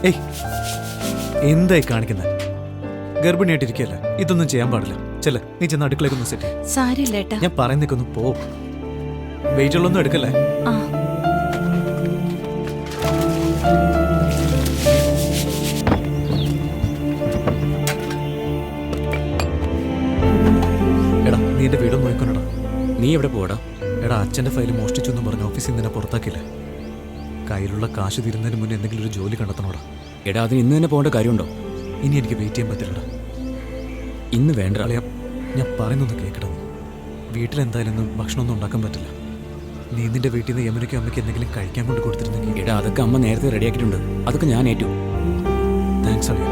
ഏയ് എന്തായി കാണിക്കുന്നത്? ഗർഭിണിയായിട്ടിരിക്കല്ലേ, ഇതൊന്നും ചെയ്യാൻ പാടില്ല. ചെല്ല, നീ ചെന്ന് അടുക്കളേക്കൊന്ന് സെറ്റ് ചെയ്യ്. സാരില്ല ഏട്ടാ. ഞാൻ പറയുന്നേക്കൊന്ന് പോ. വെയിറ്റ് ഉള്ളൊന്നും എടുക്കല്ലേ. ആ എടാ, നീ എന്റെ വീടൊന്നും നോക്കണടാ. നീ എവിടെ പോടാ? എടാ, അച്ഛന്റെ ഫയൽ മോഷ്ടിച്ചു എന്ന് പറഞ്ഞ ഓഫീസിൽ നിന്ന് പുറത്താക്കില്ല. കയ്യിലുള്ള കാശ് തീരുന്നതിന് മുന്നേ എന്തെങ്കിലും ഒരു ജോലി കണ്ടെത്തണോടാ. എടാ, അതിന് ഇന്ന് തന്നെ പോകേണ്ട കാര്യമുണ്ടോ? ഇനി എനിക്ക് വെയിറ്റ് ചെയ്യാൻ പറ്റില്ലടാ. ഇന്ന് വേണ്ട. അളിയാ, ഞാൻ പറയുന്നൊന്ന് കേൾക്കട്ടെ. വീട്ടിലെന്തായാലും ഇന്ന് ഭക്ഷണമൊന്നും ഉണ്ടാക്കാൻ പറ്റില്ല. നീ നിന്റെ വീട്ടിൽ നിന്ന് യമുനയ്ക്കും അമ്മയ്ക്ക് എന്തെങ്കിലും കഴിക്കാൻ കൊണ്ട് കൊടുത്തിരുന്നെങ്കിൽ. എടാ, അതൊക്കെ അമ്മ നേരത്തെ റെഡിയാക്കിയിട്ടുണ്ട്. അതൊക്കെ ഞാൻ ഏറ്റു. താങ്ക്സ് അളിയ.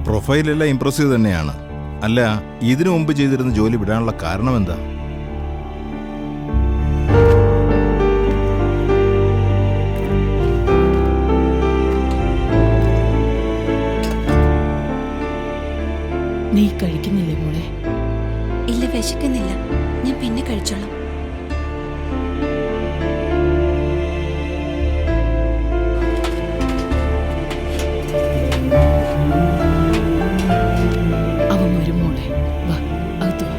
പ്രൊഫൈലെല്ലാം ഇംപ്രസീവ് തന്നെയാണ്. അല്ല, ഇതിനു മുമ്പ് ചെയ്തിരുന്ന ജോലി വിടാനുള്ള കാരണം എന്താ? നീ കഴിക്കുന്നില്ലേ മോളെ? ഇല്ല, വിശക്കുന്നില്ല. ഞാൻ പിന്നെ കഴിച്ചോളാം. അവൻ വരും മോളെ. വാ, അകത്ത് വാ.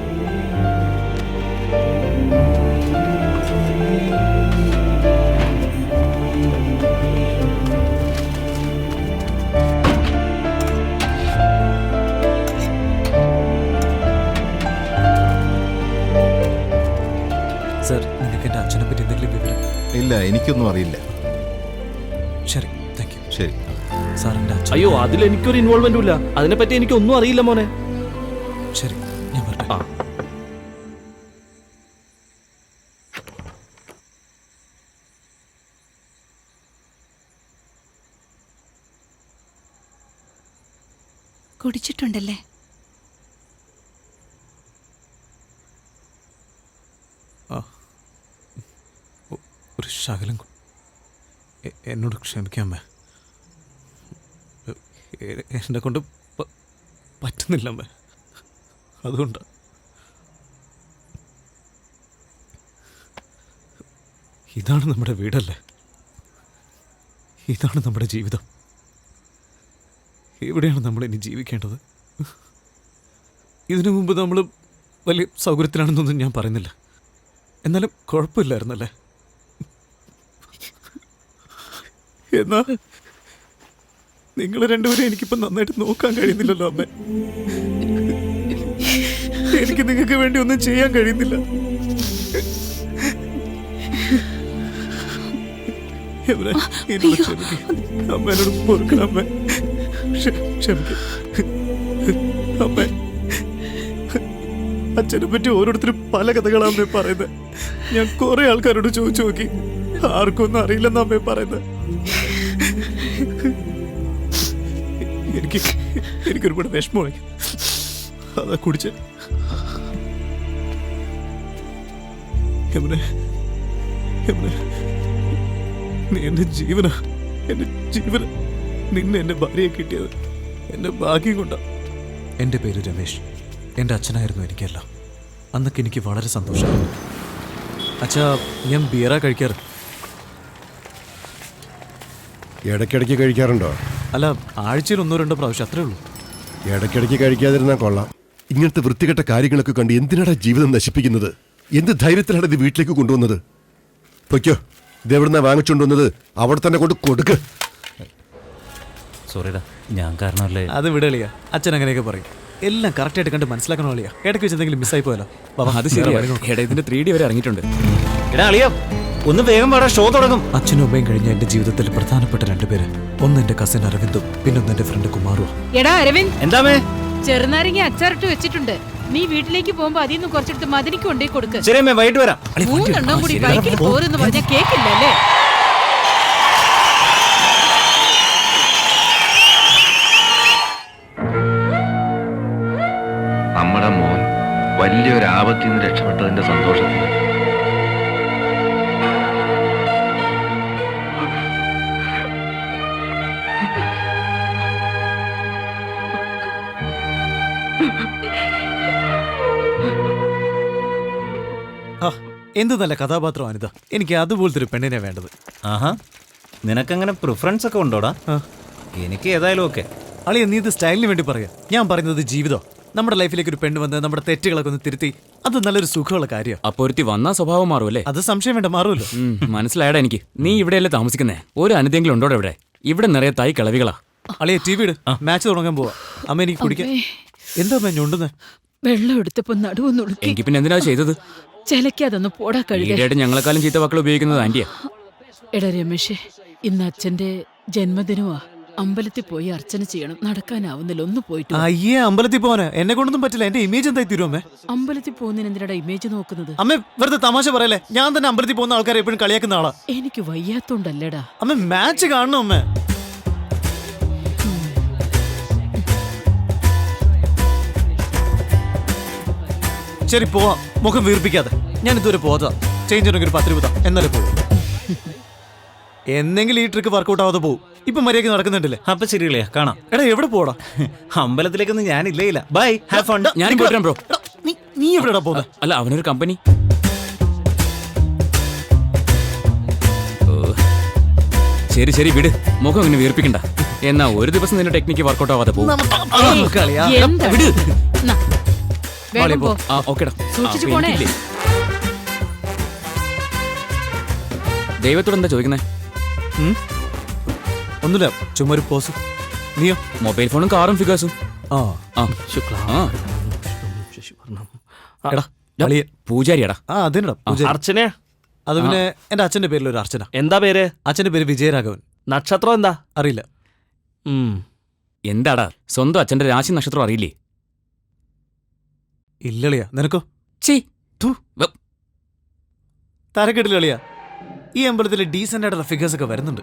സർ, നിങ്ങൾക്ക് എൻ്റെ അച്ഛനെ പറ്റി എന്തെങ്കിലും വിവരം? ഇല്ല, എനിക്കൊന്നും അറിയില്ല. ശരി, താങ്ക് യു. ശരി. സാർ, എൻ്റെ അച്ഛൻ. അയ്യോ, അതിൽ എനിക്കൊരു ഇൻവോൾവ്മെന്റും ഇല്ല. അതിനെപ്പറ്റി എനിക്കൊന്നും അറിയില്ല മോനെ. ശരി, ഞാൻ വരട്ടെ. ആ. കുടിച്ചിട്ടുണ്ടല്ലേ? ഒരു ശകലം എന്നോട് ക്ഷമിക്കാമേ. എന്നെ കൊണ്ട് പറ്റുന്നില്ല അമ്മേ. അതുകൊണ്ട് ഇതാണ് നമ്മുടെ വീടല്ലേ, ഇതാണ് നമ്മുടെ ജീവിതം. എവിടെയാണ് നമ്മൾ ഇനി ജീവിക്കേണ്ടത്? ഇതിനു മുമ്പ് നമ്മൾ വലിയ സൗകര്യത്തിലാണെന്നൊന്നും ഞാൻ പറയുന്നില്ല. എന്നാലും കുഴപ്പമില്ലായിരുന്നല്ലേ. എന്നാ നിങ്ങൾ രണ്ടുപേരും എനിക്കിപ്പോ നന്നായിട്ട് നോക്കാൻ കഴിയുന്നില്ലല്ലോ അമ്മ. എനിക്ക് നിങ്ങൾക്ക് വേണ്ടി ഒന്നും ചെയ്യാൻ കഴിയുന്നില്ല. അമ്മേനോട് പൊറുക്കണം അമ്മ. ക്ഷമിക്കും അമ്മ. അച്ഛനെ പറ്റി ഓരോരുത്തരും പല കഥകളാണ് അമ്മേ പറയുന്നത്. ഞാൻ കുറെ ആൾക്കാരോട് ചോദിച്ചു നോക്കി, ആർക്കൊന്നും അറിയില്ലെന്ന് അമ്മേ പറയുന്നത്. എനിക്കൊരുപാട് വിഷമമായി. അതാ കുടിച്ച്. നീ എന്റെ ജീവന, നിന്നെ എന്റെ ഭാര്യയെ കിട്ടിയത് എന്റെ ഭാഗ്യം കൊണ്ടാ. എന്റെ പേര് രമേശ്. എന്റെ അച്ഛനായിരുന്നു എനിക്കെല്ലാം. അന്നൊക്കെ എനിക്ക് വളരെ സന്തോഷമായിരുന്നു. അച്ഛാ, ഞാൻ ബിയറാ കഴിക്കാറ്. ഇടയ്ക്കിടയ്ക്ക് കഴിക്കാറുണ്ടോ? അല്ല, ആഴ്ചയിൽ 1-2 പ്രാവശ്യം, അത്രേ ഉള്ളൂ. ഇടയ്ക്കിടയ്ക്ക് കഴിക്കാതിരുന്നാൽ കൊള്ളാം. ഇങ്ങനത്തെ വൃത്തികെട്ട കാര്യങ്ങളൊക്കെ കണ്ട് എന്തിനാണ് ജീവിതം നശിപ്പിക്കുന്നത്? എന്ത് ധൈര്യത്തിലാണ് ഇത് വീട്ടിലേക്ക് കൊണ്ടുവന്നത്? പൊയ്ക്കോ, ഇതെവിടുന്നാ വാങ്ങിച്ചുകൊണ്ടുവന്നത്? അവിടെ തന്നെ കൊണ്ട് കൊടുക്ക്. സോറിടാ, ഞാൻ കാരണമല്ലേ. അത് വിടളിയാ, അച്ഛൻ അങ്ങനെയൊക്കെ പറയും. എല്ലാം കറക്റ്റായിട്ട് കണ്ട് മനസ്സിലാക്കണോ അളിയാ? ഇടയ്ക്ക് വെച്ച് എന്തെങ്കിലും മിസ്സായി പോയല്ലോ. അത് ശരിയാണ്. എടാ, ഇതിന്റെ 3D വരെ ഇറങ്ങിയിട്ടുണ്ട്. എടാ അളിയാ, ഒന്ന് വേഗം പാടാ, ഷോ തുടങ്ങും. അച്ഛനും അമ്മയും കഴിഞ്ഞ എന്റെ ജീവിതത്തിൽ പ്രധാനപ്പെട്ട 2 പേര്. ഒന്ന് എന്റെ കസിൻ അരവിന്ദും, പിന്നൊന്ന് എന്റെ ഫ്രണ്ട് കുമാറും. എടാ അരവിന്ദ്, എന്താമേ? ചെറുനാരങ്ങ അച്ചാറിട്ട് വെച്ചിട്ടുണ്ട്. നീ വീട്ടിലേക്ക് പോകുമ്പോ അതിൽ നിന്ന് കുറച്ചെടുത്ത് മദനിക്ക് കൊണ്ടേ കൊടുക്ക്. ശരി അമ്മേ, വൈകിട്ട് വരാം. 3 എണ്ണം കൂടി ബൈക്കിൽ പോരെന്ന് പറഞ്ഞാൽ കേക്കില്ലല്ലേ? നമ്മുടെ മോൻ വലിയൊരു ആപത്തിൽ നിന്ന് രക്ഷപ്പെട്ടതിന്റെ സന്തോഷത്തിൽ എന്ത് നല്ല കഥാപാത്രമാണിത്. എനിക്ക് അതുപോലത്തെ ഒരു പെണ്ണിനെ വേണ്ടത്. ആഹാ, നിനക്കങ്ങനെ പ്രിഫറൻസ് ഒക്കെ ഉണ്ടോടാ? എനിക്ക് ഏതായാലും ഓക്കെ. അളിയ നീ ഇത് സ്റ്റൈലിന് വേണ്ടി പറയാ. ഞാൻ പറയുന്നത് ജീവിതം. നമ്മുടെ ലൈഫിലേക്ക് ഒരു പെണ്ണ് വന്ന് നമ്മുടെ തെറ്റുകളൊക്കെ ഒന്ന് തിരുത്തി അത് നല്ലൊരു സുഖമുള്ള കാര്യമാണ്. അപ്പൊ ഒരുത്തി വന്നാ സ്വഭാവം മാറുമല്ലേ? അത് സംശയം വേണ്ട, മാറുമല്ലോ. മനസ്സിലായടാ എനിക്ക്. നീ ഇവിടെയല്ലേ താമസിക്കുന്നേ? ഒരു അനുതെങ്കിലും ഉണ്ടോടെ ഇവിടെ? ഇവിടെ നിറയെ തൈ കിളവികളാ. അളിയ ടി വി ഇട്, മാച്ച് തുടങ്ങാൻ പോവാ. അമ്മ എനിക്ക് കുടിക്കാൻ. എന്താ അമ്മ ഞൊണ്ടുന്നേ? വെള്ളം എടുത്തപ്പോ നടുവൊന്നുടുക്കി. എനിക്ക് പിന്നെ എന്തിനാ ചെയ്തത്? ചിലക്കാതൊന്ന് പോടാ കഴുകി. ഈടായിട്ട് ഞങ്ങളെക്കാളും ചീത്ത വാക്കുകൾ ഉപയോഗിക്കുന്നത് ആന്റിയാ. എടാ രമേശേ, ഇന്ന് അച്ഛന്റെ ജന്മദിനമാ. അമ്പലത്തിൽ പോയി അർച്ചന ചെയ്യണം. നടക്കാനാവുന്നില്ല, ഒന്ന് പോയിട്ട് വാ. അയ്യേ, അമ്പലത്തിൽ പോവാനാ? എന്നെ കൊണ്ടൊന്നും പറ്റില്ല. എന്റെ ഇമേജ് എന്തായി തീരും അമ്മേ? അമ്പലത്തിൽ പോകുന്നതിന് എന്തിനാ ഇമേജ് നോക്കുന്നത്? അമ്മ വെറുതെ തമാശ പറയല്ലേ. ഞാൻ തന്നെ അമ്പലത്തിൽ പോകുന്ന ആൾക്കാരെ എപ്പോഴും കളിയാക്കുന്ന ആളാ. എനിക്ക് വയ്യാത്തോണ്ടല്ലേടാ. അമ്മ മാച്ച് കാണണം അമ്മ. ശരി പോവാം, മുഖം വീർപ്പിക്കാതെ. ഞാൻ ഇതുവരെ പോകാ. ചേഞ്ച് ഉണ്ടെങ്കിൽ ഒരു 10 രൂപ എന്നാലേ പോകും. എന്നെങ്കിലും ഈ ട്രിക്ക് വർക്കൗട്ട് ആവാതെ പോകും. ഇപ്പൊ മര്യാദയ്ക്ക് നടക്കുന്നുണ്ടല്ലേ? അപ്പൊ ശരിയല്ലേ, കാണാം. എടാ എവിടെ പോടാ? അമ്പലത്തിലേക്കൊന്നും ഞാനില്ല. Bye, have fun. ഞാൻ പോയിട്ടാ ബ്രോ. നീ എവിടെടാ പോകുന്നത്? അല്ല, അവനൊരു കമ്പനി. ശരി ശരി വിട്, മുഖം ഇങ്ങനെ വീർപ്പിക്കണ്ട. എന്നാ ഒരു ദിവസം നിന്റെ ടെക്നിക്ക് വർക്കൗട്ട് ആവാതെ പോകും. എന്താ? വിട്. നാ, വേഗം പോ. ആ ഓക്കേടാ. സൂക്ഷിച്ചു പോണേ. ദൈവത്തോട് എന്താ ചോദിക്കുന്നേ? ഒന്നുമില്ല, ചുമ്മാ ഒരു പോസ്. നീയോ? മൊബൈൽ ഫോണും കാറും ഫിഗേഴ്സും. ആ ആ എടാ അളിയ പൂജാരിയാടാ. ആ അതിനടാ പൂജ. അർച്ചനയാ? അത് പിന്നെ എന്റെ അച്ഛന്റെ പേരിൽ ഒരു അർച്ചന. എന്താ പേര്? അച്ഛന്റെ പേര് വിജയരാഘവൻ. നക്ഷത്രം എന്താ? അറിയില്ല. എന്താടാ, സ്വന്തം അച്ഛന്റെ രാശി നക്ഷത്രം അറിയില്ലേ? ഇല്ലളിയാ. നിനക്കോ? ചീ. തരക്കെട്ടിലളിയാ. ഈ അമ്പലത്തിൽ ഡീസന്റ് ആയിട്ടുള്ള ഫിഗേഴ്സ് ഒക്കെ വരുന്നുണ്ട്.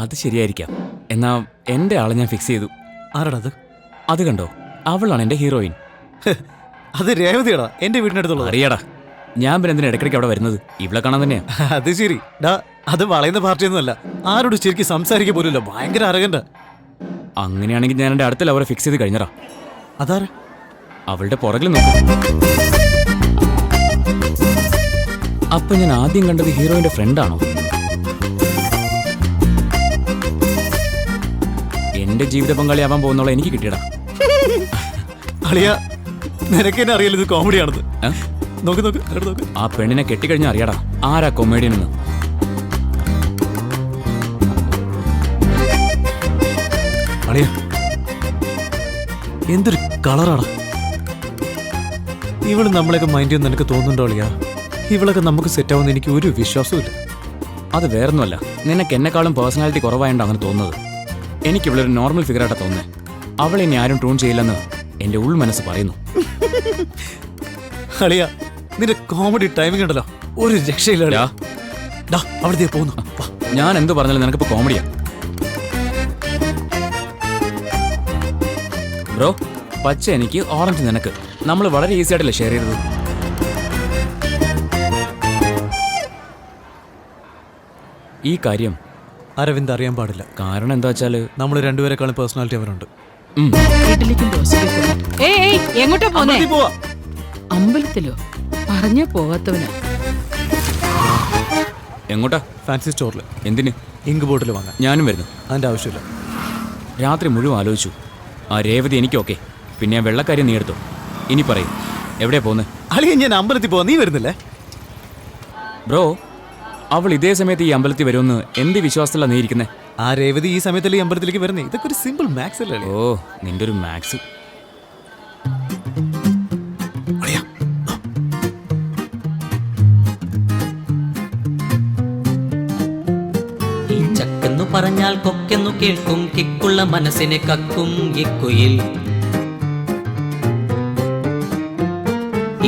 അത് ശരിയായിരിക്കാം. എന്നാ എന്റെ ആളെ ഞാൻ ഫിക്സ് ചെയ്തു. ആരാടാ അത്? അത് കണ്ടോ, അവളാണ് എന്റെ ഹീറോയിൻ. അത് രേവതിയാടാ, എന്റെ വീടിനടുത്തുള്ളത്. അറിയാടാ, ഞാൻ പിന്നെ എന്തിനാ ഇടയ്ക്കിടയ്ക്ക് അവിടെ വരുന്നത്? ഇവിടെ കാണാൻ തന്നെയാ. അത് ശരി. ഡാ, അത് വളയുന്ന പാർട്ടിയൊന്നും അല്ല. ആരോട് ശരിക്കും സംസാരിക്കുക പോലുമില്ല. ഭയങ്കര അരകണ്ട. അങ്ങനെയാണെങ്കിൽ ഞാൻ എന്റെ അടുത്ത ലവറെ ഫിക്സ് ചെയ്ത് കഴിഞ്ഞടാ. അതാരാ? അവളുടെ പുറകിൽ നോക്കും. അപ്പൊ ഞാൻ ആദ്യം കണ്ടത് ഹീറോയിന്റെ ഫ്രണ്ടാണോ? എന്റെ ജീവിത പങ്കാളിയാവാൻ പോകുന്നോളെ എനിക്ക് കിട്ടിയടാ. അളിയ, നിനക്ക് എന്നെ അറിയില്ല ഇത് കോമഡിയാണെന്ന്. നോക്ക് നോക്ക് നോക്ക്. ആ പെണ്ണിനെ കെട്ടിക്കഴിഞ്ഞാൽ അറിയാടാ ആരാ കൊമേഡിയൻ എന്ന്. അളിയ, എന്തൊരു കളറാടാ. ഇവള് നമ്മളെയൊക്കെ മൈൻഡ് ചെയ്യുന്ന നിനക്ക് തോന്നുന്നുണ്ടോ അളിയ? ഇവളൊക്കെ നമുക്ക് സെറ്റ് ആവുന്ന എനിക്ക് ഒരു വിശ്വാസവും ഇല്ല. അത് വേറൊന്നുമല്ല, നിനക്ക് എന്നെക്കാളും പേഴ്സണാലിറ്റി കുറവായോണ്ട് അങ്ങനെ തോന്നുന്നത്. എനിക്ക് ഇവളൊരു നോർമൽ ഫിഗറായിട്ടാ തോന്നുന്നത്. അവളെ ഇനി ആരും ട്രൂൺ ചെയ്യില്ലെന്ന് എന്റെ ഉൾ മനസ്സ് പറയുന്നു. അളിയ, നിന്റെ കോമഡി ടൈമിംഗ് ഉണ്ടല്ലോ, ഒരു രക്ഷയില്ല. അവിടുത്തെ പോകുന്നു. ഞാൻ എന്ത് പറഞ്ഞാലും നിനക്കിപ്പോ കോമഡിയാ. ബ്രോ, പച്ച എനിക്ക്, ഓറഞ്ച് നിനക്ക്. നമ്മൾ വളരെ ഈസി ആയിട്ടല്ലേ ഷെയർ ചെയ്തത്. ഈ കാര്യം അരവിന്ദ് അറിയാൻ പാടില്ല. കാരണം എന്താ വെച്ചാല് നമ്മൾ രണ്ടുപേരെക്കാളും പേഴ്സണാലിറ്റി അവരുണ്ട്. വീട്ടിലേക്കും ദോശയ്ക്കും പോകാം. ഏയ്, എങ്ങോട്ടാ പോന്നേ? പോവാ. അമ്പലത്തിലോ? പറഞ്ഞാ പോവാത്തവനാ. എങ്ങോട്ടാ? ഫാൻസി സ്റ്റോറിൽ. എന്തിന്? ഇങ്ക് ബോട്ടിൽ വാങ്ങാൻ. ഞാനും വരുന്നു. അതിന്റെ ആവശ്യമില്ല. രാത്രി മുഴുവൻ ആലോചിച്ചു. ആ രേവതി എനിക്കൊക്കെ. പിന്നെ ആ വെള്ളക്കാര്യം നീ എടുത്തോ. ഇനി പറയും എവിടെയാ പോകുന്നത്? അളിയ, ഞാൻ അമ്പലത്തിൽ പോവാ. നീ വരുന്നില്ലേ? ബ്രോ, അവൾ ഇതേ സമയത്ത് ഈ അമ്പലത്തിൽ വരുമെന്ന് എന്ത് വിശ്വാസത്തിലാണ് നീ ഇരിക്കുന്നത്? ആ രേവതി ഈ സമയത്തല്ലേ ഈ അമ്പലത്തിലേക്ക് വരുന്നേ? ഇതൊക്കെ ഒരു സിമ്പിൾ മാത്സ് അല്ലേ? ഓ, നിന്റെ ഒരു മാത്സ്. ഈ ചക്കെന്നു പറഞ്ഞാൽ കൊക്കെന്നു കേൾക്കും, കിക്കുള്ള മനസ്സിനെ കക്കും കിക്കുയിൽ.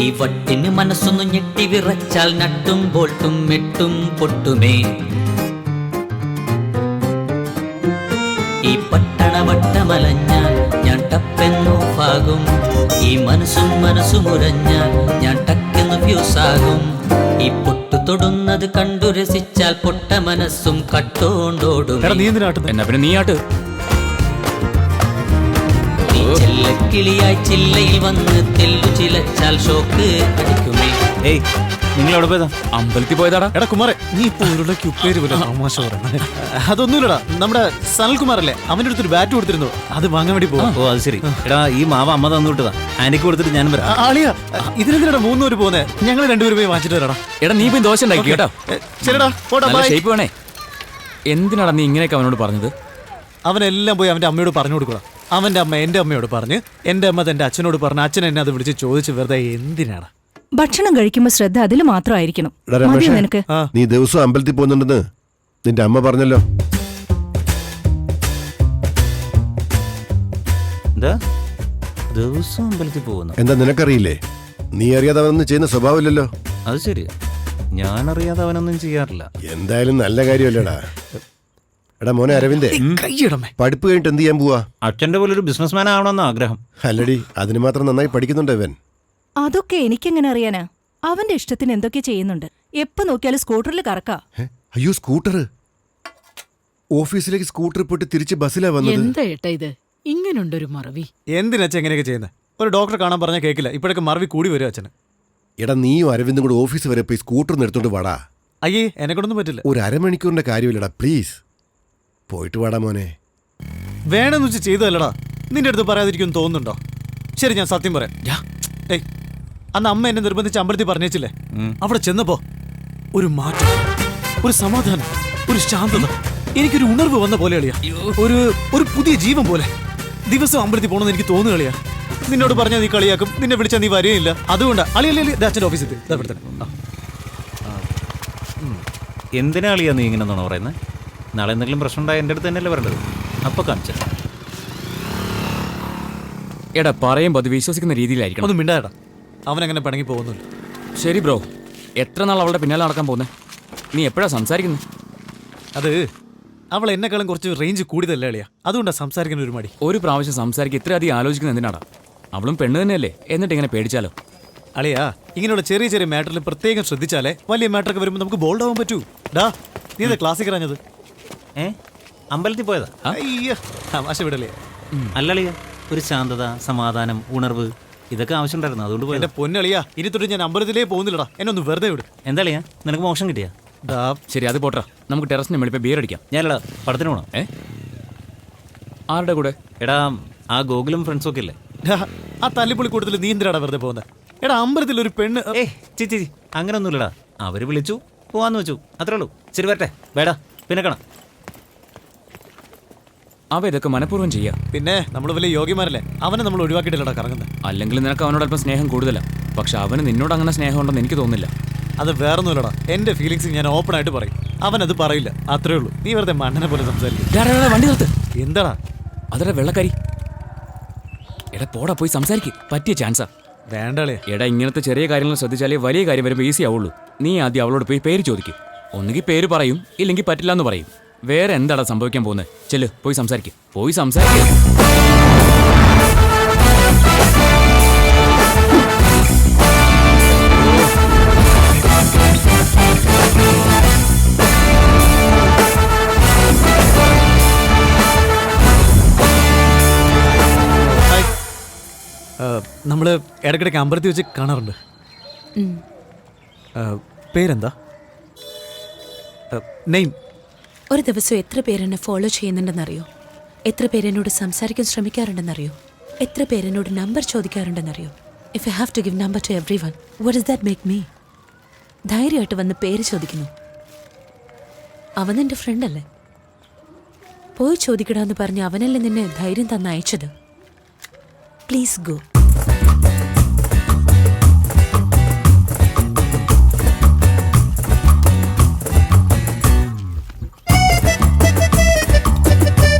ഈ വട്ടിന് മനസ്സൊന്നു ഞെട്ടി വിറച്ചാൽ നട്ടും ബോൾട്ടും മെട്ടും പൊട്ടുമേ. ഈ പട്ടണവട്ടമലഞ്ഞാൽ ഞാൻ ടപ്പെന്നോഫാകും. ഈ മനസ്സുമുരഞ്ഞാൽ ഞാൻ ടക്കെന്നു ഫ്യൂസാകും. ഈ പൊട്ടു തൊടുന്നത് കണ്ടു രസിച്ചാൽ പൊട്ട മനസ്സും കട്ടോണ്ടോടും. എന്നാ പിന്നെ നീ ആട്ട്. ചെല്ലക്കിളിയായി ചില്ലയിൽ വന്ന് തെല്ലു ചിലച്ചാൽ ഷോക്ക് അടിക്കുമേ. ഏയ്, നിങ്ങൾ എവിടെ പോയതാ? അമ്പലത്തിൽ പോയതാടാ. എടാ കുമാറെ, നീ ഇപ്പൊ ഉരുളക്ക് ഉപ്പേര് പോലെ തമാശ പറയുന്നത്. അതൊന്നുമില്ലടാ, നമ്മുടെ സനൽകുമാറല്ലേ, അവന്റെ അടുത്തൊരു ബാറ്റ് കൊടുത്തിരുന്നു, അത് വാങ്ങാൻ വേണ്ടി പോകും. ഓ അത് ശരി. എടാ ഈ മാവ് അമ്മ തന്നു വിട്ടതാ, ആന്റിക്ക് കൊടുത്തിട്ട് ഞാനും വരാം. ആളിയാ, ഇതിനെന്തിനാ മൂന്നുപേര് പോകുന്നേ? ഞങ്ങൾ രണ്ടുപേരും പോയി വാങ്ങിച്ചിട്ട് വരാടാ. എടാ നീ പോയി ദോശ ഉണ്ടാക്കി കേട്ടോ. ശരിടാ, പോടാ, നല്ല ബൈ. ഷേപ്പ് വേണേ. എന്തിനാടാ നീ ഇങ്ങനെയൊക്കെ അവനോട് പറഞ്ഞത്? അവനെല്ലാം പോയി അവന്റെ അമ്മയോട് പറഞ്ഞു കൊടുക്കണം. അവന്റെ അമ്മ എന്റെ അമ്മയോട് പറഞ്ഞ്, എന്റെ അമ്മ തന്റെ അച്ഛനോട് പറഞ്ഞ്, അച്ഛൻ എന്നെ അത് വിളിച്ച് ചോദിച്ച് വെറുതെ എന്തിനാണ്? ഭക്ഷണം കഴിക്കുമ്പോ ശ്രദ്ധ അതിൽ മാത്രമായിരിക്കണം. എടാ രമേശേ, നിനക്ക് നീ ദിവസവും അമ്പലത്തിൽ പോകുന്നുണ്ടെന്ന് നിന്റെ അമ്മ പറഞ്ഞല്ലോ. എന്താ ദിവസം അമ്പലത്തിൽ പോകുന്നു? എന്താ നിനക്കറിയില്ലേ? നീ അറിയാതെ അവനൊന്നും ചെയ്യുന്ന സ്വഭാവമില്ലല്ലോ. അത് ശരി, ഞാനറിയാതെ അവനൊന്നും ചെയ്യാറില്ല. എന്തായാലും നല്ല കാര്യമല്ലേടാ. എടാ മോനെ അരവിന്ദേ, കൈയിടമേ. പഠിപ്പ് കഴിഞ്ഞിട്ട് എന്ത് ചെയ്യാൻ പോവാ? അച്ഛന്റെ പോലെ ഒരു ബിസിനസ്മാൻ ആവണമെന്ന് ആഗ്രഹം. അല്ലടി, അതിന് മാത്രം നന്നായി പഠിക്കുന്നുണ്ട് ഇവൻ. അതൊക്കെ എനിക്കെങ്ങനെ അറിയാനാ? അവന്റെ ഇഷ്ടത്തിന് എന്തൊക്കെ ചെയ്യുന്നുണ്ട്. എപ്പോ നോക്കിയാലും സ്കൂട്ടറിൽ കറക്കാ. അയ്യോ, സ്കൂട്ടർ! ഓഫീസിലേക്ക് സ്കൂട്ടർ പോയിട്ട് തിരിച്ച് ബസ്സിലാ വന്നത്. എന്താ ഏട്ടാ ഇത്? ഇങ്ങനുണ്ടൊരു മറവി. എന്തിനച്ഛ എങ്ങനെയൊക്കെ ചെയ്യുന്നത്? ഒരു ഡോക്ടറെ കാണാൻ പറഞ്ഞാൽ കേൾക്കില്ല. ഇപ്പോഴൊക്കെ മറവി കൂടി വരും അച്ഛന്. എടാ നീയും അരവിന്ദും കൂടെ ഓഫീസ് വരെ പോയി സ്കൂട്ടർ എടുത്തോണ്ട് വാടാ. അയ്യേ, എന്നെ കൊണ്ടൊന്നും പറ്റില്ല. ഒരു അരമണിക്കൂറിന്റെ കാര്യമില്ലടാ, പ്ലീസ് പോയിട്ട് വാടാ മോനെ. വേണമെന്ന് വെച്ച് ചെയ്തതല്ലടാ. നിന്റെ അടുത്ത് പറയാതിരിക്കും തോന്നുന്നുണ്ടോ? ശരി, ഞാൻ സത്യം പറയാം. ഏയ്, അന്ന് അമ്മ എന്നെ നിർബന്ധിച്ച് അമ്പലത്തിൽ പറഞ്ഞേച്ചില്ലേ? അവിടെ ചെന്നപ്പോ ഒരു മാറ്റം, ഒരു സമാധാനം, ഒരു ശാന്തത, എനിക്കൊരു ഉണർവ് വന്ന പോലെ അളിയാ. ഒരു പുതിയ ജീവൻ പോലെ. ദിവസം അമ്പലത്തിൽ പോകണമെന്ന് എനിക്ക് തോന്നുകളിയാ. നിന്നോട് പറഞ്ഞാൽ നീ കളിയാക്കും, നിന്നെ വിളിച്ചാൽ നീ വരികയില്ല. അതുകൊണ്ടാ അളിയല്ലേ അച്ഛൻ്റെ ഓഫീസിൽ എന്തിനാ അളിയാ നീ ഇങ്ങനെ എന്നാണോ പറയുന്നത്? നാളെ എന്തെങ്കിലും പ്രശ്നം ഉണ്ടായാൽ എൻ്റെ അടുത്ത് തന്നെയല്ലേ വരേണ്ടത്. അപ്പൊ കാണിച്ച എടാ പറയുമ്പോൾ അത് വിശ്വസിക്കുന്ന രീതിയിലായിരിക്കണം. ഒന്നും മിണ്ടാടാ, അവനങ്ങനെ പിണങ്ങി പോകുന്നില്ല. ശരി ബ്രോ, എത്ര നാൾ അവളുടെ പിന്നാലെ നടക്കാൻ പോകുന്നേ? നീ എപ്പോഴാ സംസാരിക്കുന്നത്? അത് അവൾ എന്നെക്കാളും കുറച്ച് റേഞ്ച് കൂടുതലല്ലേ അളിയാ, അതുകൊണ്ടാണ് സംസാരിക്കുന്ന ഒരു മടി. ഒരു പ്രാവശ്യം സംസാരിക്കുക ഇത്രയധികം ആലോചിക്കുന്നത് എന്തിനാടാ? അവളും പെണ്ണ് തന്നെയല്ലേ, എന്നിട്ട് ഇങ്ങനെ പേടിച്ചാലോ? അളിയാ, ഇങ്ങനെയുള്ള ചെറിയ ചെറിയ മാറ്ററിൽ പ്രത്യേകം ശ്രദ്ധിച്ചാലേ വലിയ മാറ്ററൊക്കെ വരുമ്പോൾ നമുക്ക് ബോൾഡ് ആവാൻ പറ്റൂ. ഡാ, നീ എന്താ ക്ലാസ്സിൽ പറഞ്ഞത്? അമ്പലത്തിൽ പോയതാ? അയ്യോ, തമാശ വിടലേ. അല്ലളിയ, ഒരു ശാന്തത, സമാധാനം, ഉണർവ്, ഇതൊക്കെ ആവശ്യമുണ്ടായിരുന്നു, അതുകൊണ്ട് പോയത്. എന്റെ പൊന്നളിയാ, ഇനി തൊട്ട് ഞാൻ അമ്പലത്തിലേ പോകുന്നില്ലടാ. എന്നെ ഒന്ന് വെറുതെ വിട്. എന്താ അളിയാ, നിനക്ക് മോശം കിട്ടിയാ? ശരി, അത് പോട്ടാ. നമുക്ക് ടെറസിന് മേളിൽ ബിയർ അടിക്കാം. ഞാനടാ പടത്തിന് പോണം. ആരുടെ കൂടെ? എടാ ആ ഗോകുലും ഫ്രണ്ട്സും ഒക്കെ ഇല്ലേ? ആ തല്ലിപ്പൊളി കൂട്ടത്തിൽ നീ എന്തിനാടാ വെറുതെ പോകുന്നത്? എടാ അമ്പലത്തിൽ ഒരു പെണ്ണ്. ചേച്ചി അങ്ങനെ ഒന്നുമില്ലടാ, അവര് വിളിച്ചു പോവാന്ന് വെച്ചു, അത്രേ ഉള്ളൂ. ശരി വരട്ടെ, വേടാ, പിന്നെ കാണാം. അവ ഇതൊക്കെ മനഃപൂർവ്വം ചെയ്യാം. പിന്നെ നമ്മൾ വലിയ യോഗ്യമാരല്ലേ, അവനെ നമ്മൾ ഒഴിവാക്കിയിട്ടില്ലടാ കറങ്ങുന്നത്. അല്ലെങ്കിൽ നിനക്ക് അവനോട് അല്പം സ്നേഹം കൂടുതലാ. പക്ഷെ അവന് നിന്നോട് അങ്ങനെ സ്നേഹം ഉണ്ടെന്ന് എനിക്ക് തോന്നുന്നില്ല. അത് വേറൊന്നുമില്ലടാ, എന്റെ ഫീലിങ്സ് ഞാൻ ഓപ്പൺ ആയിട്ട് പറയും. അവനത് പറയില്ല, അത്രേ ഉള്ളൂ. നീ വെറുതെ മണ്ണനെ പോലെ സംസാരിക്കും. വണ്ടി നിർത്ത്. എന്താടാ? അതടാ വെള്ളക്കാരി. എടാ പോടാ, പോയി സംസാരിക്കും. പറ്റിയ ചാൻസാ. വേണ്ടളേ. എടാ ഇങ്ങനത്തെ ചെറിയ കാര്യങ്ങൾ ശ്രദ്ധിച്ചാലേ വലിയ കാര്യം വരുമ്പോൾ ഈസി ആവുള്ളൂ. നീ ആദ്യം അവളോട് പോയി പേര് ചോദിക്കും. ഒന്നുകിൽ പേര് പറയും, ഇല്ലെങ്കിൽ പറ്റില്ല എന്ന് പറയും. വേറെ എന്താടാ സംഭവിക്കാൻ പോകുന്നത്? ചെല്ല്, പോയി സംസാരിക്കും. പോയി സംസാരിക്കും. നമ്മള് ഇടയ്ക്കിടയ്ക്ക് അമ്പലത്തിൽ വെച്ച് കാണാറുണ്ട്. പേരെന്താ? നെയിം? ഒരു ദിവസം എത്ര പേരെന്നെ ഫോളോ ചെയ്യുന്നുണ്ടെന്നറിയോ? എത്ര പേരെന്നോട് സംസാരിക്കാൻ ശ്രമിക്കാറുണ്ടെന്നറിയോ? എത്ര പേരെന്നോട് നമ്പർ ചോദിക്കാറുണ്ടെന്നറിയോ? If I have to give number to everyone, what does that make me? ധൈര്യമായിട്ട് വന്ന് പേര് ചോദിക്കുന്നു. അവൻ എൻ്റെ ഫ്രണ്ടല്ലേ? പോയി ചോദിക്കടാന്ന് പറഞ്ഞ് അവനല്ലേ നിന്നെ ധൈര്യം തന്ന് അയച്ചത്? Please go.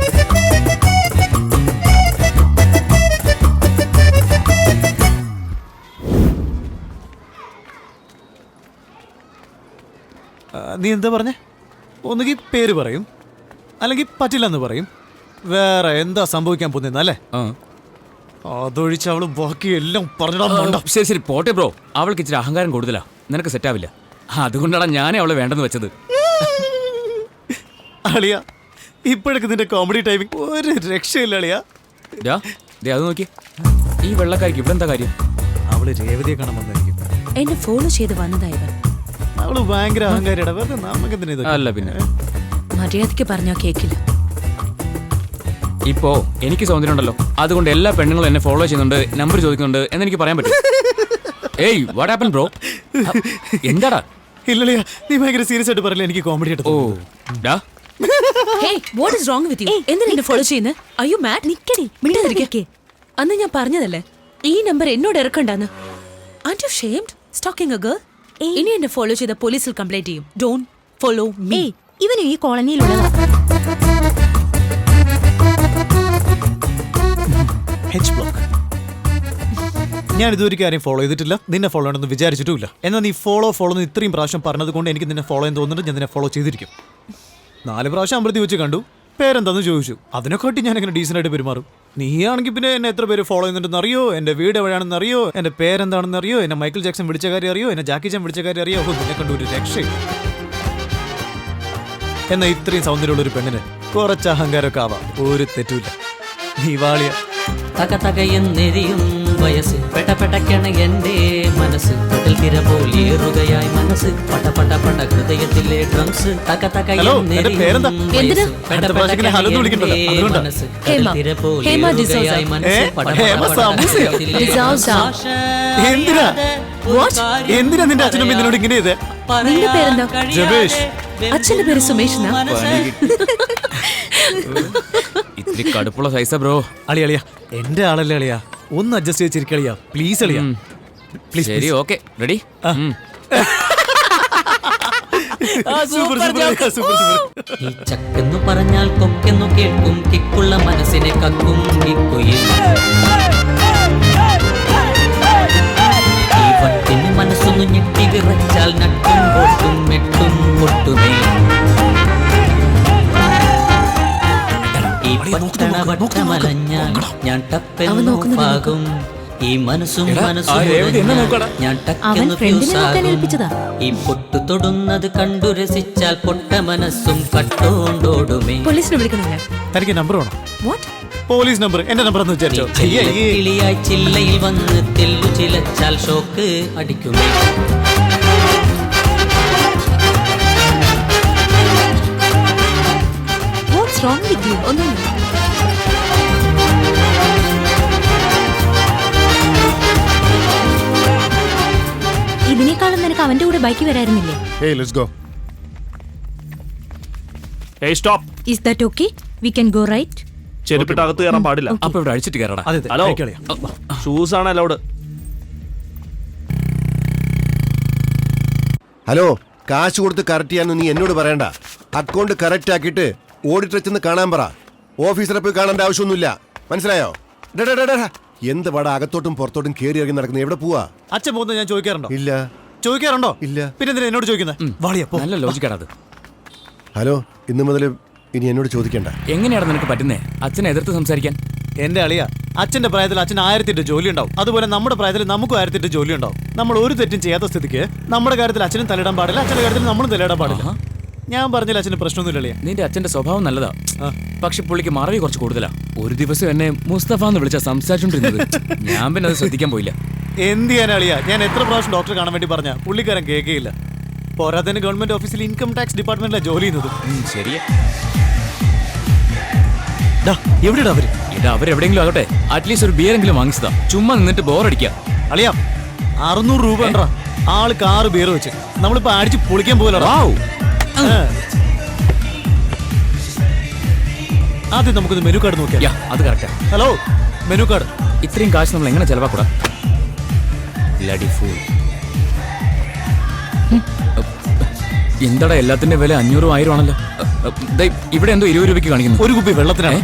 നീ എന്താ പറഞ്ഞേ? ഒന്നുകിൽ പേര് പറയും, അല്ലെങ്കിൽ പറ്റില്ലെന്ന് പറയും. വേറെ എന്താ സംഭവിക്കാൻ പോകുന്നല്ലേ? അതൊഴിച്ച് അവള് ബാക്കിയെല്ലാം പറഞ്ഞിടാ. ശരി ശരി പോട്ടെ ബ്രോ, അവൾക്ക് ഇച്ചിരി അഹങ്കാരം കൂടുതലാ. നിനക്ക് സെറ്റാവില്ല. അതുകൊണ്ടാണ് ഞാനേ അവളെ വേണ്ടെന്ന് വെച്ചത്. അളിയ, ഇപ്പോഴൊക്കെ നിന്റെ കോമഡി ടൈമിംഗ് ഒരു രക്ഷയില്ല അളിയ. അത് നോക്കി, ഈ വെള്ളക്കാരിക്ക് ഇവിടെ എന്താ കാര്യം? അവള് രേവതിയെ കാണാൻ വന്നായിരിക്കും. എന്നെ ഫോളോ ചെയ്ത് വന്നതായവൻ അവള് ഭയങ്കര അഹങ്കാരിയുടെ വെറുതെ നമുക്ക് എന്തിനാ ഇതൊക്കെ? അല്ല പിന്നെ മര്യാദയ്ക്ക് പറഞ്ഞാ കേക്കില്ല. ഇപ്പോ എനിക്ക് സൗന്ദര്യം ഉണ്ടല്ലോ, അതുകൊണ്ട് എല്ലാ പെണ്ണുങ്ങളും എന്നെ ഫോളോ ചെയ്യുന്നുണ്ട്, നമ്പർ ചോദിക്കുന്നുണ്ട് എന്നെനിക്ക് പറയാൻ പറ്റും. ഏയ് വാട്ട് ഹാപ്പൻ ബ്രോ? എന്താടാ? ഇല്ലല്ലയാ, നീ ഭയങ്കര സീരിയസ് ആയിട്ട് പറയില്ല, എനിക്ക് കോമഡി ഓ ഡാ Hey, what is wrong with you? എന്തിനാ എന്നെ ഫോളോ ചെയ്യുന്നത്? Are you mad? നിക്കടി, മിണ്ടാതിരിക്കേ. അന്ന് ഞാൻ പറഞ്ഞതല്ലേ ഈ നമ്പർ എന്നോട് ഇറക്കണ്ടെന്ന്. Aren't you ashamed? Stalking a girl? ഇനി എന്നെ ഫോളോ ചെയ്ത പോലീസിൽ കംപ്ലൈന്റ് ചെയ്യും. Don't follow me. ഇവനും ഈ കോളനിയിലുള്ളതാ. H block. ഞാൻ ഇതുവരെ ആരെയും ഫോളോ ചെയ്തിട്ടില്ല, നിന്നെ ഫോളോ ചെയ്യണമെന്ന് വിചാരിച്ചിട്ടുമില്ല. എന്നാൽ നീ ഫോളോ എന്ന് ഇത്രയും പ്രാവശ്യം പറഞ്ഞത് കൊണ്ട് എനിക്ക് നിന്നെ ഫോളോ ചെയ്യാൻ തോന്നുന്നുണ്ട്. ഞാൻ നിന്നെ ഫോളോ ചെയ്തിരിക്കും. 4 പ്രാവശ്യം അമ്പലത്തിൽ വെച്ച് കണ്ടു, പേരെന്താന്ന് ചോദിച്ചു. അതിനെക്കാട്ടി ഞാൻ എങ്ങനെ ഡീസൻ്റ് ആയിട്ട് പെരുമാറും. നീയാണെങ്കിൽ പിന്നെ എന്നെ എത്ര പേര് ഫോളോ ചെയ്യുന്നുണ്ടെന്ന് അറിയോ, എന്റെ വീട് എവിടെയാണെന്ന് അറിയോ, എന്റെ പേരെന്താണെന്ന് അറിയോ, എന്നെ മൈക്കിൾ ജാക്സൺ വിളിച്ച കാര്യം അറിയോ, എന്നെ ജാക്കി ചാൻ വിളിച്ച കാര്യം അറിയോ. നിന്നെ കണ്ടു ഒരു രക്ഷയും. എന്നാൽ ഇത്രയും സൗന്ദര്യമുള്ള ഒരു പെണ്ണിന് കുറച്ച് അഹങ്കാരമൊക്കെ ആവാം, ഒരു തെറ്റുമില്ല. നീ വാളിയ തക തകയെന്നെരിയും വയസ്സ് പെട്ടപ്പെട്ടക്കണ എന്റെ മനസ്സ് കടൽ തിര പോലേറുകയായി മനസ്സ് പട പട പട ഹൃദയത്തിലെ ഡ്രംസ് തക പേരെന്താ? എന്തിനാ? മനസ്സ് കടൽ തിര പോലേറുകയായി മനസ്സ് പട പട പട ഹൃദയത്തിലെ എന്തിനാ എന്തിനാ നിന്റെ അച്ഛനും നിന്നോട് ഇങ്ങനെ ചെയ്തേ? നിന്റെ പേരെന്താ? ജബേഷ്. അച്ഛന്റെ പേര് സുമേഷ് എന്നാ. ഇത്തിരി കടുപ്പുള്ള സൈസാ ബ്രോ. അളിയാ എന്റെ ആളല്ലേ അളിയാ, ഒന്ന് അഡ്ജസ്റ്റ് ചെയ്തിരിക്കളിയാ പ്ലീസ് അളിയാ. ശരി ഓക്കെ റെഡി. ഈ ചക്കെന്നു പറഞ്ഞാൽ കൊക്കെന്നു കേൾക്കും കിക്കുള്ള മനസ്സിനെ കക്കും കിക്കുയിൽ ഈ വട്ടിന് മനസ്സൊന്നു ഞെട്ടി വിറച്ചാൽ നട്ടും പൊട്ടും മെട്ടും പൊട്ടുമേ ഈ പട്ടണ വട്ടമലഞ്ഞാൽ ഞാൻ ടപ്പെന്നു പാകും ഈ മനസ്സും മനസ്സും ഞാൻ ടക്കെന്നു ഫ്യൂസാകും ഈ പൊട്ടു തൊടുന്നത് കണ്ടു രസിച്ചാൽ പൊട്ട മനസ്സും കട്ടോണ്ടോടുമേ. പോലീസിനെ വിളിക്കണില്ല. തനിക്ക് നമ്പർ വേണം? What? പോലീസ് നമ്പർ എന്റെ നമ്പർ എന്ന് വിചാരിച്ചോ? കിളിയായി ചില്ലയിൽ വന്ന് തെല്ലു ചിലച്ചാൽ ഷോക്ക് അടിക്കുമേ. What's wrong with you? ഒന്നുമില്ല. ഇതിനേക്കാളും നിനക്ക് അവന്റെ കൂടെ ബൈക്ക് വരായിരുന്നില്ലേ? Hey, let's go. Hey, stop. Is that okay? We can go right? ചെരുപ്പിട്ട് അകത്ത് കയറാൻ പാടില്ല. അപ്പൊ ഇവിടെ അഴിച്ചിട്ട് കയറടാ. അതെ ഹലോ ഷൂസ് ആണ് അലൗഡ്. ഹലോ, കാശ് കൊടുത്ത് കറക്റ്റ് ചെയ്യാനൊന്നും നീ എന്നോട് പറയണ്ട. അക്കൗണ്ട് കറക്റ്റ് ആക്കിയിട്ട് ഓഡിറ്റർ ചെന്ന് കാണാൻ പറ. ഓഫീസറെ പോയി കാണേണ്ട ആവശ്യമൊന്നുമില്ല, മനസ്സിലായോ? എന്ത് വട അകത്തോട്ടും പുറത്തോട്ടും കയറി ഇറങ്ങി നടക്കുന്നത്? എവിടെ പോവാ? അച്ഛൻ പോകുന്നത് ഞാൻ ചോദിക്കാറുണ്ടോ? ഇല്ല. ചോദിക്കാറുണ്ടോ? ഇല്ല. പിന്നെ എന്തിനാ എന്നോട് ചോദിക്കുന്നത്? വാളിയാ പോ. നല്ല ലോജിക്കാണ് അത്. ഹലോ, ഇന്നു മുതൽ ഇനി എന്നോട് ചോദിക്കണ്ട. എങ്ങനെയാണ് നിനക്ക് പറ്റുന്നേ അച്ഛനെ എതിർത്ത് സംസാരിക്കാൻ? എന്റെ അളിയ, അച്ഛന്റെ പ്രായത്തിൽ അച്ഛൻ 1008 ജോലി ഉണ്ടാവും. അതുപോലെ നമ്മുടെ പ്രായത്തിൽ നമുക്കും 1008 ജോലി ഉണ്ടാവും. നമ്മൾ ഒരു തെറ്റും ചെയ്യാത്ത സ്ഥിതിക്ക് നമ്മുടെ കാര്യത്തിൽ അച്ഛനും തലയിടാൻ പാടില്ല, അച്ഛന്റെ കാര്യത്തിൽ നമ്മളും തലയിടാൻ പാടില്ല. ഞാൻ പറഞ്ഞില്ല അച്ഛന് പ്രശ്നമൊന്നുമില്ല. നിന്റെ അച്ഛന്റെ സ്വഭാവം നല്ലതാ, പക്ഷെ പുള്ളിക്ക് മറവി കുറച്ച് കൂടുതലാ. ഒരു ദിവസം എന്നെ മുസ്തഫ എന്ന് വിളിച്ചാ സംസാരിച്ചോണ്ടിരുന്നത്. ഞാൻ പിന്നെ അത് ശ്രദ്ധിക്കാൻ പോയില്ല. എന്ത് ചെയ്യാൻ അളിയ, ഞാൻ എത്ര പ്രാവശ്യം ഡോക്ടറെ കാണാൻ വേണ്ടി പറഞ്ഞ പുള്ളിക്കാരൻ കേൾക്കുകയില്ല. പോരാത്തതിന് ഗവൺമെന്റ് ഓഫീസിൽ ഇൻകം ടാക്സ് ഡിപ്പാർട്ട്മെന്റിലാണ് ജോലി ചെയ്യുന്നത്. ശരിയാ. എവിടെയാ അവര്? ഇടാ അവരെവിടെയെങ്കിലും ആകട്ടെ, അറ്റ്ലീസ്റ്റ് ഒരു ബിയറെങ്കിലും വാങ്ങിച്ചതാ. ചുമ്മാ നിന്നിട്ട് ബോറടിക്കാം. അളിയാ 600 രൂപ ഉണ്ടാ ആൾക്ക് 6 ബിയർ വെച്ച് നമ്മളിപ്പോ അടിച്ച് പൊളിക്കാൻ പോകലടാ. ആദ്യം നമുക്കൊന്ന് മെനു കാർഡ് നോക്കിയാ. അത് കറക്റ്റാ. Hello, menu card. ഇത്രയും കാശ് നമ്മൾ എങ്ങനെ ചെലവാക്കൂടാ? എന്താടാ എല്ലാത്തിന്റെ വില 500 1000 ആണല്ലോ. ഇവിടെ എന്തോ 20 രൂപയ്ക്ക് കാണിക്കുന്നു. ഒരു കുപ്പി വെള്ളത്തിനാണ്.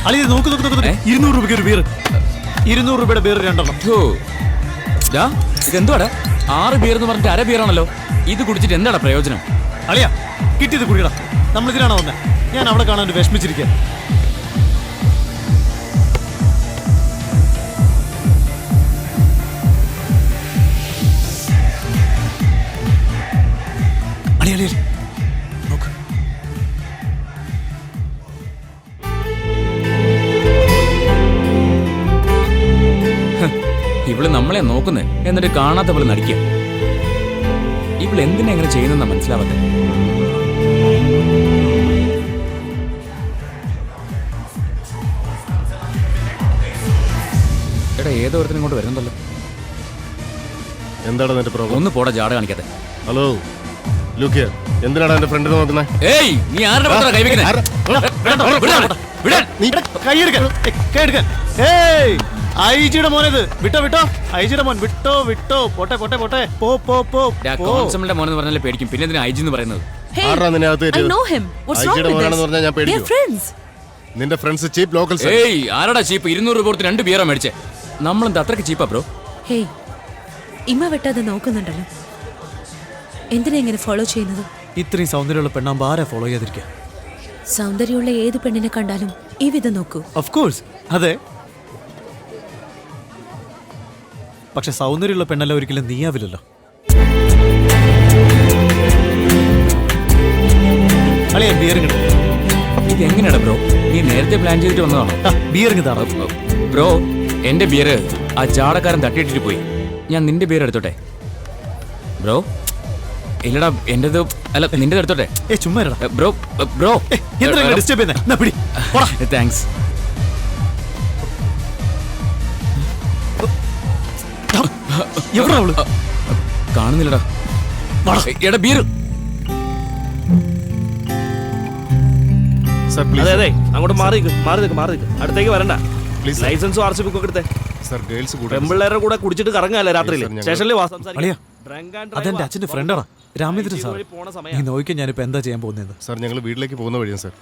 അളിയ നോക്ക് 200 രൂപയ്ക്ക് ഒരു ബിയർ. 200 രൂപയുടെ ബിയർ 2 എണ്ണം. ഇതെന്തുവാടാ 6 ബിയർ എന്ന് പറഞ്ഞിട്ട് അര ബിയറാണല്ലോ. ഇത് കുടിച്ചിട്ട് എന്താടാ പ്രയോജനം? അളിയ കിട്ടിയത് കുടിയടാ. നമ്മളിതിനാണോ വന്നേ? ഞാൻ അവിടെ കാണാൻ വിഷമിച്ചിരിക്കുക. നോക്ക്. ഇവള് നമ്മളെ നോക്കുന്നേ എന്നിട്ട് കാണാത്ത പോലെ നടിക്കുക. പീപ്പിൾ എന്തിനാ എങ്ങനെ ചെയ്യുന്നെന്നാ മനസ്സിലാവാത്തെ. എടാ ഏതോരത്തിനും ഇങ്ങോട്ട് വരുന്നുണ്ടല്ലോ. എന്താണ് നിന്റെ പ്രോബ്ലം? ഒന്ന് പോടാ ജാട കാണിക്കാതെ. ഹലോ ലുക്ക്, എന്തിനാണ് എന്റെ ഫ്രണ്ടിനെ നോക്കുന്നത്? ഏയ് നീ ആരുടെ പത്രമാണ് കൈവയ്ക്കുന്നേ? ഐജിയുടെ മോനത്. വിട്ടോ വിട്ടോ, ഐജിയുടെ മോൻ വിട്ടോ വിട്ടോ. പോട്ടെ പോട്ടെ പോട്ടെ, പോ പോ പോ. കോൺസ്റ്റബിളിന്റെ മോനെന്ന് പറഞ്ഞാലേ പേടിക്കും, പിന്നെ എന്തിനാ ഐജി എന്ന് പറയുന്നത്? നിന്റെ ഫ്രണ്ട്സ് ചീപ്പ് ലോക്കൽസ്. ഏയ് ആരടാ ചീപ്പ്? 200 രൂപ കൊടുത്ത് 2 ബിയറാ മേടിച്ചേ. നമ്മളെന്താ അത്രയ്ക്ക് ചീപ്പാ ബ്രോ? ഹേയ്, ഇമ്മ വെട്ടാതെ നോക്കുന്നുണ്ടല്ലോ, എന്തിനാ ഇങ്ങനെ ഫോളോ ചെയ്യുന്നത്? ഇത്രയും സൗന്ദര്യമുള്ള പെണ്ണാകുമ്പോ ആരാ ഫോളോ ചെയ്യാതിരിക്കുക? സൗന്ദര്യമുള്ള ഏത് പെണ്ണിനെ കണ്ടാലും ഈ വിധം നോക്കൂ. ഓഫ് കോഴ്സ്, അതെ. പക്ഷെ സൗന്ദര്യമുള്ള പെണ്ണല്ല ഒരിക്കലും നീയാവില്ലല്ലോ. അളിയാ ബിയർ കിട്ടും. ഇത് എങ്ങനെയാടാ ബ്രോ? നീ നേരത്തെ പ്ലാൻ ചെയ്തിട്ട് വന്നതാണോ? ബിയർ കിട്ടാറോ ബ്രോ? എന്റെ ബിയർ ആ ചാടക്കാരൻ തട്ടിയിട്ടിട്ട് പോയി. ഞാൻ നിന്റെ ബിയർ എടുത്തോട്ടെ ബ്രോ? ഇല്ലടാ എന്റേത് അല്ല, നിന്റെ എടുത്തോട്ടെ. ചുമ്മാ ബ്രോ. Bro thanks. കാണുന്നില്ലടാ. എടാ ബിയർ. അതെ അതെ, അങ്ങോട്ട് മാറി അടുത്തേക്ക് വരണ്ട. ലൈസൻസും RC ബുക്കും ഒക്കെ എടുത്തേ. പെമ്പിള്ളേരുടെ കൂടെ കുടിച്ചിട്ട് കറങ്ങാല്ലേ രാത്രിയിൽ സ്റ്റേഷനിൽ വാ. അതെന്റെ അച്ഛന്റെ ഫ്രണ്ടാണ് രാമേന്ദ്രൻ സാർ. നീ നോക്കിയാൽ ഞാനിപ്പോ എന്താ ചെയ്യാൻ പോകുന്നത്? സാർ ഞങ്ങൾ വീട്ടിലേക്ക് പോകുന്ന വഴിയാണ് സാർ.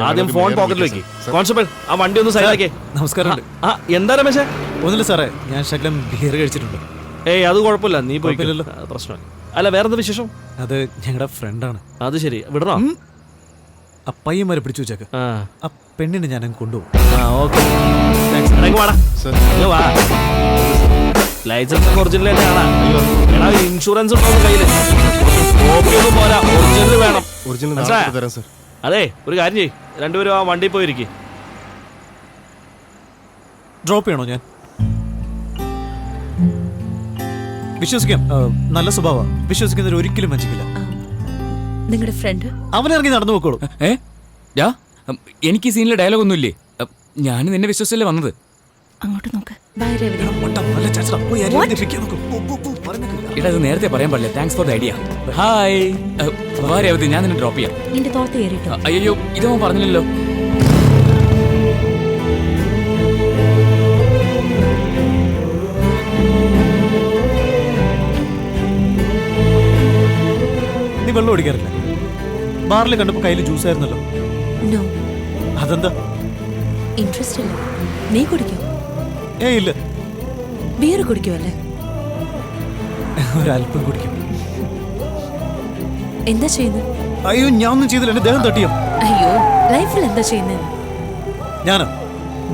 ആദ്യം ഫോൺ പോക്കറ്റിൽ വെക്ക്. കോൺസ്റ്റബിൾ, ആ വണ്ടി ഒന്ന് സൈഡിലാക്കേ. നമസ്കാരം. എന്താ രമേശേ? ഒന്നുമില്ല സാറേ, ഞാൻ ശകലം ബിയർ കഴിച്ചിട്ടുണ്ട്. ഏയ് അത് കുഴപ്പമില്ല, നീ പോയില്ലല്ലോ, പ്രശ്നമില്ല. അല്ല വേറെന്താ വിശേഷം? അത് ഞങ്ങളുടെ ഫ്രണ്ടാണ്. അത് ശരി, വിടണോ? ആ പയ്യന്മാരെ പിടിച്ചു വെച്ചേക്ക്. ആ പെണ്ണിനെ ഞാൻ കൊണ്ടുപോകും. ലൈസൻസ് ഒറിജിനൽ തന്നെയാണ്. ഇൻഷുറൻസ് ഉണ്ടോ കയ്യില്? കോപ്പിയൊന്നും പോരാ, ഒറിജിനൽ വേണം. അതെ, ഒരു കാര്യം ചെയ്യ്, രണ്ടുപേരും ആ വണ്ടി പോയിരിക്കും. ഡ്രോപ്പ് ചെയ്യണോ ഞാൻ? വിശ്വസിക്കാം, നല്ല സ്വഭാവം. വിശ്വസിക്കുന്നവർ ഒരിക്കലും വഞ്ചിക്കില്ല. നിങ്ങളുടെ ഫ്രണ്ട് അവനിറങ്ങി നടന്നു പോക്കോളൂ. എനിക്ക് ഈ സീനിലെ ഡയലോഗ് ഒന്നുമില്ലേ? ഞാൻ നിന്നെ വിശ്വസിച്ചല്ലേ വന്നത്. അങ്ങോട്ട് നോക്ക്. ഇടാ, ഇത് നേരത്തെ പറയാൻ പാടില്ല. Thanks for the idea. Hi, വാ രേവതി, ഞാൻ നിന്നെ ഡ്രോപ്പ് ചെയ്യാം. നിന്റെ തോർത്ത് കയറിട്ടോ. അയ്യോ, ഇതൊന്നും പറഞ്ഞില്ലല്ലോ. നീ വെള്ളം ഓടിക്കാറില്ല? ബാറിൽ കണ്ടപ്പോ കയ്യിൽ ജ്യൂസ് ആയിരുന്നല്ലോ. അതെന്താ? ഇൻട്രസ്റ്റ് ഇല്ല. നീ കുടിക്കോ? ഇല്ല. ബിയർ കുടിക്കുമല്ലേ? ഒരല്പം കുടിക്കും. എന്താ ചെയ്യുന്നത്? അയ്യോ, ഞാൻ ഒന്നും ചെയ്തില്ല, എന്റെ ദേഹം തട്ടിയോ. അയ്യോ, ലൈഫിൽ എന്താ ചെയ്യുന്നത്? ഞാനോ?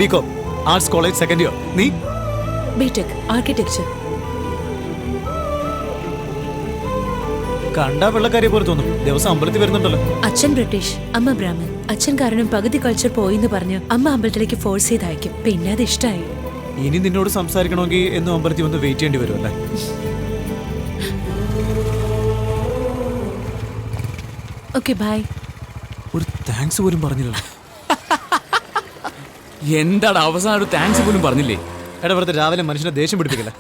BCom arts college second year. നീ? BTech architecture. കണ്ടാ വെള്ളക്കാരിയെ പോലെ തോന്നും. ദിവസം അമ്പലത്തിൽ വരുന്നുണ്ടല്ലോ. അച്ഛൻ ബ്രിട്ടീഷ്, അമ്മ ബ്രാഹ്മൺ. അച്ഛൻ കാരണം പകുതി കൾച്ചർ പോയിന്ന് പറഞ്ഞ് അമ്മ അമ്പലത്തിലേക്ക് ഫോഴ്സ് ചെയ്ത് അയക്കും. പിന്നെ അത് ഇഷ്ടമായി. ഇനി നിന്നോട് സംസാരിക്കണമെങ്കിൽ എന്നും അമ്പലത്തിൽ വന്ന് വെയിറ്റ് ചെയ്യേണ്ടി വരും അല്ലേ? Okay bye. ഒരു താങ്ക്സ് പോലും പറഞ്ഞില്ലല്ലോ. എന്താണ് അവസാനം ഒരു താങ്ക്സ് പോലും പറഞ്ഞില്ലേ? എടാ, വെറുതെ രാവിലെ മനുഷ്യനെ ദേഷ്യം പിടിപ്പിക്കില്ല.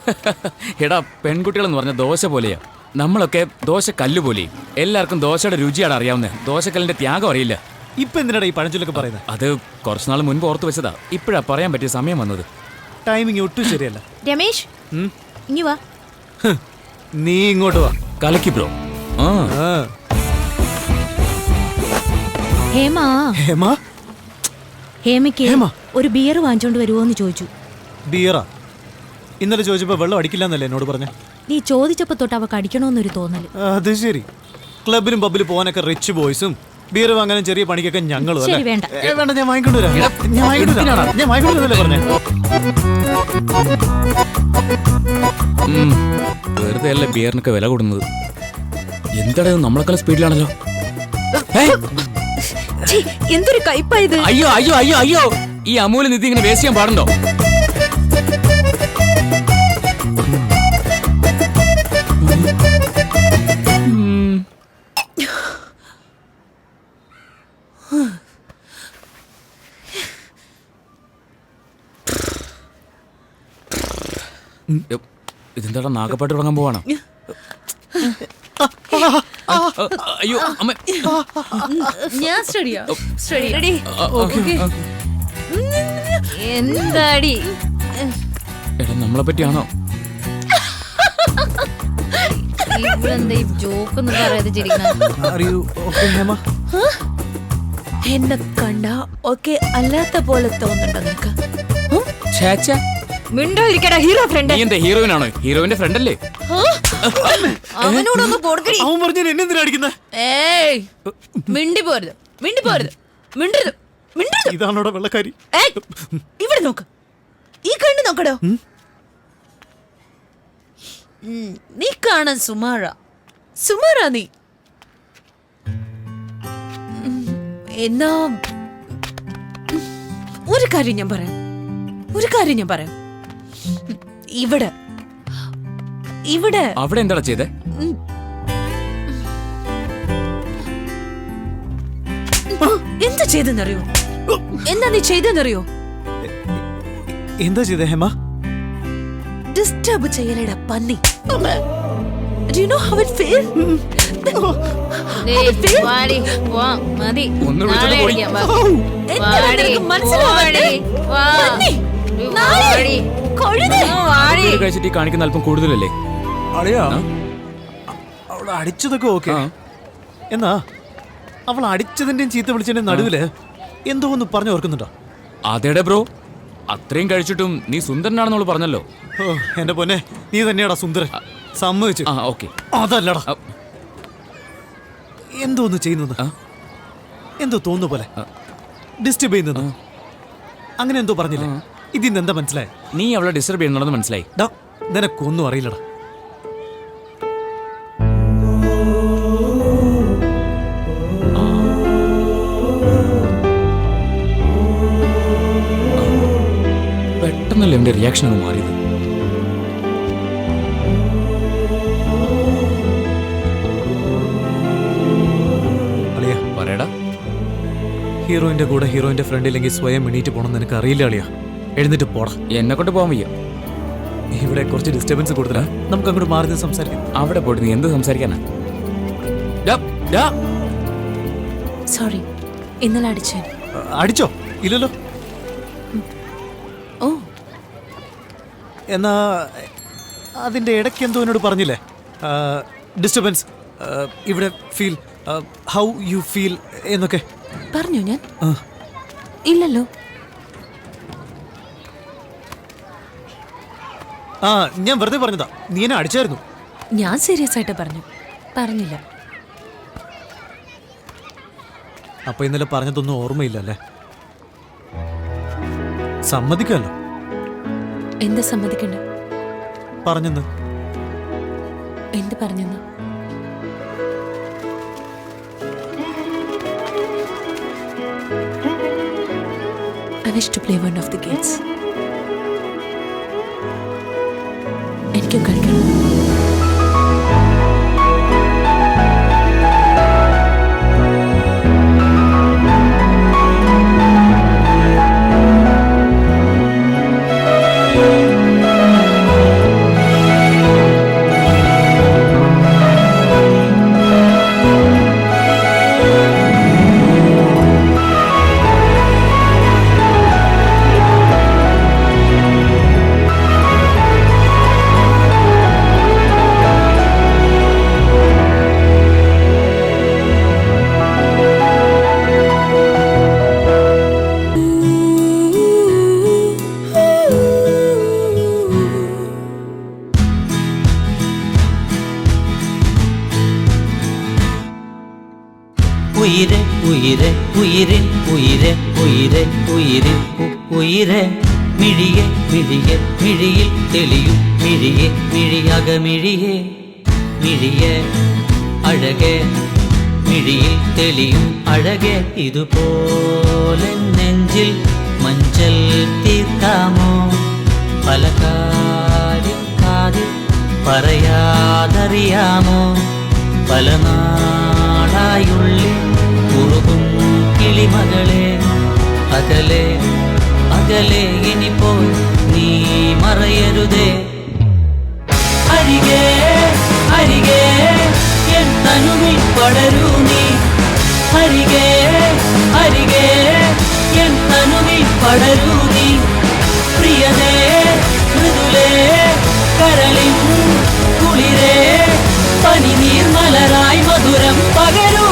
എടാ, പെൺകുട്ടികളെന്ന് പറഞ്ഞ ദോശ പോലെയാ. നമ്മളൊക്കെ ദോശ കല്ല് പോലെയും. എല്ലാവർക്കും ദോശയുടെ രുചിയാണ് അറിയാവുന്നത്, ദോശക്കല്ലിന്റെ ത്യാഗം അറിയില്ല. ഇപ്പൊ എന്തിനാടാ ഈ പഴഞ്ചൊല്ലൊക്കെ പറയുന്നത്? അത് കുറച്ചുനാൾ മുൻപ് ഓർത്ത് വെച്ചതാ. ഇപ്പോഴാ പറയാൻ പറ്റിയ സമയം വന്നത്. ടൈമിങ് ഒട്ടും ശരിയല്ല. രമേശ്, ഇങ്ങി വാ. നീ ഇങ്ങോട്ട് വാ. കലക്കി ബ്രോ. ഹേമ ഹേമ ഹേമയ്ക്ക് ഒരു ബിയർ വാങ്ങിച്ചോണ്ട് വരുമോന്ന് ചോദിച്ചു. ബിയറാ? ഇന്നലെ ചോദിച്ചപ്പോ വെള്ളം അടിക്കില്ല എന്നല്ലേ എന്നോട് പറഞ്ഞ? നീ ചോദിച്ചപ്പോ തൊട്ട് അവക്ക് അടിക്കണോന്നൊരു തോന്നല്. അത് ശരി. ക്ലബിലും പബ്ബിലും പോകാനൊക്കെ റിച്ച് ബോയ്സും ബിയർ വാങ്ങാനും ചെറിയ പണിക്കൊക്കെ ഞങ്ങളും. വേണ്ട, ഞാൻ വാങ്ങിക്കൊണ്ടുവരാം. ഞാൻ വാങ്ങിക്കൊണ്ടുവരല്ലേ പറഞ്ഞേ? വെറുതെ അല്ലേ ബിയറിനൊക്കെ വില കൂടുന്നത്. എന്താടാ, നമ്മളെക്കാളും സ്പീഡിലാണല്ലോ. എന്തൊരു കയ്പായത്. അയ്യോ അയ്യോ അയ്യോ അയ്യോ, ഈ അമൂല്യ നിധി ഇങ്ങനെ വേസ്റ്റ് ചെയ്യാൻ പാടുണ്ടോ? ഇതെന്താടാ നാഗപ്പാട്ട് തുടങ്ങാൻ പോവാണോ? അയ്യോ അമ്മ. ഞാൻ സ്റ്റഡിയാ സ്റ്റഡി എന്താടി എടാ നമ്മളെ പറ്റിയാണോ? ഇവളെന്താ ഈ ജോക്കൊന്നും പറയാതെ ചിരിക്കണം? എന്നെ കണ്ട ഒക്കെ അല്ലാത്ത പോലെ തോന്നുന്നുണ്ടോ നിനക്ക്? മിണ്ടായിരിക്കടാ ഹീറോ ഫ്രണ്ട്. നീ എന്താ ഹീറോയിനാണോ? ഹീറോയിന്റെ ഫ്രണ്ട് അല്ലേ? അവനോടൊന്ന് കൊടുക്കടി. അവൻ പറഞ്ഞു എന്നെ എന്തിനാ അടിക്കുന്നത്? ഏയ് മിണ്ടി പോരുത് മിണ്ടരുത് മിണ്ടരുത്. ഇതാണോടാ വെള്ളക്കാരി? ഇവിടെ നോക്ക്, ഈ കണ്ണ് നോക്കടോ. നീ കാണാൻ സുമാറാ നീ. എന്നാ ഒരു കാര്യം ഞാൻ പറയാം. ഇവിടെ അവിടെ എന്താടാ ചെയ്തേ? എന്താ ചെയ്തെന്നറിയോ? എന്താ നീ ചെയ്തെന്നറിയോ? എന്താ ചെയ്തേ ഹേമ? ഡിസ്റ്റർബ് ചെയ്യലടാ പന്നി. Do you know how it feels? വാടി വാ മതി. ഒന്ന് നാളെ വിളിച്ചത് പോയി. അടിക്കാം, വാ. എന്താണ് വാടി, നിനക്ക് മനസ്സിലാവാത്തെ? വാടി, വാ. പന്നി, നാളെ, വാടി. കഴുത. വാടി. ഇത് കഴിച്ചിട്ട് ഈ കാണിക്കുന്ന അല്പം കൂടുതലല്ലേ? അളിയാ അവളെ അടിച്ചതൊക്കെ ഓക്കെ. എന്നാ അവൾ അടിച്ചതിന്റെയും ചീത്ത വിളിച്ചതിന്റെ നടുവില് എന്തോ ഒന്ന് പറഞ്ഞു ഓർക്കുന്നുണ്ടോ? അതേടെ ബ്രോ, അത്രയും കഴിച്ചിട്ടും നീ സുന്ദരനാണെന്നോള് പറഞ്ഞല്ലോ. ഓ എന്റെ പൊന്നെ, നീ തന്നെയാടാ സുന്ദരൻ. സമ്മതിച്ചു. ഓക്കെ. അതല്ലടാ, എന്തോ ഒന്ന് ചെയ്യുന്നത്, എന്തോ തോന്നുന്നു പോലെ, ഡിസ്റ്റർബ് ചെയ്യുന്നത്, അങ്ങനെ എന്തോ പറഞ്ഞില്ലേ? ഇതിന്ന് എന്താ മനസ്സിലായി? നീ അവളെ ഡിസ്റ്റർബ് ചെയ്യുന്നുണ്ടെന്ന് മനസ്സിലായി. നിനക്കൊന്നും അറിയില്ലടാ. പെട്ടെന്നല്ലേ എന്റെ റിയാക്ഷൻ അങ്ങ് മാറിയത്. പറയടാ. ഹീറോയിന്റെ കൂടെ ഹീറോയിന്റെ ഫ്രണ്ട് ഇല്ലെങ്കിൽ സ്വയം എണീറ്റ് പോകണം നിനക്ക് അറിയില്ല അളിയാ. എഴുന്നേറ്റ് പോടാ. എന്നെ കൊണ്ട് പോകാൻ വയ്യ. ഇവിടെ കുറച്ച് ഡിസ്റ്റർബൻസ് കൂടുതലാ, നമുക്ക് അങ്ങോട്ട് മാറി നിന്ന് സംസാരിക്കാം. അവിടെ പോയിട്ട് നീ എന്ത് സംസാരിക്കാനാ? സോറി, ഇന്നലെ അടിച്ചേ. അടിച്ചോ? ഇല്ലല്ലോ. ഓ, എന്നാ അതിന്റെ ഇടയ്ക്ക് എന്തോ എന്നോട് പറഞ്ഞില്ലേ? ഡിസ്റ്റർബൻസ് ഇവിടെ ഫീൽ, ഹൗ യു ഫീൽ എന്നൊക്കെ പറഞ്ഞോ? ഞാൻ ഇല്ലല്ലോ. ഞാൻ വെറുതെ പറഞ്ഞതാ. നീ എന്നെ അടിച്ചായിരുന്നു. ഞാൻ സീരിയസ് ആയിട്ട് പറഞ്ഞില്ല. അപ്പൊ ഇന്നലെ പറഞ്ഞതൊന്നും ഓർമ്മയില്ലല്ലേ? സമ്മതിക്കാമല്ലോ. എന്താ സമ്മതിക്കണ്ടേ? പറഞ്ഞെന്ന്. എന്ത് പറഞ്ഞെന്ന്? I wish to play one of the games. എനിക്കും കളിക്കണം. ഉയിരെ ഉയിരെ ഉയിരിൻ ഉയിരെ ഉയിരെ ഉയിരിൻ ഉയിരെ മിഴിയെ മിഴിയെ മിഴിയിൽ തെളിയും മിഴിയെ മിഴിയകമിഴിയെ മിഴിയെ അഴകെ മിഴിയിൽ തെളിയും അഴകെ ഇതുപോലെ നെഞ്ചിൽ മഞ്ചൽ തീർക്കാമോ പല കാര്യം കാതിൽ പറയാതറിയാമോ പല നാളായുള്ളിൽ കുറുകും കിളിമകളെ അകലെ അകലെ ഇനിപ്പോൾ നീ മറയരുതേ അരികെ അരികെ എൻ തനുവിൽ പടരൂ നീ അരികെ അരികെ എൻ തനുവിൽ പടരൂ നീ പ്രിയതേ മൃദുലേ കരളിൻ കുളിരേ പനിനീർ മലരായി മധുരം പകരൂ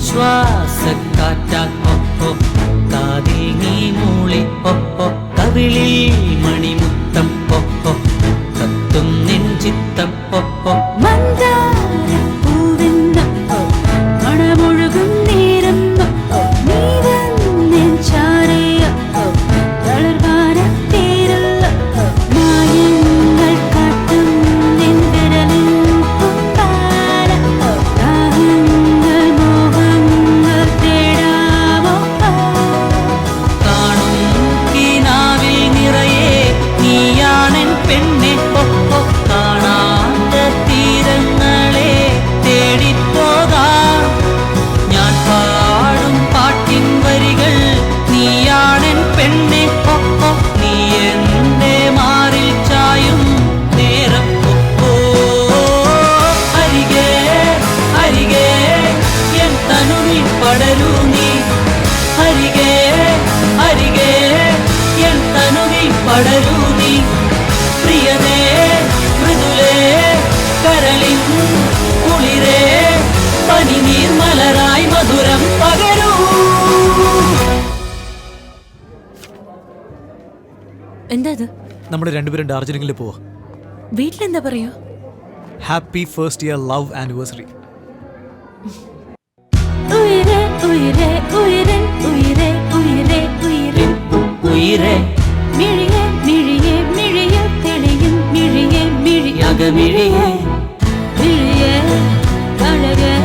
ശ്വാസക്കാറ്റാൽ കാതിൽ നീ മൂളി കവിളിൽ മണിമുത്തം കത്തും നെഞ്ചിത്തം മണമൊഴുകും നേരം നീ വന്നെൻ ചാരയ തളർവാനത്തേരല്ല മായങ്ങൾ കാട്ടും നിൻ വിരലിൽ പൊന്താര ദാഹങ്ങൾ മോഹങ്ങൾ തേടാമോ കാണും കിനാവിൽ നിറയെ നീയാണെൻ പെണ്ണെ കാണാത്ത തീരങ്ങളെ തേടിപ്പോകാം ഞാൻ പാടും പാട്ടിൻ വരികൾ നീയാണെൻ പെണ്ണെ നീ എന്റെ മാറിൽ ചായും നേരം അരികെ അരികെ എൻ തനുവിൽ പടരൂ നീ അരികെ അരികെ എൻ തനുവിൽ പടരൂ നീ പ്രിയതേ മൃദുലേ കരളിൻ കുളിരേ പനിനീർ മലരായി മധുരം പകരൂ എന്താ ഇത്? നമ്മൾ രണ്ടുപേരും ഡാർജിലിംഗിൽ പോവാ. വീട്ടിലെന്താ പറയാ? Happy first year love anniversary. ഉയരെ ഉയരെ ഉയരെ ഉയരെ ഉയരെ ഉയരെ ഉയരെ മിഴിയെ മിഴിയെ മിഴിയെ തെളിയും മിഴിയെ യഗമിഴിയെ മിഴിയെ അഴകെ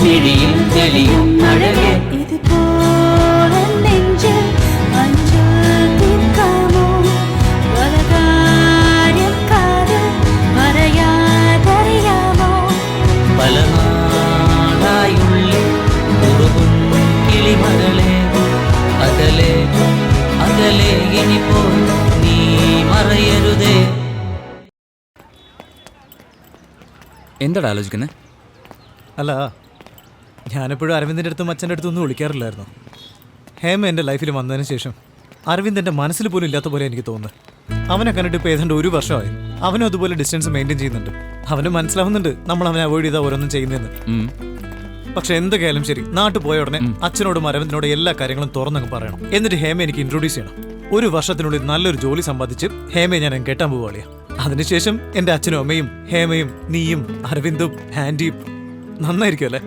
മിഴിയിൽ തെളിയും അഴകെ ഇതുപോലെ നെഞ്ചിൽ അഞ്ചൽ തീർക്കാമോ പല കാര്യക്കാരും പറയാതറിയാമോ പല നാളായുള്ളിൽ കുറുകും കിളിമകളെ അകലെ അകലെ ഇനിപ്പോൾ നീ മറയരുതേ എന്താടാ ആലോചിക്കുന്നത്? അല്ല, ഞാനെപ്പോഴും അരവിന്ദിൻ്റെ അടുത്തും അച്ഛൻ്റെ അടുത്തും ഒന്നും വിളിക്കാറില്ലായിരുന്നു. ഹേമ എൻ്റെ ലൈഫിൽ വന്നതിന് ശേഷം അരവിന്ദ് എൻ്റെ മനസ്സിൽ പോലും ഇല്ലാത്ത പോലെ എനിക്ക് തോന്നുന്നത്. അവനെ കണ്ടിട്ട് ഇപ്പോൾ ഏതാണ്ട് 1 വർഷമായി. അവനും അതുപോലെ ഡിസ്റ്റൻസ് മെയിൻറ്റെയിൻ ചെയ്യുന്നുണ്ട്. അവന് മനസ്സിലാവുന്നുണ്ട് നമ്മൾ അവനെ അവോയ്ഡ് ചെയ്താൽ ഓരോന്നും ചെയ്യുന്നതെന്ന്. പക്ഷെ എന്തൊക്കെയായാലും ശരി, നാട്ടിൽ പോയ ഉടനെ അച്ഛനോടും അരവിന്ദിനോടും എല്ലാ കാര്യങ്ങളും തുറന്നങ്ങ് പറയണം. എന്നിട്ട് ഹേമ എനിക്ക് ഇൻട്രൊഡ്യൂസ് ചെയ്യണം. 1 വർഷത്തിനുള്ളിൽ നല്ലൊരു ജോലി സമ്പാദിച്ച് ഹേമയെ ഞാൻ കെട്ടാൻ പോവുകയാണ്. അതിനുശേഷം എൻ്റെ അച്ഛനും അമ്മയും ഹേമയും നീയും അരവിന്ദും ആൻറ്റിയും നന്നായിരിക്കും അല്ലേ?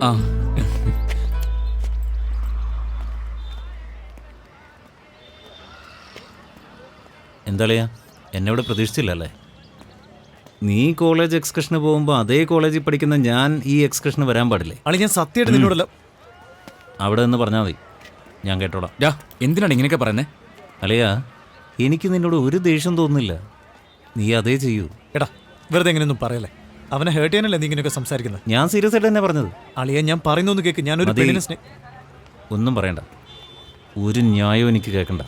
എന്താളിയാ എന്നെ പ്രതീക്ഷിച്ചില്ലല്ലേ? നീ കോളേജ് എക്സ്കർഷന് പോകുമ്പോൾ അതേ കോളേജിൽ പഠിക്കുന്ന ഞാൻ ഈ എക്സ്കർഷന് വരാൻ പാടില്ലേ? അളി, ഞാൻ സത്യമായിട്ട് നിന്നോടല്ല. അവിടെ നിന്ന് പറഞ്ഞാൽ മതി, ഞാൻ കേട്ടോളാം. എന്തിനാണ് ഇങ്ങനെയൊക്കെ പറയുന്നത്? അളിയാ, എനിക്ക് നിന്നോട് ഒരു ദേഷ്യം തോന്നുന്നില്ല. നീ അതേ ചെയ്യൂ. എടാ, വെറുതെ എങ്ങനെയൊന്നും പറയല്ലേ. അവനെ ഹേർട്ട് ചെയ്യാനല്ലേ നീ ഇങ്ങനെയൊക്കെ സംസാരിക്കുന്നത്? ഞാൻ സീരിയസ് ആയിട്ട് തന്നെ പറഞ്ഞത്. അളിയ, ഞാൻ പറയുന്നൊന്ന് കേൾക്ക്. ഞാനൊരു പെണ്ണിനെ ഒന്നും പറയണ്ട, ഒരു ന്യായവും എനിക്ക് കേൾക്കണ്ട.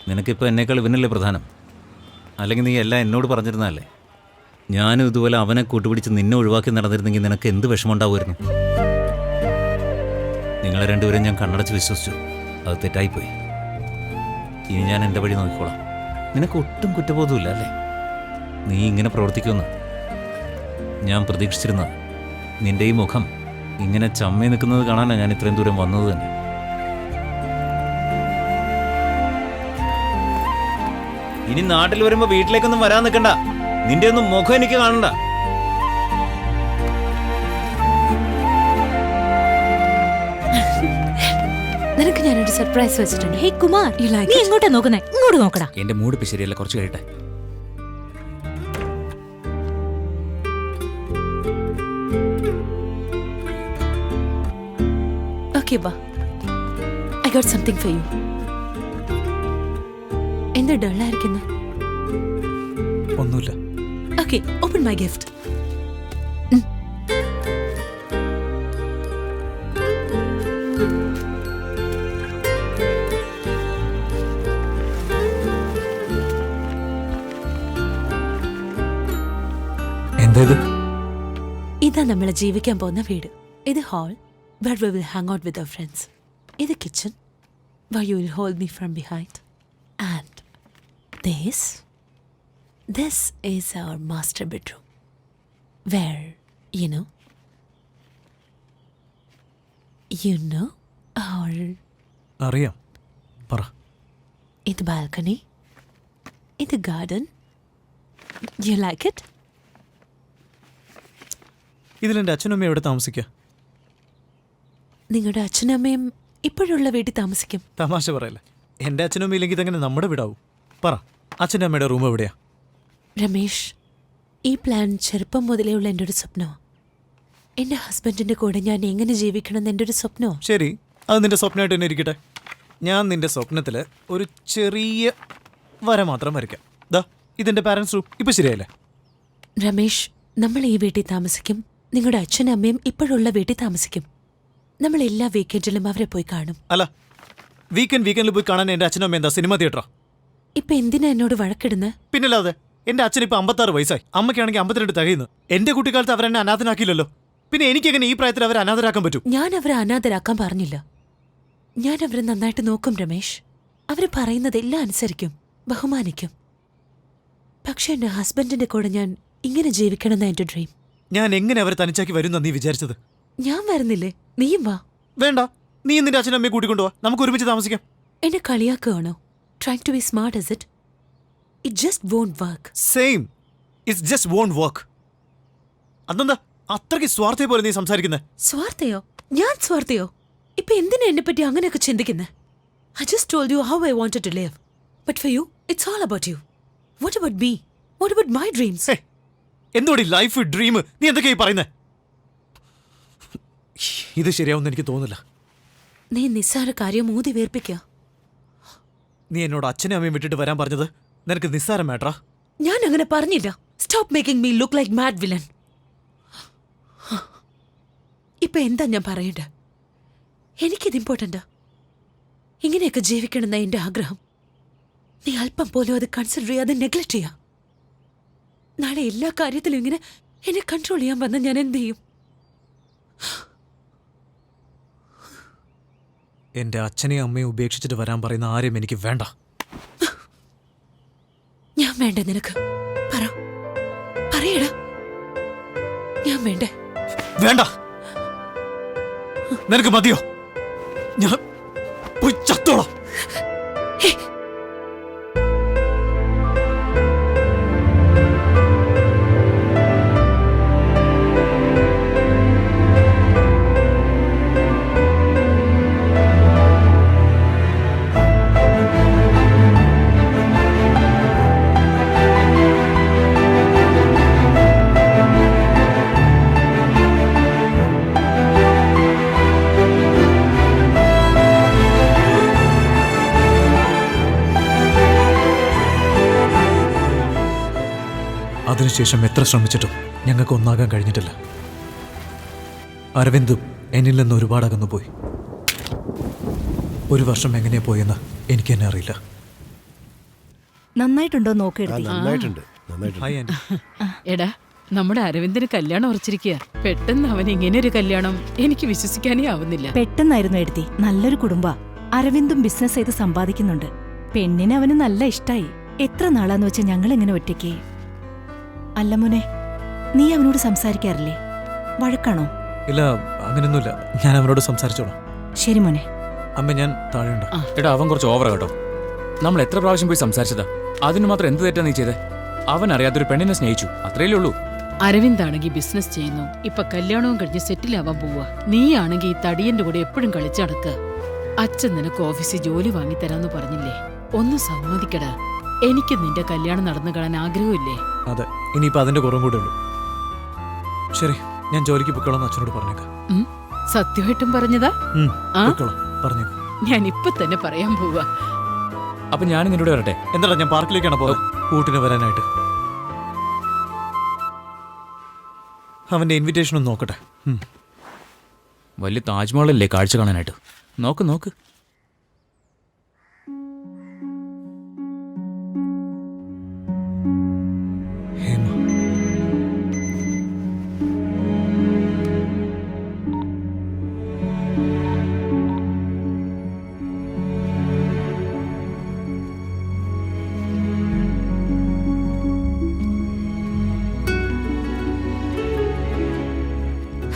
നിനക്കിപ്പോൾ എന്നേക്കാൾ ഇവനല്ലേ പ്രധാനം? അല്ലെങ്കിൽ നീ എല്ലാം എന്നോട് പറഞ്ഞിരുന്നല്ലേ? ഞാനും ഇതുപോലെ അവനെ കൂട്ടുപിടിച്ച് നിന്നെ ഒഴിവാക്കി നടന്നിരുന്നെങ്കിൽ നിനക്ക് എന്ത് വിഷമമുണ്ടാവുമായിരുന്നു? നിങ്ങളെ രണ്ടുപേരും ഞാൻ കണ്ണടച്ച് വിശ്വസിച്ചു. അത് തെറ്റായിപ്പോയി. ഇനി ഞാൻ എൻ്റെ വഴി നോക്കിക്കോളാം. നിനക്ക് ഒട്ടും കുറ്റബോധമില്ല അല്ലേ? നീ ഇങ്ങനെ പ്രവർത്തിക്കുമെന്ന് ഞാൻ പ്രതീക്ഷിച്ചിരുന്നത്. നിന്റെ ഈ മുഖം ഇങ്ങനെ ചമ്മി നിൽക്കുന്നത് കാണാനാണ് ഞാൻ ഇത്രയും ദൂരം വന്നത് തന്നെ. ഇനി നാട്ടിൽ വരുമ്പോൾ വീട്ടിലേക്കൊന്നും വരാൻ നിൽക്കണ്ട. നിന്റെ ഒന്നും മുഖം എനിക്ക് കാണണ്ട. നിനക്ക് ഞാനൊരു സർപ്രൈസ് വെച്ചിട്ടുണ്ട്. ഹേ കുമാർ, You like നീ it? എങ്ങോട്ടാ നോക്കുന്നേ? ഇങ്ങോട്ട് നോക്കടാ. എന്റെ മൂഡ് ഇപ്പൊ ശരിയല്ല, കുറച്ച് കഴിയട്ടെ. Okay, ba. I got something for you. എന്ത് ഡള്ളായിരിക്കുന്നു? ഒന്നുമില്ല. Okay, open my gift. എന്താ ഇത്? ഇതാ നമ്മളെ ജീവിക്കാൻ പോകുന്ന വീട്. ഇത് hall where we will hang out with our friends. ഇത് kitchen where you will hold me from behind. And this is our master bedroom where you know our അറിയാം, പറ. ഇത് ബാൽക്കണി, ഇത് ഗാർഡൻ. You like it? ഇതിലെന്റെ അച്ഛനും അമ്മയും എവിടെ താമസിക്കുക? നിങ്ങളുടെ അച്ഛനും അമ്മയും ഇപ്പോഴുള്ള വീട്ടിൽ താമസിക്കും. തമാശ പറയല്ലേ. എന്റെ അച്ഛനും അമ്മയും ഇല്ലെങ്കിൽ ഇതെങ്ങനെ നമ്മുടെ വീടാവും? പറ, അച്ഛൻ്റെ അമ്മയുടെ റൂം എവിടെയാ? രമേഷ്, ഈ പ്ലാൻ ചെറുപ്പം മുതലേ ഉള്ള എൻ്റെ ഒരു സ്വപ്നമാണ്. എൻ്റെ ഹസ്ബൻഡിൻ്റെ കൂടെ ഞാൻ എങ്ങനെ ജീവിക്കണമെന്ന് എൻ്റെ ഒരു സ്വപ്നമാണ്. ശരി, അത് നിന്റെ സ്വപ്നമായിട്ട് തന്നെ ഇരിക്കട്ടെ. ഞാൻ നിന്റെ സ്വപ്നത്തിൽ ഒരു ചെറിയ വര മാത്രം വരയ്ക്കാം. ദാ, ഇതെന്റെ പാരൻസ് റൂം. ഇപ്പം ശരിയായില്ലേ? രമേഷ്, നമ്മൾ ഈ വീട്ടിൽ താമസിക്കും. നിങ്ങളുടെ അച്ഛനും അമ്മയും ഇപ്പോഴുള്ള വീട്ടിൽ താമസിക്കും. നമ്മൾ എല്ലാ വീക്കെൻഡിലും അവരെ പോയി കാണും. അല്ല, വീക്കെൻഡിൽ പോയി കാണാൻ എൻ്റെ അച്ഛനും അമ്മ എന്താ സിനിമ തിയേറ്ററാ? ഇപ്പൊ എന്തിനാ എന്നോട് വഴക്കിടുന്നത്? പിന്നല്ലാതെ. എൻ്റെ അച്ഛൻ ഇപ്പം 56 വയസ്സായി, അമ്മയ്ക്കാണെങ്കിൽ 52 തികയുന്നു. എൻ്റെ കുട്ടിക്കാലത്ത് അവരെന്നെ അനാഥനാക്കിയില്ലല്ലോ. പിന്നെ എനിക്കെങ്ങനെ ഈ പ്രായത്തിൽ അവരെ അനാഥരാക്കാൻ പറ്റും? ഞാൻ അവരെ അനാഥരാക്കാൻ പറഞ്ഞില്ല. ഞാൻ അവരെ നന്നായിട്ട് നോക്കും രമേഷ്. അവര് പറയുന്നതെല്ലാം അനുസരിക്കും, ബഹുമാനിക്കും. പക്ഷെ എൻ്റെ ഹസ്ബൻഡിന്റെ കൂടെ ഞാൻ ഇങ്ങനെ ജീവിക്കണമെന്ന എൻ്റെ ഡ്രീം. ഞാൻ എങ്ങനെ അവരെ തനിച്ചാക്കി വരുന്ന നീ വിചാരിച്ചത്? ഞാൻ വരുന്നില്ലേ? നീയും വാ. വേണ്ട, നീ നിന്റെ അച്ഛനും അമ്മയെ കൂട്ടിക്കൊണ്ടുവാ, നമുക്ക് ഒരുമിച്ച് താമസിക്കാം. എന്നെ കളിയാക്കുകയാണോ? Trying to be smart, is it? It just won't work. Same. It just won't work. അതെന്താ അത്രയ്ക്ക് സ്വാർത്ഥയെ പോലെ നീ സംസാരിക്കുന്നത്? സ്വാർത്ഥയോ? ഞാൻ സ്വാർത്ഥയോ? ഇപ്പൊ എന്തിനാ എന്നെ പറ്റി അങ്ങനെയൊക്കെ ചിന്തിക്കുന്നത്? I just told you how I wanted to live. But for you, it's all about you. What about me? What about my dreams? എന്തോടി ലൈഫ് ഡ്രീം? നീ എന്തൊക്കെയായി പറയുന്നത്? ഇത് ശരിയാവുമെന്ന് എനിക്ക് തോന്നുന്നില്ല. നീ നിസ്സാര കാര്യം ഊതി വേർപ്പിക്കുക. നീ എന്നോട് അച്ഛനും അമ്മയും വിട്ടിട്ട് വരാൻ പറഞ്ഞത് നിനക്ക് നിസ്സാരം മാട്രാ? ഞാൻ അങ്ങനെ പറഞ്ഞില്ല. Stop making me look like mad villain. ഇപ്പൊ എന്താ ഞാൻ പറയണ്ടേ? എനിക്കിത് ഇമ്പോർട്ടൻ്റാ. ഇങ്ങനെയൊക്കെ ജീവിക്കണമെന്ന എൻ്റെ ആഗ്രഹം. നീ അല്പം പോലും അത് കൺസിഡർ ചെയ്യാതെ നെഗ്ലക്ട് ചെയ്യാം. നാളെ എല്ലാ കാര്യത്തിലും ഇങ്ങനെ എന്നെ കൺട്രോൾ ചെയ്യാൻ വന്നാൽ ഞാൻ എന്ത് ചെയ്യും? എൻ്റെ അച്ഛനെയും അമ്മയും ഉപേക്ഷിച്ചിട്ട് വരാൻ പറയുന്ന ആരെയും എനിക്ക് വേണ്ട. ഞാൻ വേണ്ടേ നിനക്ക്? പറയടാ, ഞാൻ വേണ്ടേ? വേണ്ട. നിനക്ക് മതിയോ? ഞാൻ പോയി ചത്തോളാം. അതിനുശേഷം എത്ര ശ്രമിച്ചിട്ടും ഞങ്ങൾക്ക് ഒന്നാകാൻ കഴിഞ്ഞിട്ടില്ല. അരവിന്ദും എന്നിൽ നിന്ന് ഒരുപാട് അകന്നു പോയി. 1 വർഷം എങ്ങനെയാ പോയെന്ന് എനിക്ക് തന്നെ അറിയില്ല. നന്നായിട്ടുണ്ടോ നോക്കെടുത്തി? നന്നായിട്ടുണ്ട്. Hi aunty. എടാ, നമ്മുടെ അരവിന്ദിന് കല്യാണം ഉറച്ചിരിക്കുക. പെട്ടെന്ന് അവൻ ഇങ്ങനെ ഒരു കല്യാണം എനിക്ക് വിശ്വസിക്കാനേ ആവുന്നില്ല. പെട്ടെന്നായിരുന്നു എഴുതി. നല്ലൊരു കുടുംബ. അരവിന്ദും ബിസിനസ് ചെയ്ത് സമ്പാദിക്കുന്നുണ്ട്. പെണ്ണിനെ അവന് നല്ല ഇഷ്ടായി. എത്ര നാളാന്ന് വെച്ചാൽ ഞങ്ങൾ ഇങ്ങനെ ഒറ്റയ്ക്ക്. അല്ല മോനെ, നീ അവനോട് സംസാരിക്കാറില്ലേ? വഴക്കാണോ? ഇല്ല, അങ്ങനെയൊന്നുമില്ല. ഞാൻ അവനോട് സംസാരിച്ചോളാം. ശരി മോനെ. അമ്മ, ഞാൻ താഴെയുണ്ട്. എടാ, അവൻ കുറച്ച് ഓവറാ കേട്ടോ. നമ്മൾ എത്ര പ്രാവശ്യം പോയി സംസാരിച്ചതാ? അതിന് മാത്രം എന്ത് തെറ്റാ നീ ചെയ്തേ? അവൻ അറിയാത്തൊരു പെണ്ണിനെ സ്നേഹിച്ചു, അത്രയല്ലേ ഉള്ളൂ. അരവിന്ദാണെങ്കിൽ ബിസിനസ് ചെയ്യുന്നു. ഇപ്പൊ കല്യാണവും കഴിഞ്ഞ് സെറ്റിൽ ആവാൻ പോവാ. നീയാണെങ്കിൽ ഈ തടിയന്റെ കൂടെ എപ്പോഴും കളിച്ചടക്കുക. അച്ഛൻ നിനക്ക് ഓഫീസിൽ ജോലി വാങ്ങിത്തരാന്ന് പറഞ്ഞില്ലേ? ഒന്ന് സമ്മതിക്കടാ. എനിക്ക് നിന്റെ കല്യാണം നടന്നു കാണാൻ ആഗ്രഹമില്ലേ? അതെ, ഇനിയിപ്പോൾ അതിൻ്റെ കുറവും കൂടെ ഉള്ളൂ. ശരി, ഞാൻ ജോലിക്ക് പൊയ്ക്കോളാം അച്ഛനോട് പറഞ്ഞേക്കാം. സത്യമായിട്ടും പറഞ്ഞതാ? ആ? പറഞ്ഞേക്കാം. ഞാൻ ഇപ്പൊ തന്നെ പറയാൻ പോവാ. അപ്പൊ ഞാൻ നിന്നോട് വരട്ടെ? എന്താ, ഞാൻ പാർക്കിലേക്കാണ് പോകുന്നത് കൂട്ടിന് വരാനായിട്ട്. അവന്റെ ഇൻവിറ്റേഷൻ ഒന്ന് നോക്കട്ടെ. വലിയ താജ്മഹലല്ലേ കാഴ്ച കാണാനായിട്ട്. നോക്ക് നോക്ക്.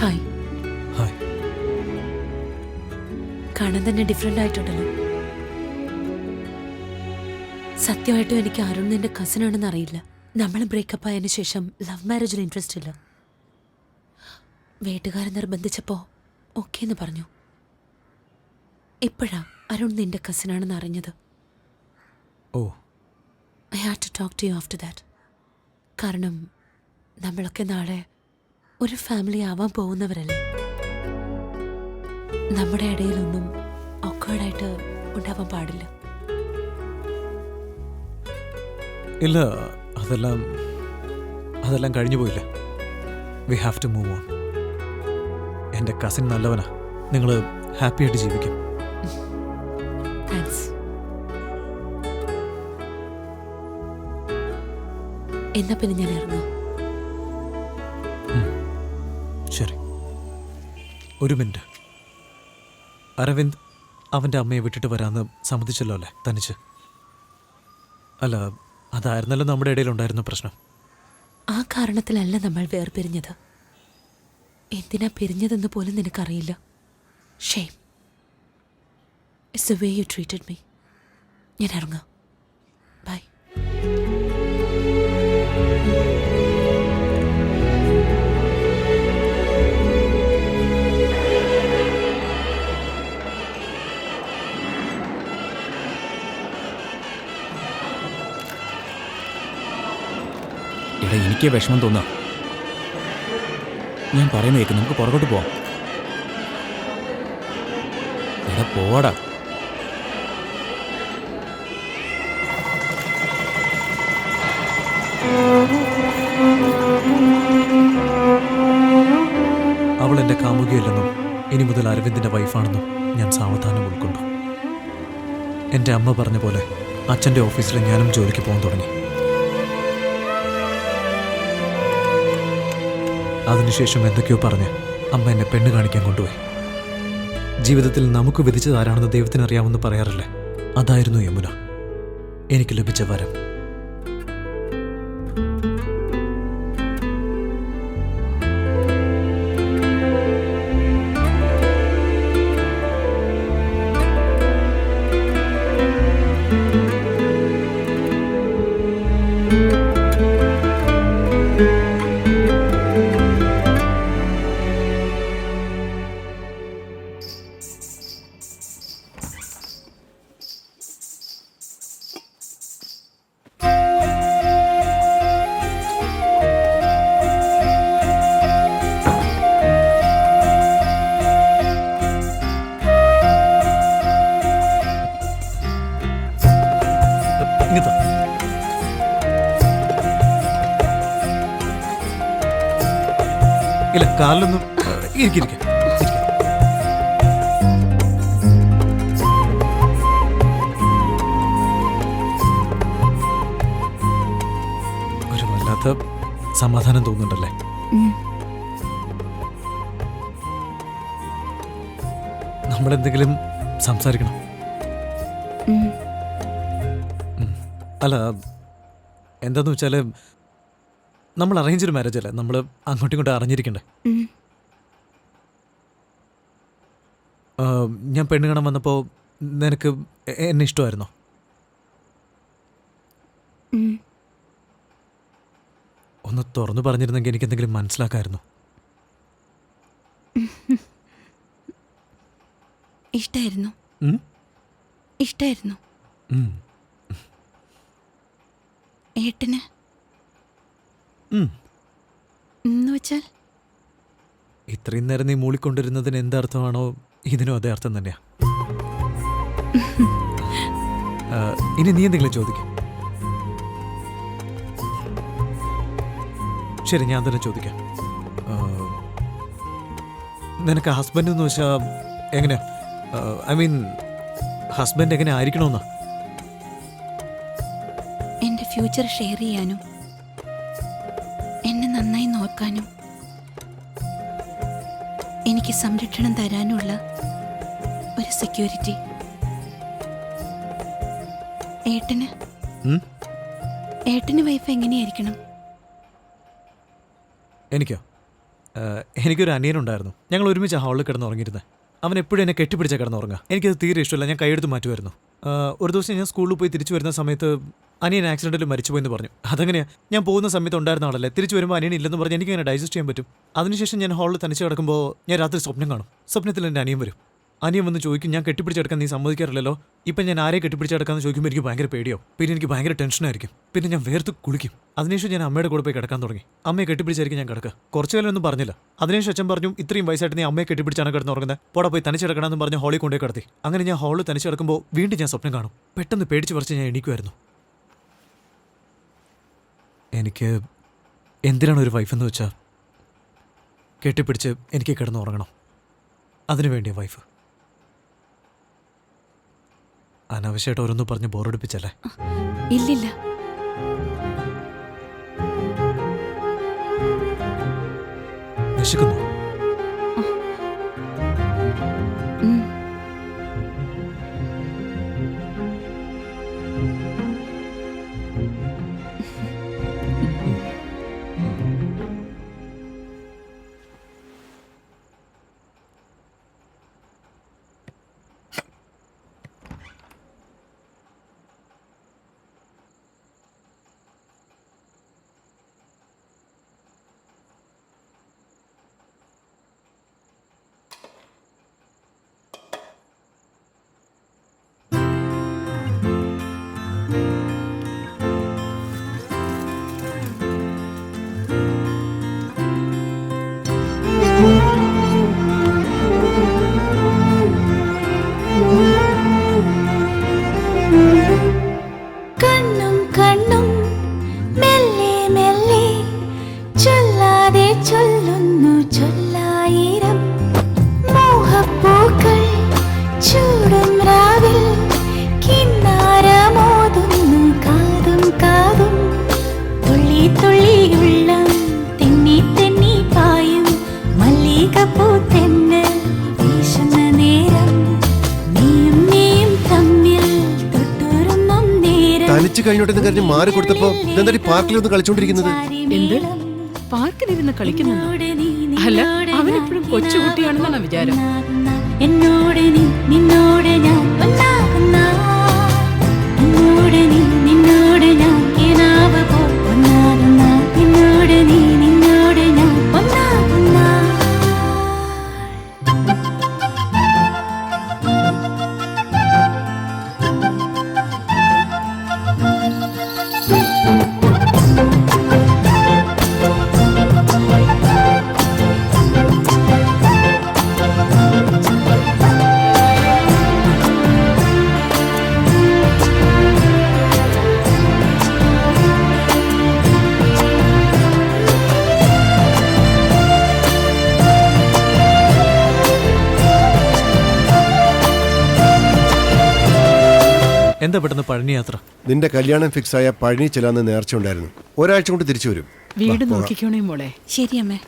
ഹായ്. ഹായ്. കാണാൻ തന്നെ ഡിഫറെന്റ് ആയിട്ടുണ്ടല്ലോ. സത്യമായിട്ടും എനിക്ക് അരുൺ നിന്റെ കസിൻ ആണെന്ന് അറിയില്ല. നമ്മൾ ബ്രേക്കപ്പ് ആയതിനു ശേഷം ലവ് മാരേജിൽ ഇൻട്രസ്റ്റ് ഇല്ല. വീട്ടുകാരൻ നിർബന്ധിച്ചപ്പോ ഓക്കെ എന്ന് പറഞ്ഞു. ഇപ്പോഴാ അരുൺ നിന്റെ കസിൻ ആണെന്ന് അറിഞ്ഞത്. ഓ. I had to talk to you after that. കാരണം നമ്മളൊക്കെ നാളെ ഒരു ഫാമിലി ആവാൻ പോകുന്നവരല്ലേ. നമ്മുടെ ഇടയിലൊന്നും ഓക്വേർഡായിട്ട് ഉണ്ടാവാൻ പാടില്ല. ഇല്ല, അതെല്ലാം കഴിഞ്ഞു പോയില്ല. We have to move on. എൻ്റെ കസിൻ നല്ലവനാ. നിങ്ങൾ ഹാപ്പി ആയിട്ട് ജീവിക്കും. താങ്ക്സ്. എന്നാ പിന്നെ ഞാൻ ഇറങ്ങാം. ശരി, ഒരു മിനിറ്റ്. അരവിന്ദ് അവൻ്റെ അമ്മയെ വിട്ടിട്ട് വരാമെന്ന് സമ്മതിച്ചല്ലോ അല്ലേ, തനിച്ച്? അല്ല, അതായിരുന്നല്ലോ നമ്മുടെ ഇടയിലുണ്ടായിരുന്ന പ്രശ്നം. ആ കാരണത്തിലല്ല നമ്മൾ വേർപിരിഞ്ഞത്. എന്തിനാ പിരിഞ്ഞതെന്ന് പോലും നിനക്കറിയില്ല. Shame. It's the way you treated me. ഞാൻ ഇറങ്ങാം. ബൈ. എടാ, എനിക്ക് വിഷമം തോന്നാ. ഞാൻ പറയുന്ന കേൾക്ക്, നമുക്ക് പുറകോട്ട് പോവാം. എടാ പോവാടാ. അവൾ എൻ്റെ കാമുകിയല്ലെന്നും ഇനി മുതൽ അരവിന്ദിൻ്റെ വൈഫാണെന്നും ഞാൻ സാവധാനം ഉൾക്കൊണ്ടു. എൻ്റെ അമ്മ പറഞ്ഞ പോലെ അച്ഛൻ്റെ ഓഫീസിൽ ഞാനും ജോലിക്ക് പോകാൻ തുടങ്ങി. അതിനുശേഷം എന്തൊക്കെയോ പറഞ്ഞ് അമ്മ എന്നെ പെണ്ണ് കാണിക്കാൻ കൊണ്ടുപോയി. ജീവിതത്തിൽ നമുക്ക് വിധിച്ചതാരാണെന്ന് ദൈവത്തിനറിയാമെന്ന് പറയാറില്ലേ, അതായിരുന്നു യമുന. എനിക്ക് ലഭിച്ച വരം. ഇല്ല, കാലിലൊന്നും ഇരിക്കിരിക്കാം. ഒരു വല്ലാത്ത സമാധാനം തോന്നുന്നുണ്ടല്ലേ? നമ്മളെന്തെങ്കിലും സംസാരിക്കണം. അല്ല, എന്താന്ന് വെച്ചാല് നമ്മൾ അറേഞ്ച്ഡ് മാരേജ് അല്ലേ, നമ്മൾ അങ്ങോട്ടും ഇങ്ങോട്ടും അറിഞ്ഞിരിക്കണ്ടേ? ഞാൻ പെണ്ണ് കാണാൻ വന്നപ്പോൾ നിനക്ക് എന്നെ ഇഷ്ടമായിരുന്നോ? ഒന്ന് തുറന്നു പറഞ്ഞിരുന്നെങ്കിൽ എനിക്ക് എന്തെങ്കിലും മനസ്സിലാക്കാമായിരുന്നു. ഇഷ്ടായിരുന്നു. ഇഷ്ടായിരുന്നു. ഏട്ടന് എന്ന് വെച്ചാൽ ഇത്രയും നേരം നീ മൂളിക്കൊണ്ടിരുന്നതിന് എന്തർത്ഥമാണോ ഇതിനും അതേ അർത്ഥം തന്നെയാ. ഇനി നീ എന്തെങ്കിലും ചോദിക്കും. ശരി, ഞാൻ തന്നെ ചോദിക്കാം. നിനക്ക് ഹസ്ബൻഡ് എന്ന് വെച്ചാൽ എങ്ങനെ, ഐ മീൻ ഹസ്ബൻഡ് എങ്ങനെ ആയിരിക്കണമെന്നാ? എൻ്റെ ഫ്യൂച്ചർ ഷെയർ ചെയ്യാനും എന്നെ നന്നായി നോക്കാനും എനിക്ക് സംരക്ഷണം തരാനുള്ള ഒരു സെക്യൂരിറ്റി. ഏട്ടന് വൈഫ് എങ്ങനെയായിരിക്കണം? എനിക്കൊരു അനിയനുണ്ടായിരുന്നു. ഞങ്ങൾ ഒരുമിച്ച് ഹാളിൽ കിടന്ന് ഉറങ്ങിയിരുന്നത്. അവൻ എപ്പോഴും എന്നെ കെട്ടിപ്പിടിച്ചാൽ കിടന്നുറങ്ങുക. എനിക്കത് തീരെ ഇഷ്ടമില്ല. ഞാൻ കൈയെടുത്ത് മാറ്റുമായിരുന്നു. ഒരു ദിവസം ഞാൻ സ്കൂളിൽ പോയി തിരിച്ചു വരുന്ന സമയത്ത് അനിയൻ ആക്സിഡൻറ്റിൽ മരിച്ചുപോയെന്ന് പറഞ്ഞു. അതെങ്ങനെയാണ്? ഞാൻ പോകുന്ന സമയത്ത് ഉണ്ടായിരുന്ന ആളല്ലേ. തിരിച്ചു വരുമ്പോൾ അനിയൻ ഇല്ലെന്ന് പറഞ്ഞ് എനിക്കങ്ങനെ ഡൈജസ്റ്റ് ചെയ്യാൻ പറ്റും. അതിനുശേഷം ഞാൻ ഹാളിൽ തനിച്ച് കിടക്കുമ്പോൾ ഞാൻ രാത്രി സ്വപ്നം കാണും. സ്വപ്നത്തിൽ എൻ്റെ അനിയൻ വരും. അനിയൻ വന്ന് ചോദിക്കും, ഞാൻ കെട്ടിപ്പിടിച്ചെടുക്കാൻ നീ സമ്മതിക്കാറില്ലല്ലോ, ഇപ്പം ഞാൻ ആരെ കെട്ടിപ്പിടിച്ചെടുക്കാന്ന് ചോദിക്കുമ്പോൾ എനിക്ക് ഭയങ്കര പേടിയാവും. പിന്നെ എനിക്ക് ഭയങ്കര ടെൻഷനായിരിക്കും. പിന്നെ ഞാൻ വേർത്ത് കുളിക്കും. അതിനുശേഷം ഞാൻ അമ്മയുടെ കൂടെ പോയി കിടക്കാൻ തുടങ്ങി. അമ്മയെ കെട്ടിപ്പിടിച്ചായിരിക്കും ഞാൻ കിടക്കുക. കുറച്ചു കാലം ഒന്നും പറഞ്ഞില്ല. അതിനുശേഷം അച്ഛൻ പറഞ്ഞു, ഇത്രയും വയസ്സായിട്ട് നീ അമ്മയെ കെട്ടിപ്പിടിച്ചാണ് കിടന്നുറങ്ങുന്നത്, പോടെ പോയി തനിച്ച് കിടക്കണമെന്ന് പറഞ്ഞ് ഹാളിൽ കൊണ്ടേ കിടത്തി. അങ്ങനെ ഞാൻ ഹാളിൽ തനിച്ച് കിടക്കുമ്പോൾ വീണ്ടും ഞാൻ സ്വപ്നം കാണും. പെട്ടെന്ന് പേടിച്ച് പറിച്ച് ഞാൻ എണീക്കുമായിരുന്നു. എനിക്ക് എന്തിനാണ് ഒരു വൈഫെന്ന് വെച്ചാൽ കെട്ടിപ്പിടിച്ച് എനിക്ക് കിടന്നുറങ്ങണം. അതിനു വേണ്ടിയ വൈഫ്. അനാവശ്യമായിട്ട് ഓരോന്നും പറഞ്ഞ് ബോറടിപ്പിച്ചല്ലേ? ഇല്ലില്ല, വിശക്കുന്നു. കഴിഞ്ഞോട്ടെന്ന് കരുതി മാറി കൊടുത്തപ്പോ എന്താ പാർക്കിലൊന്ന് കളിച്ചോണ്ടിരിക്കുന്നത്? എന്ത് പാർക്കിലിരുന്ന് കളിക്കുന്നു? അല്ല, അവനെപ്പോഴും കൊച്ചുകുട്ടിയാണെന്നാണ് വിചാരം. എന്നോട് നീ നിന്നോട് ഞാൻ ഒന്നാകുന്ന, എന്നോട് നീ നിന്നോട് ഞാൻ കിനാവ് പോ ഒന്നാകുന്ന, എന്നോട് നീ നിന്നോട് ഞാൻ ഒന്നാകുന്ന. എന്താ പെട്ടെന്ന് പഴനി യാത്ര? നിന്റെ കല്യാണം ഫിക്സ് ആയ പഴനി ചെല്ലാന്ന് നേർച്ച ഉണ്ടായിരുന്നു. ഒരാഴ്ച കൊണ്ട് തിരിച്ചു വരും. വീട് നോക്കിക്കോണേ മോളെ. ശരി അമ്മേ.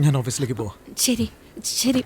ഞാൻ ഓഫീസിലേക്ക് പോവാം. ശരി ശരി.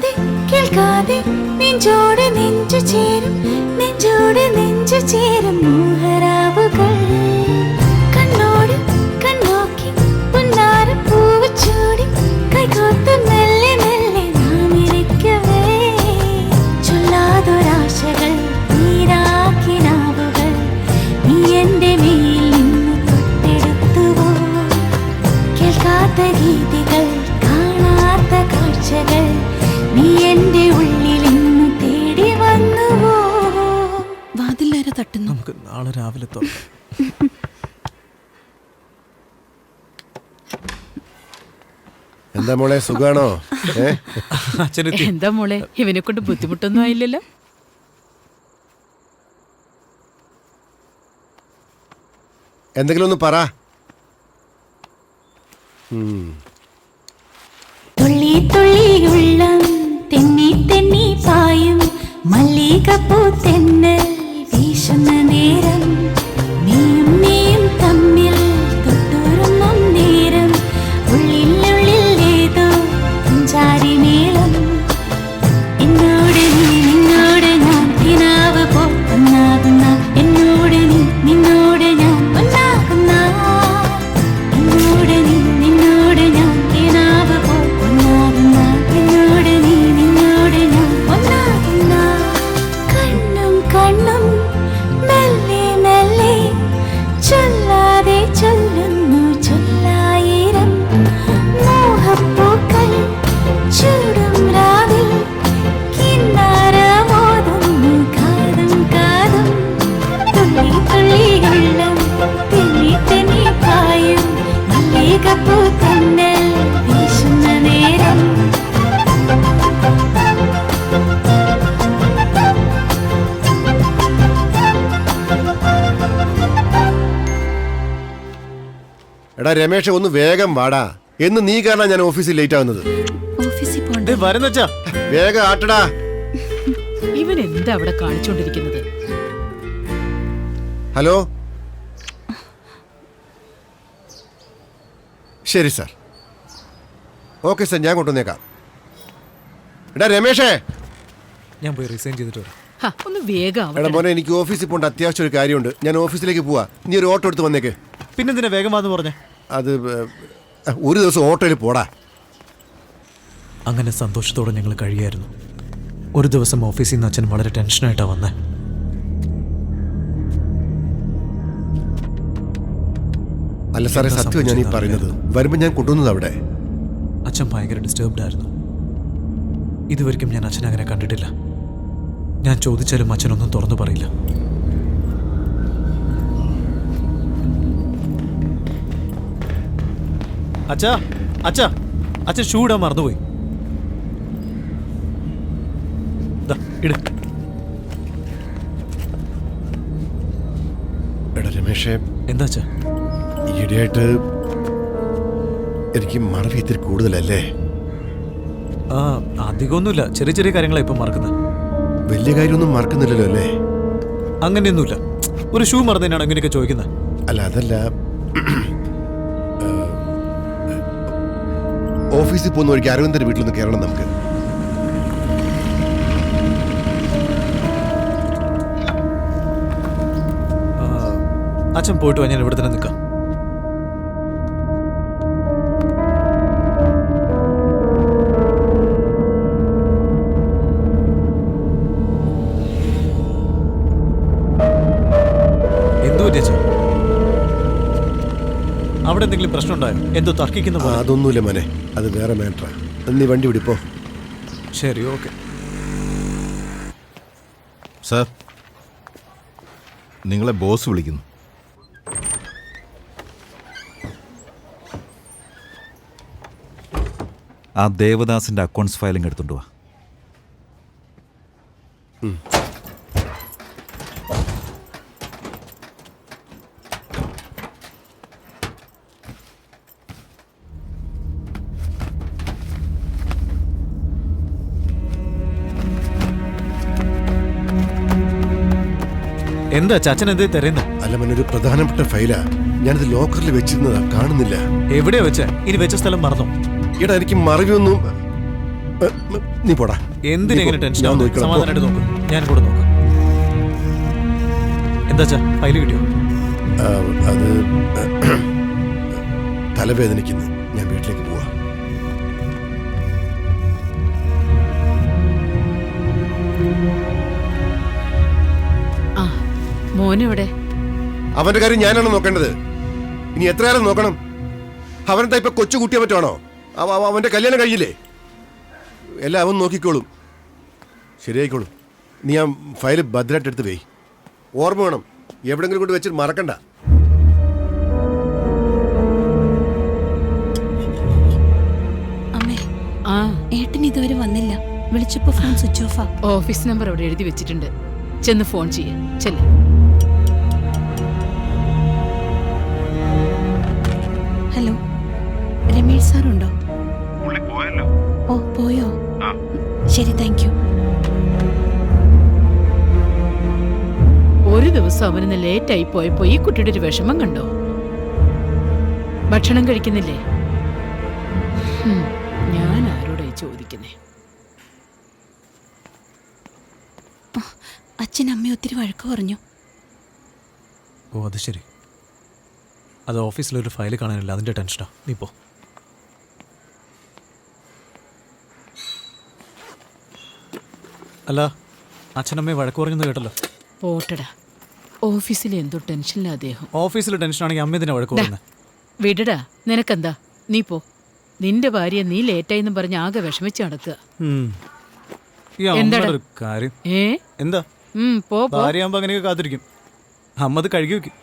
കാണാതെ കേൾക്കാതെ നെഞ്ചോട് നെഞ്ചു ചേരും നെഞ്ചോട് നെഞ്ചു ചേരും മോഹരാവുകൾ കണ്ണോട് കണ്ണോക്കി പുന്നാര പൂവ് ചൂടി കൈകോത്ത് മെല്ലെ മെല്ലെ നാം ഇരിക്കവേ ചൊല്ലാതൊരാശകൾ നീരാക്കിനാവുകൾ നീ എൻ്റെ മേൽ നിന്ന് തൊട്ടെടുത്തുവോ കേൾക്കാത്ത ഗീതികൾ കാണാത്ത കാഴ്ചകൾ നീ എൻ്റെ ഉള്ളിൽ ഇന്ന് തേടി വന്നുവോ. വാതിലാര തട്ടുന്നു? നമുക്ക് നാളെ രാവിലെ തുറക്കാം. എന്താ മോളെ സുഖാണോ? അച്ഛനെത്തി. എന്താ മോളെ, ഇവനെ കൊണ്ട് ബുദ്ധിമുട്ടൊന്നും ആയില്ലല്ലോ? എന്തെങ്കിലും ഒന്ന് പറ. തുള്ളി തുള്ളി ഉള്ളം തെന്നി തെന്നി പായും മല്ലികപ്പൂ തെന്നൽ വീശുന്ന നേരം നീയും നീയും തമ്മിൽ തൊട്ടുറുമ്പും നേരം ഉള്ളിൽ ഏതോ പുഞ്ചാരി മേളം എന്നോട് നീ നിന്നോട് ഞാൻ കിനാവ് പോന്നാകുന്ന എന്നോട് നീ നിന്നോട് ഞാൻ ഒന്നാകുന്ന എന്നോട് നീ നിന്നോട് ഞാൻ കിനാവ് പോന്നാകുന്ന എന്നോട് നീ നിന്നോട് ഞാൻ ഒന്നാകുന്ന കണ്ണും കണ്ണും മെല്ലെ മെല്ലെ ചൊല്ലാതെ ചൊല്ലുന്നു ചൊല്ലായിരം മോഹപ്പൂക്കൾ ചൂടും രാവിൽ കിന്നാരമോതുന്നു കാതും കാതും തുള്ളി തുള്ളി ഉള്ളം തെന്നി തെന്നി പായും മല്ലികപ്പൂ തെന്നൽ വീശുന്ന നേരം എടാ രമേശ് ഒന്ന് വേഗം വാടാ. എന്ന് നീ കാരണം ഞാൻ ഓഫീസിൽ ലേറ്റ് ആവുന്നത്. ഓഫീസിൽ പോണ്ട. വരുന്നച്ചാ. വേഗം ആട്ടടാ. ഇവൻ എന്താ അവിടെ കാണിച്ചോണ്ടിരിക്കുന്നത്? ഹലോ. ശരി സാർ. ഓക്കെ സാർ, ഞാൻ കൊണ്ടുവന്നേക്കാം. എടാ രമേശേ. ഞാൻ പോയി റിസൈൻ ചെയ്തിട്ട് വരാം. ഒന്ന് വേഗം എടാ മോനെ, എനിക്ക് ഓഫീസിൽ പോകേണ്ട അത്യാവശ്യം ഒരു കാര്യമുണ്ട്. ഞാൻ ഓഫീസിലേക്ക് പോവാ. നീ ഒരു ഓട്ടോ എടുത്ത് വന്നേക്ക്. പിന്നെന്തിനാ വേഗം വന്ന് പറഞ്ഞേ? അത് ഒരു ദിവസം ഓട്ടോയിൽ പോടാ. അങ്ങനെ സന്തോഷത്തോടെ ഞങ്ങൾ കഴിയായിരുന്നു. ഒരു ദിവസം ഓഫീസിൽ നിന്ന് അച്ഛൻ വളരെ ടെൻഷനായിട്ടാ വന്നേ. അല്ല സാറേ, സത്യം ഞാൻ ഈ പറയുന്നത്. വരുമ്പോൾ ഞാൻ കൊണ്ടുവന്നത് അവിടെ. അച്ഛൻ ഭയങ്കര ഡിസ്റ്റർബ്ഡ് ആയിരുന്നു. ഇതുവരെയ്ക്കും ഞാൻ അച്ഛനെ അങ്ങനെ കണ്ടിട്ടില്ല. ഞാൻ ചോദിച്ചാലും അച്ഛനൊന്നും തുറന്നു പറയില്ല. അച്ഛാ അച്ഛാ, അച്ഛൻ ഷൂ ഇടാൻ മറന്നുപോയി. എടാ രമേശേ. എന്താ അച്ഛാ? ഈയിടെയായിട്ട് എനിക്ക് മറവി ഇത്തിരി കൂടുതലല്ലേ? അധികമൊന്നുമില്ല, ചെറിയ ചെറിയ കാര്യങ്ങളാണ് ഇപ്പം മറക്കുന്നത്. വലിയ കാര്യമൊന്നും മറക്കുന്നില്ലല്ലോ അല്ലേ? അങ്ങനെയൊന്നുമില്ല. ഒരു ഷൂ മറന്നതിനാണ് അങ്ങനെയൊക്കെ ചോദിക്കുന്നത്. അല്ല അതല്ല, ഓഫീസിൽ പോകുന്ന വഴിക്ക് അരവിന്ദന്റെ വീട്ടിലൊന്ന് കയറണം നമുക്ക്. അച്ഛൻ പോയിട്ട് വാ, ഞാൻ ഇവിടെ തന്നെ നിൽക്കാം. അവിടെ എന്തെങ്കിലും പ്രശ്നം ഉണ്ടായോ? എന്തോ തർക്കിക്കുന്ന പോലെ. അതൊന്നുമില്ല മോനെ, അത് വേറെ മാറ്ററാ. നീ വണ്ടി വിടിപ്പോ. ശരി, ഓക്കെ സാർ. നിങ്ങളെ ബോസ് വിളിക്കുന്നു. ആ ദേവദാസിന്റെ അക്കൗണ്ട്സ് ഫയലിംഗ് എടുത്തോണ്ട് വാ. എന്താ ചാച്ചൻ എന്തേ തരുന്നത്? അല്ല മോനെ, ഒരു പ്രധാനപ്പെട്ട ഫയലാ. ഞാനിത് ലോക്കറിൽ വെച്ചിരുന്നതാ, കാണുന്നില്ല. എവിടെയാ വെച്ച? ഇനി വെച്ച സ്ഥലം മറന്നോ? എടാ എനിക്ക് മറവിയൊന്നും. നീ പോടാ. എന്തിനെങ്ങനെ ടെൻഷൻ ഞാൻ നോക്കിക്കോളാം. സമാധാനമായിട്ട് നോക്കും, ഞാൻ കൂടെ നോക്കാം. എന്താ ഫയല് കിട്ടിയോ? അത് തലവേദനിക്കുന്നു. ഞാൻ വീട്ടിലേക്ക് പോവാ. ആ മോനെവിടെ? അവന്റെ കാര്യം ഞാനാണ് നോക്കേണ്ടത്. ഇനി എത്ര കാലം നോക്കണം? അവനെന്താ ഇപ്പൊ കൊച്ചു കുട്ടിയെ പറ്റുവാണോ? അവന്റെ കല്യാണം കഴിയില്ലേ? എല്ലാം അവൻ നോക്കിക്കോളും, ശരിയായിക്കോളും. നീ ആ ഫയല് ഭദ്രമായിട്ട് എടുത്ത് പോയി. ഓർമ്മ വേണം, എവിടെങ്കിലും കൊണ്ട് വെച്ചിട്ട് മറക്കണ്ട. അമ്മേ, ആ ഏട്ടൻ ഇതുവരെ വന്നില്ല. വിളിച്ചപ്പോ ഫോൺ സ്വിച്ച് ഓഫാ. ഓഫീസ് നമ്പർ അവിടെ എഴുതി വെച്ചിട്ടുണ്ട്, ചെന്ന് ഫോൺ ചെയ്യ. ചെല്ല്. ഹലോ, രമേഷ് സാറുണ്ടോ? ഓ പോയോ? ശരി, താങ്ക് യു. ഒരു ദിവസം അവന് ലേറ്റായി പോയപ്പോ ഈ കുട്ടിയുടെ ഒരു വിഷമം കണ്ടോ? ഭക്ഷണം കഴിക്കുന്നില്ലേ? ഞാൻ ആരോടായി ചോദിക്കുന്നേ? അച്ഛൻ അമ്മ ഒത്തിരി വഴക്ക് പറഞ്ഞു. ഓ അത് ശരി. അത് ഓഫീസിലൊരു ഫയൽ കാണാനില്ല, അതിന്റെ ടെൻഷനാ. നീ പോ. അല്ല, അച്ഛനമ്മയെ വഴക്ക് പറഞ്ഞെന്ന് കേട്ടല്ലോ. പോട്ടടാ, ഓഫീസിൽ എന്തോ ടെൻഷനില്ല അദ്ദേഹം. ഓഫീസിൽ ടെൻഷനാണെങ്കിൽ അമ്മ ഇതിനെ വഴക്ക് പറയുന്നത്. വിടടാ, നിനക്കെന്താ? നീ പോ. നിന്റെ ഭാര്യ നീ ലേറ്റായിന്നും പറഞ്ഞ് ആകെ വിഷമിച്ച് നടക്കുക. എന്താ കാര്യം? എന്താ പോ. ഭാര്യയാകുമ്പോ അങ്ങനെയൊക്കെ കാത്തിരിക്കും. അമ്മ അത് കഴുകി വെക്കും.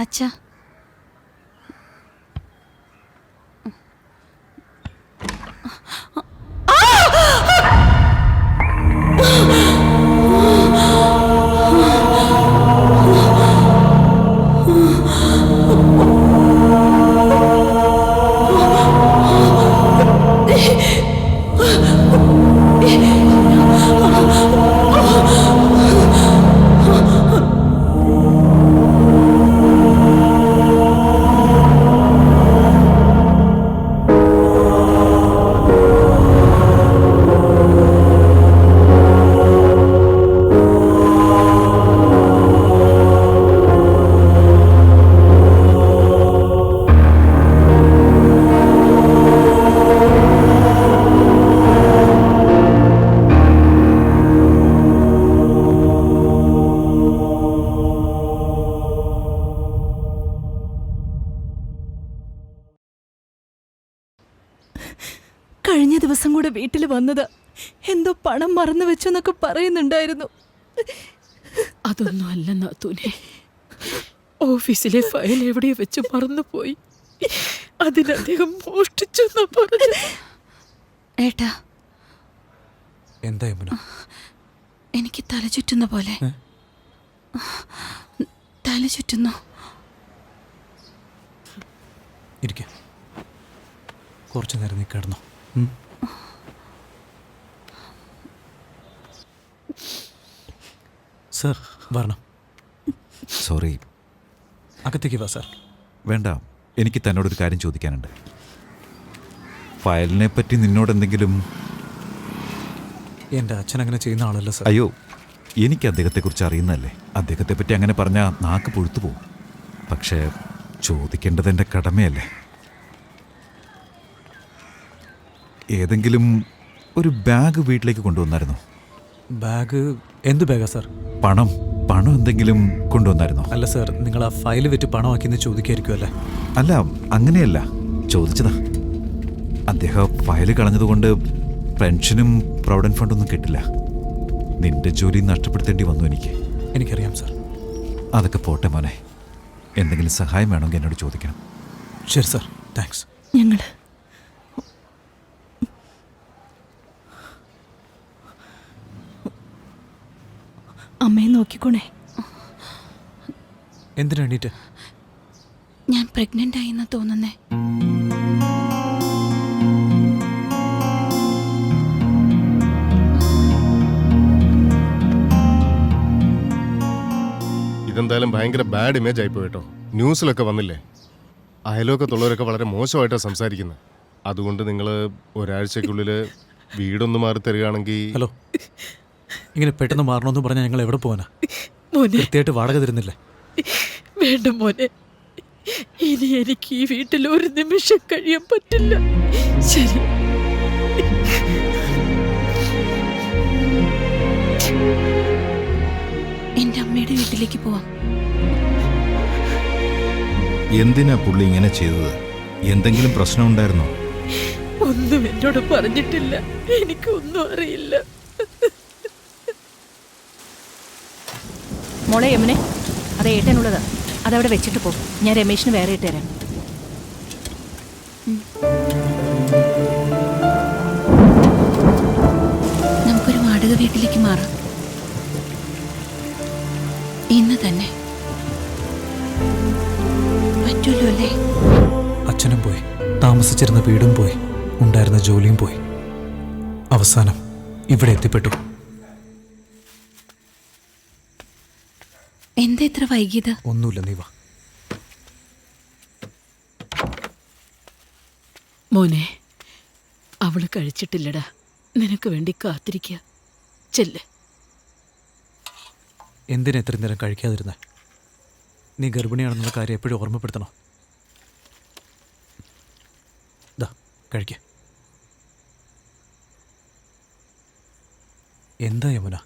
അച്ഛാ, കഴിഞ്ഞ ദിവസം കൂടെ വീട്ടിൽ വന്നത് എന്തോ പണം മറന്നു വെച്ചെന്നൊക്കെ പറയുന്നുണ്ടായിരുന്നു. അതൊന്നും അല്ല നാത്തൂനെ, ഓഫീസിലെ ഫയൽ എവിടെയോ വെച്ച് മറന്നുപോയി. അതിനദ്ദേഹം മോഷ്ടിച്ചെന്നാ പറഞ്ഞു. ഏട്ടാ, എന്താ യമുന? എനിക്ക് തല ചുറ്റുന്ന പോലെ. തല ചുറ്റുന്നു. ഇരിക്ക, കുറച്ചു നേരം നീ കിടന്നോ. സർ വരണം. സോറി. അകത്തേക്ക് വാ സാർ. വേണ്ട, എനിക്ക് തന്നോടൊരു കാര്യം ചോദിക്കാനുണ്ട്. ഫയലിനെ പറ്റി നിന്നോട് എന്തെങ്കിലും? എൻ്റെ അച്ഛൻ അങ്ങനെ ചെയ്യുന്ന ആളല്ല സാർ. അയ്യോ, എനിക്ക് അദ്ദേഹത്തെക്കുറിച്ച് അറിയുന്നതല്ലേ. അദ്ദേഹത്തെ പറ്റി അങ്ങനെ പറഞ്ഞാൽ നാക്ക് പൊഴുത്തു പോകും. പക്ഷേ ചോദിക്കേണ്ടത് എൻ്റെ കടമയല്ലേ. ഏതെങ്കിലും ഒരു ബാഗ് വീട്ടിലേക്ക് കൊണ്ടുവന്നായിരുന്നോ? ബാഗ്? എന്ത് ബാഗാ സാർ? പണം എന്തെങ്കിലും കൊണ്ടുവന്നായിരുന്നോ? അല്ല സാർ, നിങ്ങൾ ആ ഫയൽ വെച്ച് പണമാക്കിയെന്ന് ചോദിക്കായിരിക്കും അല്ലേ? അല്ല, അങ്ങനെയല്ല ചോദിച്ചതാ. അദ്ദേഹം ഫയൽ കളഞ്ഞതുകൊണ്ട് പെൻഷനും പ്രൊവിഡന്റ് ഫണ്ടൊന്നും കിട്ടില്ല. നിന്റെ ജോലി നഷ്ടപ്പെടുത്തേണ്ടി വന്നു എനിക്ക്. എനിക്കറിയാം സാർ. അതൊക്കെ പോട്ടെ മോനെ, എന്തെങ്കിലും സഹായം വേണമെങ്കിൽ എന്നോട് ചോദിക്കണം. ശരി സാർ, താങ്ക്സ്. ഞങ്ങൾ അമ്മയെ നോക്കിക്കോണേ. എന്തിനു വേണ്ടിയിട്ട്? ഞാൻ പ്രഗ്നന്റ് ആയിന്നാ തോന്നുന്നേ. ഇതെന്തായാലും ഭയങ്കര ബാഡ് ഇമേജ് ആയിപ്പോയി കേട്ടോ. ന്യൂസിലൊക്കെ വന്നില്ലേ? അയലോക്കത്തുള്ളവരൊക്കെ വളരെ മോശമായിട്ടാണ് സംസാരിക്കുന്നത്. അതുകൊണ്ട് നിങ്ങൾ ഒരാഴ്ചക്കുള്ളിൽ വീടൊന്ന് മാറി തരികയാണെങ്കിൽ. ഹലോ, ഇങ്ങനെ പെട്ടെന്ന് മാറണമെന്ന് പറഞ്ഞാൽ ഞങ്ങൾ എവിടെ പോകാനാ? കൃത്യമായിട്ട് വാടക തരുന്നില്ലേ? വേണ്ട മോനെ, ഇനി എനിക്ക് ഈ വീട്ടിൽ ഒരു നിമിഷം കഴിയാൻ പറ്റില്ല. ശരി, എന്റെ അമ്മയുടെ വീട്ടിലേക്ക് പോവാം. എന്തിനാ പുള്ളി ഇങ്ങനെ ചെയ്തത്? എന്തെങ്കിലും പ്രശ്നം ഉണ്ടായിരുന്നോ? ഒന്നും എന്നോട് പറഞ്ഞിട്ടില്ല. എനിക്കൊന്നും അറിയില്ല. മോളെ യമുനെ, അത് ഏട്ടനുള്ളതാ. അതവിടെ വെച്ചിട്ട് പോ. ഞാൻ രമേശിന് വേറെ ഇട്ട് തരാം. നമുക്കൊരു വാടക വീട്ടിലേക്ക് മാറാം, ഇന്ന് തന്നെ. പറ്റുമല്ലോ അല്ലേ? അച്ഛനും പോയി, താമസിച്ചിരുന്ന വീടും പോയി, ഉണ്ടായിരുന്ന ജോലിയും പോയി. അവസാനം ഇവിടെ എത്തിപ്പെട്ടു. എന്താ ഇത്ര വൈകിയത്? ഒന്നുമില്ല, നീ വാ. മോനെ, അവള് കഴിച്ചിട്ടില്ലടാ. നിനക്ക് വേണ്ടി കാത്തിരിക്കുക. ചെല്ല്. എന്തിനാ എത്രയും നേരം കഴിക്കാതിരുന്നേ? നീ ഗർഭിണിയാണെന്നുള്ള കാര്യം എപ്പോഴും ഓർമ്മപ്പെടുത്തണോ? ദാ കഴിക്ക. എന്താ യമുന?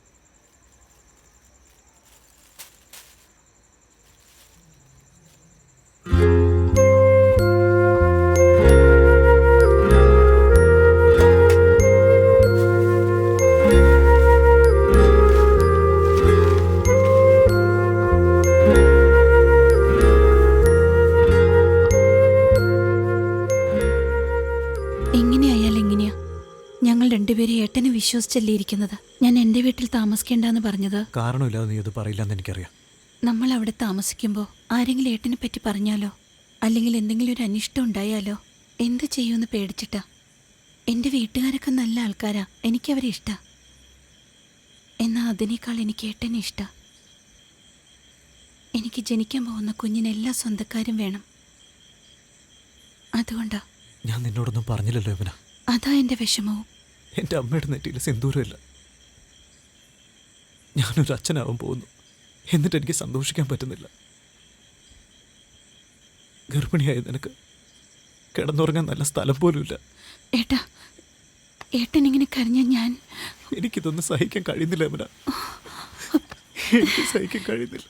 ഏട്ടനെ വിശ്വസിച്ചല്ലേ ഇരിക്കുന്നത്. ഞാൻ എൻ്റെ വീട്ടിൽ താമസിക്കേണ്ടെന്ന് പറഞ്ഞത്. കാരണമില്ലാതെ നീ അത് പറയില്ലെന്ന് എനിക്കറിയാം. നമ്മൾ അവിടെ താമസിക്കുമ്പോൾ ആരെങ്കിലും ഏട്ടനെ പറ്റി പറഞ്ഞാലോ, അല്ലെങ്കിൽ എന്തെങ്കിലും ഒരു അനിഷ്ടം ഉണ്ടായാലോ എന്ത് ചെയ്യുമെന്ന് പേടിച്ചിട്ടാ. എൻ്റെ വീട്ടുകാരൊക്കെ നല്ല ആൾക്കാരാ, എനിക്കവരെ ഇഷ്ടാ. എന്നാൽ അതിനേക്കാൾ എനിക്ക് ഏട്ടനെ ഇഷ്ടാ. എനിക്ക് ജനിക്കാൻ പോകുന്ന കുഞ്ഞിന് എല്ലാ സ്വന്തക്കാരും വേണം. അതുകൊണ്ടാ. ഞാൻ നിന്നോടൊന്നും പറഞ്ഞില്ലല്ലോ യമുന. അതാ എൻ്റെ വിഷമവും. എൻ്റെ അമ്മയുടെ നെറ്റിയിൽ സിന്ദൂരമില്ല. ഞാനൊരു അച്ഛനാവാൻ പോകുന്നു, എന്നിട്ട് എനിക്ക് സന്തോഷിക്കാൻ പറ്റുന്നില്ല. ഗർഭിണിയായ നിനക്ക് കിടന്നുറങ്ങാൻ നല്ല സ്ഥലം പോലുമില്ല. ഏട്ടാ, ഏട്ടൻ ഇങ്ങനെ കരഞ്ഞ ഞാൻ. എനിക്കിതൊന്നും സഹിക്കാൻ കഴിയുന്നില്ല യമുന. എനിക്ക് സഹിക്കാൻ കഴിയുന്നില്ല.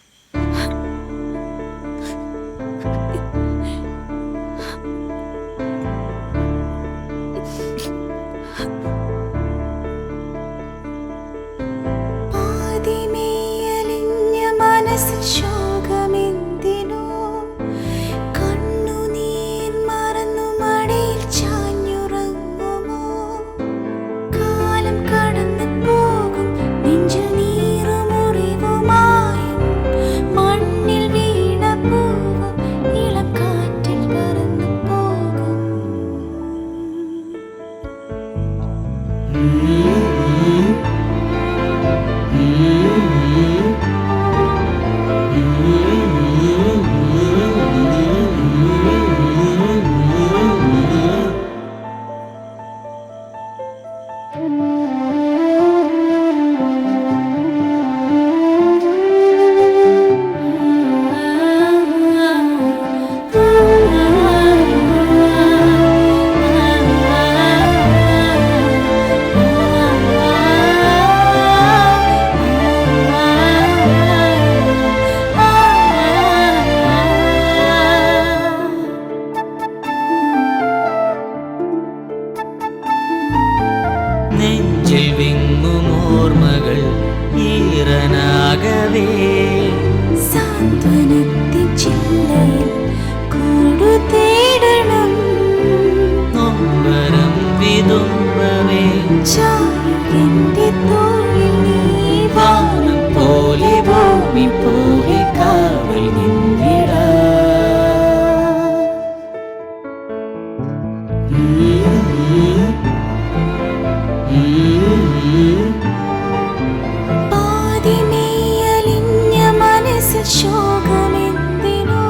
ശോകമെന്തിനോ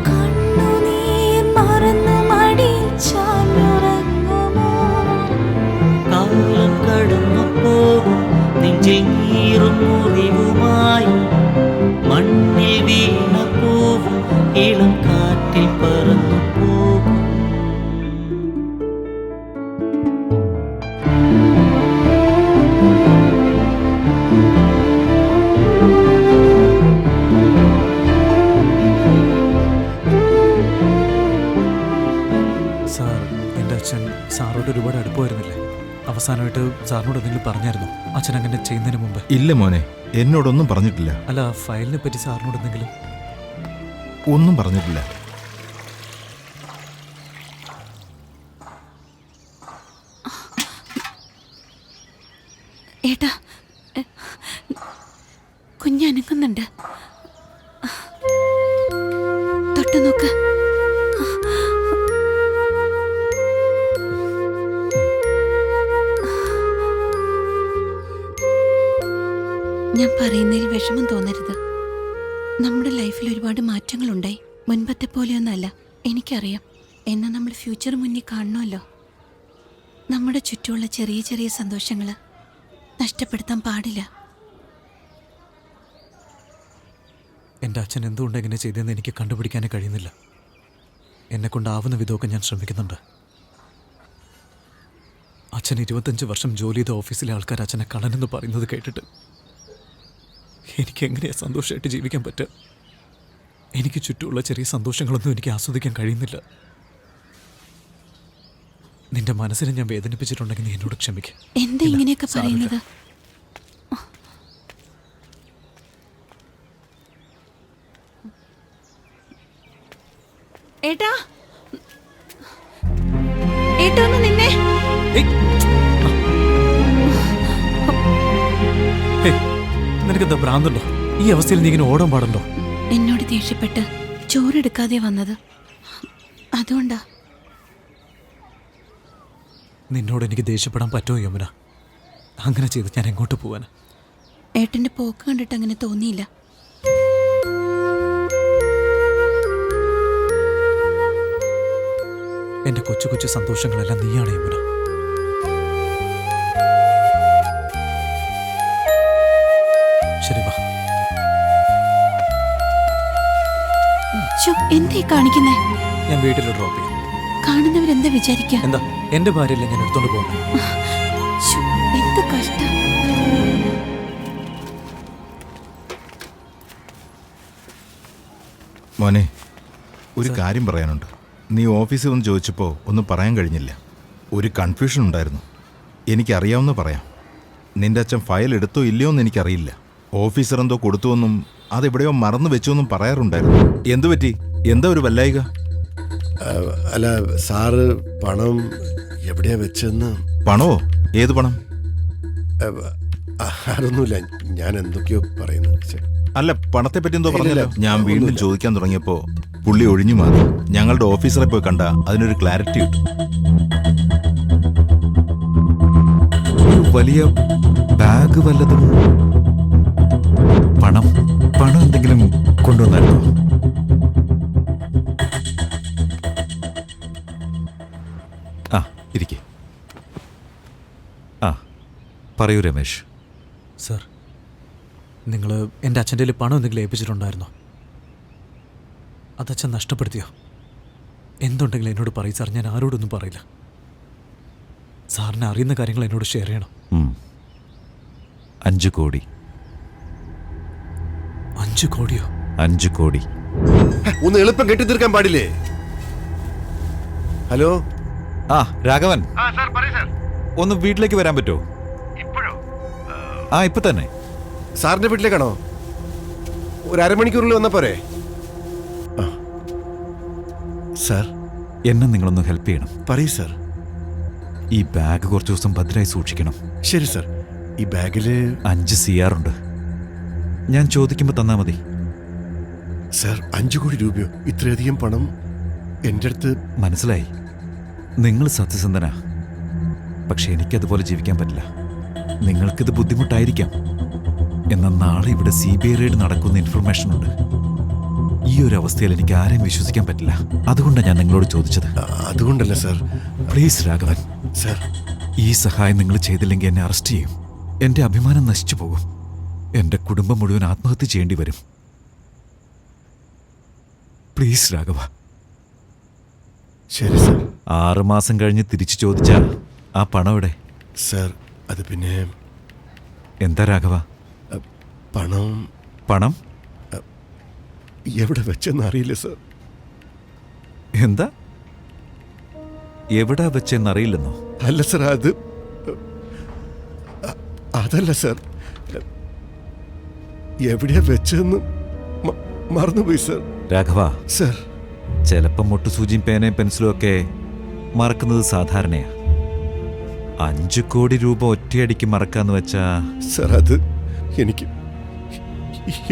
കണ്ണുനീർ മറന്നു മടിയിൽ ചാഞ്ഞുറങ്ങുമോ കാലം കടന്നു പോകും നെഞ്ചെങ്ങീറും മുറിവുമായി മണ്ണിൽ വീണ പൂവും ഇളം കാറ്റിൽ പറന്നു പോകും. സാർ, എൻ്റെ അച്ഛൻ സാറോട് ഒരുപാട് അടുപ്പമായിരുന്നില്ലേ? അവസാനമായിട്ട് സാറിനോട് എന്തെങ്കിലും പറഞ്ഞായിരുന്നു അച്ഛൻ അങ്ങനെ ചെയ്യുന്നതിന് മുമ്പ്? ഇല്ല മോനെ, എന്നോടൊന്നും പറഞ്ഞിട്ടില്ല. അല്ല, ഫയലിനെ പറ്റി സാറിനോട് എന്തെങ്കിലും? ഒന്നും പറഞ്ഞിട്ടില്ല. ഏട്ടാ, കുഞ്ഞനങ്ങുന്നുണ്ട്, തൊട്ടു നോക്ക്. ഞാൻ പറയുന്നതിൽ വിഷമം തോന്നരുത്. നമ്മുടെ ലൈഫിൽ ഒരുപാട് മാറ്റങ്ങളുണ്ടായി. മുൻപത്തെ പോലെയൊന്നല്ല, എനിക്കറിയാം. എന്നാൽ നമ്മൾ ഫ്യൂച്ചർ മുന്നിൽ കാണണമല്ലോ. നമ്മുടെ ചുറ്റുമുള്ള ചെറിയ ചെറിയ സന്തോഷങ്ങൾ നഷ്ടപ്പെടുത്താൻ പാടില്ല. എൻ്റെ അച്ഛൻ എന്തുകൊണ്ട് എങ്ങനെ ചെയ്തതെന്ന് എനിക്ക് കണ്ടുപിടിക്കാനേ കഴിയുന്നില്ല. എന്നെക്കൊണ്ടാവുന്ന വിധമൊക്കെ ഞാൻ ശ്രമിക്കുന്നുണ്ട്. അച്ഛൻ 25 വർഷം ജോലി ചെയ്ത ഓഫീസിലെ ആൾക്കാർ അച്ഛനെ കള്ളനെന്ന് പറയുന്നത് കേട്ടിട്ട് എനിക്ക് എങ്ങനെയാണ് സന്തോഷമായിട്ട് ജീവിക്കാൻ പറ്റുക? എനിക്ക് ചുറ്റുമുള്ള ചെറിയ സന്തോഷങ്ങളൊന്നും എനിക്ക് ആസ്വദിക്കാൻ കഴിയുന്നില്ല. നിന്റെ മനസ്സിനെ ഞാൻ വേദനിപ്പിച്ചിട്ടുണ്ടെങ്കിൽ നീ എന്നോട് ക്ഷമിക്കും. എന്താ ഇങ്ങനെയൊക്കെ പറയുന്നത്? ഏട്ടാ, ഏട്ടാ ഒന്ന് നിന്നെ. നിനക്കെന്താ ഭ്രാന്തുണ്ടോ? ഈ അവസ്ഥയിൽ നീ ഇങ്ങനെ ഓടാൻ പാടുണ്ടോ? എന്നോട് ദേഷ്യപ്പെട്ട് ചോറെടുക്കാതെ വന്നത് അതുകൊണ്ടാ. നിന്നോട് എനിക്ക് ദേഷ്യപ്പെടാൻ പറ്റുമോ യമുന? അങ്ങനെ ചെയ്ത് ഞാൻ എങ്ങോട്ട് പോവാനാ? ഏട്ടന്റെ പോക്ക് കണ്ടിട്ട് അങ്ങനെ തോന്നിയില്ല. എന്റെ കൊച്ചു കൊച്ചു സന്തോഷങ്ങളെല്ലാം നീയാണ് യമുന. ശരി, വാ. എന്തേ കാണിക്കുന്നേ? ഞാൻ വീട്ടിൽ ഡ്രോപ്പ് ചെയ്യാം. കാണുന്നവരെന്താ വിചാരിക്കുക? എന്താ എന്റെ ഭാര്യയല്ലേ ഞാൻ എടുത്തോണ്ട് പോകുന്നത്? എന്ത് കഷ്ടം. മോനെ, ഒരു കാര്യം പറയാനുണ്ട്. നീ ഓഫീസിൽ വന്ന് ചോദിച്ചപ്പോൾ ഒന്നും പറയാൻ കഴിഞ്ഞില്ല. ഒരു കൺഫ്യൂഷൻ ഉണ്ടായിരുന്നു. എനിക്കറിയാവുന്ന പറയാം. നിന്റെ അച്ഛൻ ഫയൽ എടുത്തോ ഇല്ലയോ എന്ന് എനിക്കറിയില്ല. ഓഫീസർ എന്തോ കൊടുത്തുവെന്നും അതെവിടെയോ മറന്നു വെച്ചുവെന്നും പറയാറുണ്ടായിരുന്നു. എന്തു പറ്റി? എന്താ ഒരു വല്ലായിക? അല്ല സാറ് പണം എവിടെയാ വെച്ചെന്ന്. പണമോ? ഏത് പണം? അതൊന്നുമില്ല, ഞാൻ എന്തൊക്കെയോ പറയുന്നു. അല്ല, പണത്തെ പറ്റി എന്തോ പറഞ്ഞല്ലോ. ഞാൻ വീണ്ടും ചോദിക്കാൻ തുടങ്ങിയപ്പോ പുള്ളി ഒഴിഞ്ഞു മാറി. ഞങ്ങളുടെ ഓഫീസറെ പോയി കണ്ട അതിനൊരു ക്ലാരിറ്റി കിട്ടും. ഒരു വലിയ ബാഗ് വല്ലതും? പണം എന്തെങ്കിലും കൊണ്ടുവന്നായിരുന്നോ? ആ, ഇരിക്കേ. ആ, പറയൂ രമേശ്. സർ, നിങ്ങൾ എൻ്റെ അച്ഛൻ്റെ കയ്യിൽ പണം എന്തെങ്കിലും ഏൽപ്പിച്ചിട്ടുണ്ടായിരുന്നോ? അതച്ഛൻ നഷ്ടപ്പെടുത്തിയോ? എന്തുണ്ടെങ്കിലും എന്നോട് പറയും സാർ. ഞാൻ ആരോടൊന്നും പറയില്ല. സാറിന് അറിയുന്ന കാര്യങ്ങൾ എന്നോട് ഷെയർ ചെയ്യണം. 5 കോടി. 5 കോടിയോ? 5 കോടി. ഒന്ന് എളുപ്പം കെട്ടി തീർക്കാൻ പാടില്ലേ? ഹലോ. ആ, രാഘവൻ, ഒന്ന് വീട്ടിലേക്ക് വരാൻ പറ്റുമോ? ആ, ഇപ്പൊ തന്നെ. സാറിന്റെ വീട്ടിലേക്കാണോ? ഒരു അരമണിക്കൂറിൽ വന്നാ പോരെ? സാർ, എന്നെ നിങ്ങളൊന്ന് ഹെൽപ്പ് ചെയ്യണം. പറയൂ സാർ. ഈ ബാഗ് കുറച്ച് ദിവസം ഭദ്രമായി സൂക്ഷിക്കണം. ശരി സാർ. ഈ ബാഗില് 5 CR ഉണ്ട്. ഞാൻ ചോദിക്കുമ്പോൾ തന്നാ മതി. സാർ, 5 കോടി രൂപയോ? ഇത്രയധികം പണം എൻ്റെ അടുത്ത്. മനസ്സിലായി, നിങ്ങൾ സത്യസന്ധനാ. പക്ഷെ എനിക്കതുപോലെ ജീവിക്കാൻ പറ്റില്ല. നിങ്ങൾക്കിത് ബുദ്ധിമുട്ടായിരിക്കാം. എന്നാൽ നാളെ ഇവിടെ CBI റെയ്ഡ് നടക്കുന്ന ഇൻഫർമേഷൻ ഉണ്ട്. ഈ ഒരു അവസ്ഥയിൽ എനിക്ക് ആരെയും വിശ്വസിക്കാൻ പറ്റില്ല. അതുകൊണ്ടാണ് ഞാൻ നിങ്ങളോട് ചോദിച്ചത്. അതുകൊണ്ടല്ല സാർ. പ്ലീസ് രാഘവൻ സാർ, ഈ സഹായം നിങ്ങൾ ചെയ്തില്ലെങ്കിൽ എന്നെ അറസ്റ്റ് ചെയ്യും. എൻ്റെ അഭിമാനം നശിച്ചു പോകും. എൻ്റെ കുടുംബം മുഴുവൻ ആത്മഹത്യ ചെയ്യേണ്ടി വരും. പ്ലീസ് രാഘവ. ശരി സാർ. 6 മാസം കഴിഞ്ഞ് തിരിച്ചു ചോദിച്ചാ ആ പണം എവിടെ? സാർ, അത് പിന്നെ എന്താ രാഘവ? പണം എവിടെ വെച്ചെന്ന് അറിയില്ല സാർ. എന്താ? എവിടെ വെച്ചെന്നറിയില്ലെന്നോ? അല്ല സാർ, അതല്ല സാർ. എവിടെയാ വെച്ചെന്ന് മറന്നുപോയി സാർ. രാഘവ സാർ, ചിലപ്പം മുട്ടുസൂചിയും പേനയും പെൻസിലും ഒക്കെ മറക്കുന്നത് സാധാരണയാ. 5 കോടി രൂപ ഒറ്റയടിക്ക് മറക്കാന്ന് വെച്ചാ സാർ, അത്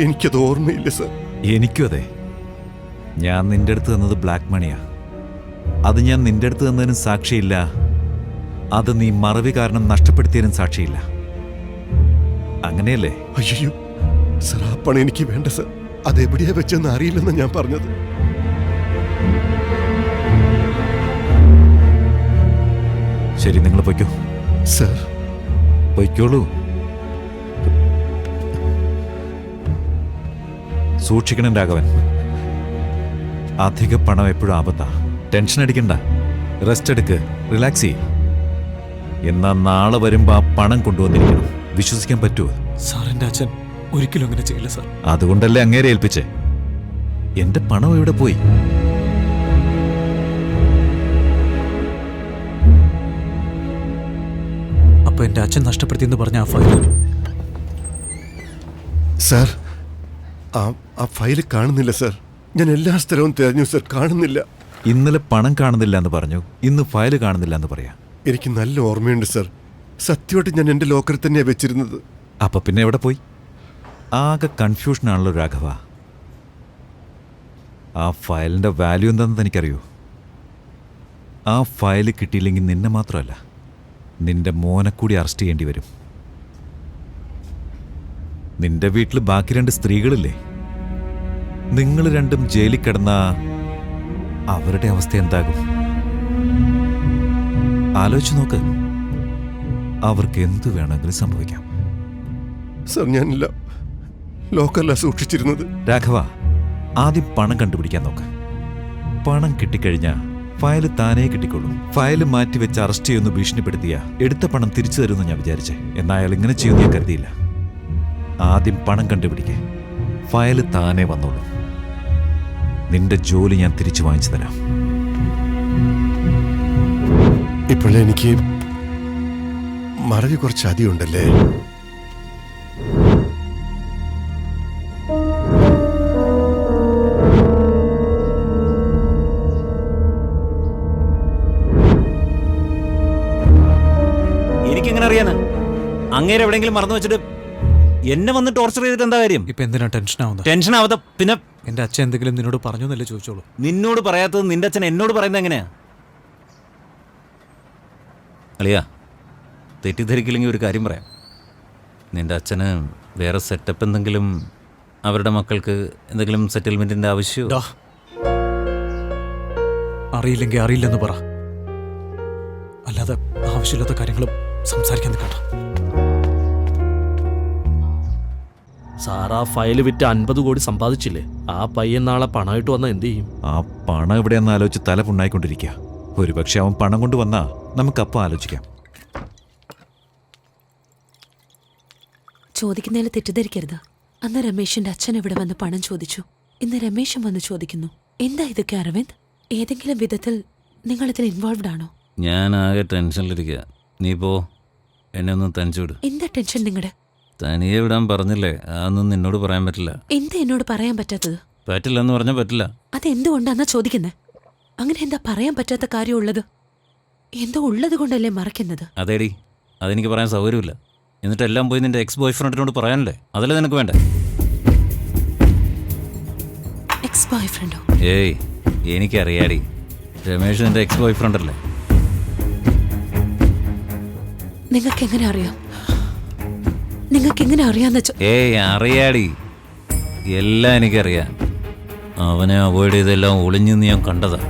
എനിക്കത് ഓർമ്മയില്ല സാർ. എനിക്കും അതെ. ഞാൻ നിന്റെ അടുത്ത് തന്നത് ബ്ലാക്ക് മണിയാ. അത് ഞാൻ നിന്റെ അടുത്ത് തന്നതിനും സാക്ഷിയില്ല. അത് നീ മറവി കാരണം നഷ്ടപ്പെടുത്തിയതിനും സാക്ഷിയില്ല. അങ്ങനെയല്ലേ? അയ്യോ സാർ, ആ പണം എനിക്ക് വേണ്ട സാർ. അതെവിടെയാ വെച്ചെന്ന് അറിയില്ലെന്ന് ഞാൻ പറഞ്ഞത്. ശരി, നിങ്ങൾ പൊയ്ക്കോ. സാർ, പൊയ്ക്കോളൂ. സൂക്ഷിക്കണം രാഘവൻ. അധിക പണം എപ്പോഴും ആപത്താ. ടെൻഷൻ അടിക്കണ്ട. റെസ്റ്റ് എടുക്ക്, റിലാക്സ് ചെയ്യ്. എന്നാ നാളെ വരുമ്പോ ആ പണം കൊണ്ടുവന്നിരിക്കണം. വിശ്വസിക്കാൻ പറ്റുമോ? സാർ, എൻ്റെ അച്ഛൻ ഒരിക്കലും അങ്ങനെ ചെയ്യില്ല സാർ. അതുകൊണ്ടല്ലേ അങ്ങേരെ ഏൽപ്പിച്ചേ. എന്റെ പണം എവിടെ പോയി? അപ്പൊ എൻ്റെ അച്ഛൻ നഷ്ടപ്പെടുത്തിയെന്ന് പറഞ്ഞ ആ ഫയൽ? സാർ, ആ ഫയൽ കാണുന്നില്ല സാർ. ഞാൻ എല്ലാ സ്ഥലവും തിരഞ്ഞു സാർ, കാണുന്നില്ല. ഇന്നലെ പണം കാണുന്നില്ല എന്ന് പറഞ്ഞു, ഇന്ന് ഫയൽ കാണുന്നില്ല എന്ന് പറയാം. എനിക്ക് നല്ല ഓർമ്മയുണ്ട് സാർ. സത്യമായിട്ട് ഞാൻ എൻ്റെ ലോക്കറിൽ തന്നെയാണ് വെച്ചിരുന്നത്. അപ്പൊ പിന്നെ എവിടെ പോയി? ആകെ കൺഫ്യൂഷനാണല്ലോ രാഘവ. ആ ഫയലിന്റെ വാല്യൂ എന്താണെന്ന് എനിക്കറിയൂ. ആ ഫയൽ കിട്ടിയില്ലെങ്കിൽ നിന്നെ മാത്രമല്ല, നിന്റെ മോനെ കൂടി അറസ്റ്റ് ചെയ്യേണ്ടി വരും. നിന്റെ വീട്ടിൽ ബാക്കി 2 സ്ത്രീകളില്ലേ? നിങ്ങൾ രണ്ടും ജയിലിൽ കിടന്ന അവരുടെ അവസ്ഥ എന്താകും? ആലോചിച്ച് നോക്ക്. അവർക്ക് എന്തു വേണമെങ്കിലും സംഭവിക്കാം. സാർ, ഞാനില്ല ലോക്കറിലാണ് സൂക്ഷിച്ചിരുന്നത്. രാഘവ, ആദ്യം പണം കണ്ടുപിടിക്കാൻ നോക്ക്. പണം കിട്ടിക്കഴിഞ്ഞാൽ ഫയൽ താനേ കിട്ടിക്കൊള്ളും. ഫയൽ മാറ്റിവെച്ച് അറസ്റ്റ് ചെയ്യുന്ന ഭീഷണിപ്പെടുത്തിയ എടുത്ത പണം തിരിച്ചു തരുമെന്ന് ഞാൻ വിചാരിച്ചേ. എന്നാൽ അയാൾ ഇങ്ങനെ ചെയ്യുന്ന ഞാൻ കരുതിയില്ല. ആദ്യം പണം കണ്ടുപിടിക്കേ, ഫയൽ താനേ വന്നോളൂ. നിന്റെ ജോലി ഞാൻ തിരിച്ചു വാങ്ങിച്ചു തരാം. ഇപ്പോൾ എനിക്ക് മറവി കുറച്ച് അധികം ഉണ്ടല്ലേ? എനിക്കെങ്ങനെ അറിയാനാ? അങ്ങേരെ എവിടെയെങ്കിലും മറന്നു വെച്ചിട്ട് എന്നെ വന്ന് ടോർച്ചർ ചെയ്തിട്ട് എന്താ കാര്യം? ഇപ്പൊ എന്തിനാ ടെൻഷൻ ആവുന്നത്? ടെൻഷൻ ആവാത്ത പിന്നെ എന്റെ അച്ഛൻ എന്തെങ്കിലും നിന്നോട് പറഞ്ഞു എന്നല്ലേ ചോദിച്ചോളൂ. നിന്നോട് പറയാത്തത് നിന്റെ അച്ഛൻ എന്നോട് പറയുന്നത് എങ്ങനെയാ? അളിയാ, തെറ്റിദ്ധരിക്കില്ലെങ്കിൽ ഒരു കാര്യം പറയാം. നിന്റെ അച്ഛന് വേറെ സെറ്റപ്പ് എന്തെങ്കിലും, അവരുടെ മക്കൾക്ക് എന്തെങ്കിലും സെറ്റിൽമെന്റിന്റെ ആവശ്യം? അറിയില്ലെങ്കിൽ അറിയില്ലെന്ന് പറ. അല്ലാതെ ആവശ്യമില്ലാത്ത കാര്യങ്ങളും സംസാരിക്കാൻ നിൽക്കണ്ട. സാർ, ആ ഫയൽ വിറ്റ് 50 കോടി സമ്പാദിച്ചില്ലേ? ആ പയ്യൻ നാളെ പണമായിട്ട് വന്നാൽ എന്ത് ചെയ്യും? ആ പണം എവിടെയെന്ന് ആലോചിച്ച് തല പുണ്ണായിക്കൊണ്ടിരിക്കുക. ഒരുപക്ഷെ അവൻ പണം കൊണ്ട് വന്നാ നമുക്കപ്പം ആലോചിക്കാം. ചോദിക്കുന്നതിൽ തെറ്റിദ്ധരിക്കരുത്. അന്ന് രമേശിന്റെ അച്ഛൻ ഇവിടെ വന്ന് പണം ചോദിച്ചു. ഇന്ന് രമേശും വന്ന് ചോദിക്കുന്നു. എന്താ ഇതൊക്കെ അരവിന്ദ്? ഏതെങ്കിലും വിധത്തിൽ നിങ്ങൾ ഇതിൽ ഇൻവോൾവ്ഡ് ആണോ? ഞാൻ ആകെ ടെൻഷനിലിരിക്കുക. നീ പോ, എന്നെ ഒന്ന് തനിച്ചുവിട്. എന്താ ടെൻഷൻ നിങ്ങളുടെ? തനിയെ വിടാൻ പറഞ്ഞില്ലേ? അതൊന്നും നിന്നോട് പറയാൻ പറ്റില്ല. എന്താ എന്നോട് പറയാൻ പറ്റാത്തത്? പറ്റില്ല എന്ന് പറഞ്ഞാൽ പറ്റില്ല. അതെന്തുകൊണ്ടാന്നാ ചോദിക്കുന്നേ? അങ്ങനെ എന്താ പറയാൻ പറ്റാത്ത കാര്യമുള്ളത്? എന്തോ ഉള്ളത് കൊണ്ടല്ലേ മറക്കുന്നത്? അതേടി, അതെനിക്ക് പറയാൻ സൗകര്യമില്ല. എന്നിട്ട് എല്ലാം പോയി നിന്റെ എക്സ് ബോയ് ഫ്രണ്ടിനോട് പറയാനല്ലേ? അതല്ലേ നിനക്ക് വേണ്ടേ? എക്സ് ബോയ് ഫ്രണ്ടോ? ഏയ്, എനിക്കറിയാടി. രമേശ് നിന്റെ എക്സ് ബോയ് ഫ്രണ്ട് അല്ലേ? നിങ്ങൾക്ക് എങ്ങനെ അറിയാം? നിങ്ങൾക്ക് എങ്ങനെ അറിയാന്ന് വെച്ചോ? ഏയ് അറിയാടി, എല്ലാം എനിക്കറിയാം. അവനെ അവോയ്ഡ് ചെയ്തെല്ലാം ഒളിഞ്ഞെന്ന് ഞാൻ കണ്ടതാ.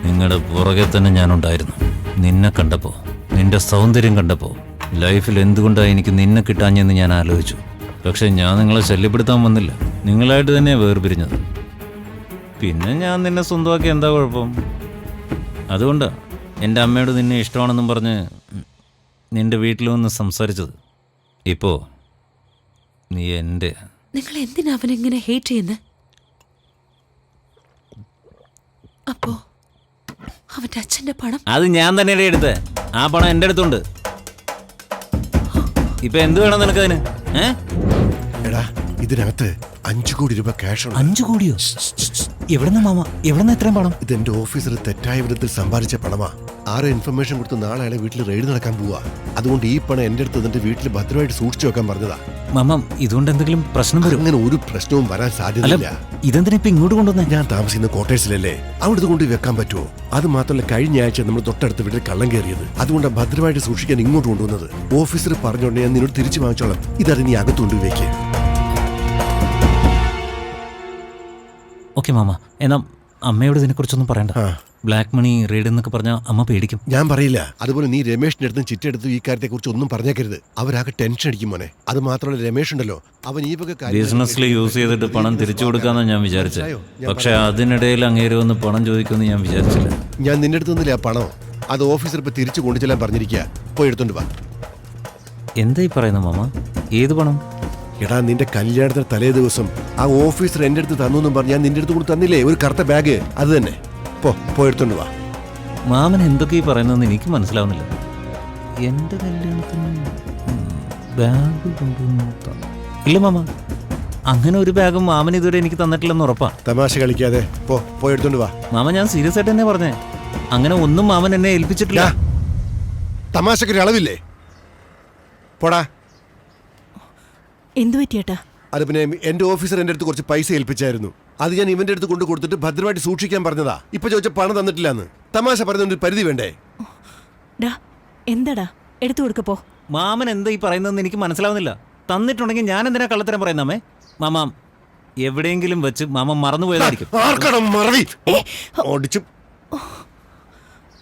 നിങ്ങളുടെ പുറകെ തന്നെ ഞാനുണ്ടായിരുന്നു. നിന്നെ കണ്ടപ്പോൾ, നിന്റെ സൗന്ദര്യം കണ്ടപ്പോൾ ലൈഫിൽ എന്തുകൊണ്ടാണ് എനിക്ക് നിന്നെ കിട്ടാഞ്ഞെന്ന് ഞാൻ ആലോചിച്ചു. പക്ഷെ ഞാൻ നിങ്ങളെ ശല്യപ്പെടുത്താൻ വന്നില്ല, നിങ്ങളായിട്ട് തന്നെയാണ് വേർപിരിഞ്ഞത്. പിന്നെ ഞാൻ നിന്നെ സ്വന്തമാക്കി എന്താ കുഴപ്പം? അതുകൊണ്ടാണ് എൻ്റെ അമ്മയോട് നിന്നെ ഇഷ്ടമാണെന്നും പറഞ്ഞ് നിന്റെ വീട്ടിൽ വന്ന് സംസാരിച്ചത്. ഇപ്പോൾ നീ എൻ്റെ. നിങ്ങൾ എന്തിനാ അവനെങ്ങനെ ഹേറ്റ് ചെയ്യുന്നത്? അപ്പോ അവന്റെ അച്ഛന്റെ പണം അത് ഞാൻ തന്നെയല്ലേ എടുത്തേ. ആ പണം എൻ്റെ അടുത്തുണ്ട്. ഇപ്പൊ എന്ത് വേണം നിനക്കതിന്? എടാ, ഇതിനകത്ത് 5 കോടി രൂപ ക്യാഷ് ഉണ്ട്. 5 കോടിയോ? എവിടെന്നാ മാമ? എവിടെന്നാ ഇത്രയും പണം? ഇത് എന്റെ ഓഫീസർ തെറ്റായ വിധത്തിൽ സമ്പാദിച്ച പണമാ. ആരോ ഇൻഫർമേഷൻ കൊടുത്ത് നാളെ അയാളെ വീട്ടിൽ റെയ്ഡ് നടക്കാൻ പോവാ. അതുകൊണ്ട് ഈ പണം എന്റെ അടുത്ത് നിന്റെ വീട്ടിൽ ഭദ്രമായിട്ട് സൂക്ഷിച്ചു വെക്കാൻ പറഞ്ഞതാ. മാമ, ഇതുകൊണ്ട് എന്തെങ്കിലും പ്രശ്നം വരും? അങ്ങനെ ഒരു പ്രശ്നവും വരാൻ സാധ്യതയില്ല. ഇതെന്തിനാ ഇപ്പൊ ഇങ്ങോട്ട് കൊണ്ടുവന്നേ? ഞാൻ താമസിക്കുന്ന ക്വാർട്ടേഴ്സിലല്ലേ, അവിടുത്തെ കൊണ്ട് വെക്കാൻ പറ്റുമോ? അത് മാത്രമല്ല, കഴിഞ്ഞ ആഴ്ച നമ്മൾ തൊട്ടടുത്ത് വീട്ടിൽ കള്ളം കയറിയത്. അതുകൊണ്ട് ഭദ്രമായിട്ട് സൂക്ഷിക്കാൻ ഇങ്ങോട്ട് കൊണ്ടുവന്നത്. ഓഫീസർ പറഞ്ഞോണ്ട് ഞാൻ നിന്നോട് തിരിച്ചു വാങ്ങിച്ചോളാം. ഇതത് നീ അകത്തുകൊണ്ട് വെക്കേ. ഓക്കെ മാമ, എന്നാ അമ്മയോട് ഇതിനെക്കുറിച്ചൊന്നും പറയണ്ട. ബ്ലാക്ക് മണി റെയ്ഡ് എന്നൊക്കെ പറഞ്ഞാൽ അമ്മ പേടിക്കും. ഞാൻ പറയില്ല. അതുപോലെ നീ രമേഷിന്റെ അടുത്തും ചിറ്റെടുത്തും ഈ കാര്യത്തെ കുറിച്ച് ഒന്നും പറഞ്ഞേക്കരുത്. അവരാകെ ടെൻഷൻ അടിക്കും മോനെ. അത് മാത്രമല്ല, രമേഷ് ഉണ്ടല്ലോ, അവൻ ഈ വക ബിസിനസ്സിൽ യൂസ് ചെയ്തിട്ട് പണം തിരിച്ചു കൊടുക്കാന്നാണ് ഞാൻ വിചാരിച്ചത്. പക്ഷെ അതിനിടയിൽ അങ്ങേര് വന്ന് പണം ചോദിക്കുമെന്ന് ഞാൻ വിചാരിച്ചില്ല. ഞാൻ നിന്റെ അടുത്ത് നിന്നില്ല ആ പണം. അത് ഓഫീസർ ഇപ്പൊ തിരിച്ചു കൊണ്ടുചെല്ലാൻ പറഞ്ഞിരിക്കുക. പോയി എടുത്തോണ്ട് വാ. എന്തായി പറയുന്നു മാമ? ഏത് പണം? എടാ, നിന്റെ കല്യാണത്തിന് തലേ ദിവസം ആ ഓഫീസർ എന്റെ അടുത്ത് തന്നു എന്നും പറഞ്ഞ് ഞാൻ നിന്റെ അടുത്ത് കൂടി തന്നില്ലേ, ഒരു കറുത്ത ബാഗ്? അത് തന്നെ. പോയി എടുത്തോണ്ട് വാ. മാമൻ എന്തൊക്കെ ഈ പറയുന്നതെന്ന് എനിക്ക് മനസ്സിലാവുന്നില്ല. എന്റെ കല്യാണത്തിന് ബാഗ് കൊണ്ടുവന്നു? ഇല്ല മാമ, അങ്ങനെ ഒരു ബാഗും മാമൻ ഇതുവരെ എനിക്ക് തന്നിട്ടില്ലെന്ന് ഉറപ്പാ. തമാശ കളിക്കാതെ പോയി എടുത്തോണ്ട് വാ. മാമ, ഞാൻ സീരിയസ് ആയിട്ട് തന്നെ പറഞ്ഞേ. അങ്ങനെ ഒന്നും മാമൻ എന്നെ ഏൽപ്പിച്ചിട്ടില്ല. തമാശക്കൊരു അളവില്ലേ? പോടാ. എന്തു പറ്റിയേട്ടാ? അത് പിന്നെ എന്റെ ഓഫീസർ എന്റെ അടുത്ത് കുറച്ച് പൈസ ഏൽപ്പിച്ചായിരുന്നു. അത് ഞാൻ ഇവന്റെ അടുത്ത് കൊണ്ട് കൊടുത്തിട്ട് ഭദ്രമായിട്ട് സൂക്ഷിക്കാൻ പറഞ്ഞതാ. ഇപ്പൊ ചോദിച്ച പണം തന്നിട്ടില്ലാന്ന്. തമാശ പറയുന്നൊരു പരിധി വേണ്ടേ? എന്താടാ, എടുത്തു കൊടുക്കപ്പോ. മാമൻ എന്താ ഈ പറയുന്നതെന്ന് എനിക്ക് മനസ്സിലാവുന്നില്ല. തന്നിട്ടുണ്ടെങ്കിൽ ഞാൻ എന്തിനാ കള്ളത്തരം പറയുന്നമ്മേ? മാമ, എവിടെയെങ്കിലും വെച്ച് മാമ മറന്നുപോയതായിരിക്കും.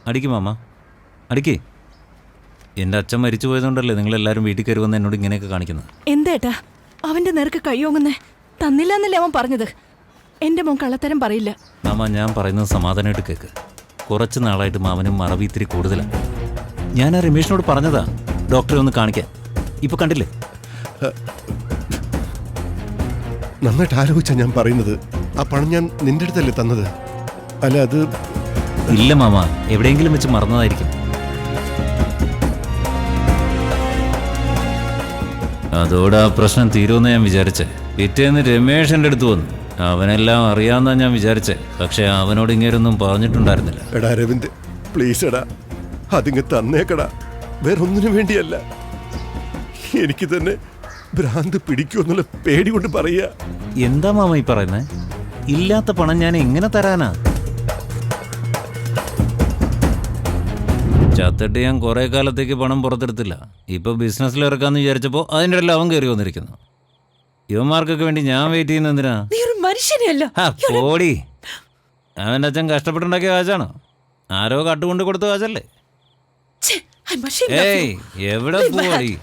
അടിക്കും മാമ, അടിക്കേ. എന്റെ അച്ഛൻ മരിച്ചു പോയതുകൊണ്ടല്ലേ നിങ്ങളെല്ലാരും വീട്ടിൽ കയറി വന്ന് എന്നോട് ഇങ്ങനെയൊക്കെ കാണിക്കുന്നത്. എന്തേട്ടാ അവന്റെ നേർക്ക് കയ്യോങ്ങുന്നേ? തന്നില്ല എന്നല്ലേ അവൻ പറഞ്ഞത്. എന്റെ മോൻ കള്ളത്തരം പറയില്ല. മാമ, ഞാൻ പറയുന്നത് സമാധാനമായിട്ട് കേൾക്ക്. കുറച്ച് നാളായിട്ട് മാമനും മറവി ഇത്തിരി കൂടുതലാണ്. ഞാൻ ആ രമേഷിനോട് പറഞ്ഞതാ ഡോക്ടറെ ഒന്ന് കാണിക്കാൻ. ഇപ്പൊ കണ്ടില്ലേ? നന്നായിട്ട് ആലോചിച്ചാ ഞാൻ പറയുന്നത്. ആ പണം ഞാൻ നിന്റെ അടുത്തല്ലേ തന്നത്? അല്ല, അത് ഇല്ല മാമ, എവിടെയെങ്കിലും വെച്ച് മറന്നതായിരിക്കും. അതോടെ ആ പ്രശ്നം തീരുമെന്ന് ഞാൻ വിചാരിച്ചേ. പിറ്റേന്ന് രമേഷ് എൻ്റെ അടുത്ത് വന്നു. അവനെല്ലാം അറിയാമെന്നാണ് ഞാൻ വിചാരിച്ചേ. പക്ഷെ അവനോട് ഇങ്ങേരൊന്നും പറഞ്ഞിട്ടുണ്ടായിരുന്നില്ല. എടാ രവിന്ദ്, പ്ലീസ് എടാ, അതിങ്ങ് തന്നേക്കടാ. വേറൊന്നിനു വേണ്ടിയല്ല, എനിക്ക് തന്നെ ഭ്രാന്ത് പിടിക്കുമെന്നുള്ള പേടി കൊണ്ട് പറയാ. എന്താ മാമ ഈ പറയുന്നേ? ഇല്ലാത്ത പണം ഞാൻ എങ്ങനെ തരാനാ? ചത്തിട്ട് ഞാൻ കുറെ കാലത്തേക്ക് പണം പുറത്തെടുത്തില്ല. ഇപ്പൊ ബിസിനസ്സിൽ ഇറക്കാന്ന് വിചാരിച്ചപ്പോ അതിൻ്റെ ഇടയിൽ അവൻ കയറി വന്നിരിക്കുന്നു. യുവമാർക്കൊക്കെ വേണ്ടി ഞാൻ വെയിറ്റ് ചെയ്യുന്ന എന്തിനാ? പോടി. അവൻ്റെ അച്ഛൻ കഷ്ടപ്പെട്ടുണ്ടാക്കിയ കാശാണോ? ആരോ കട്ടുകൊണ്ട് കൊടുത്ത കാശല്ലേ? ഏയ്, എവിടെ പോടി?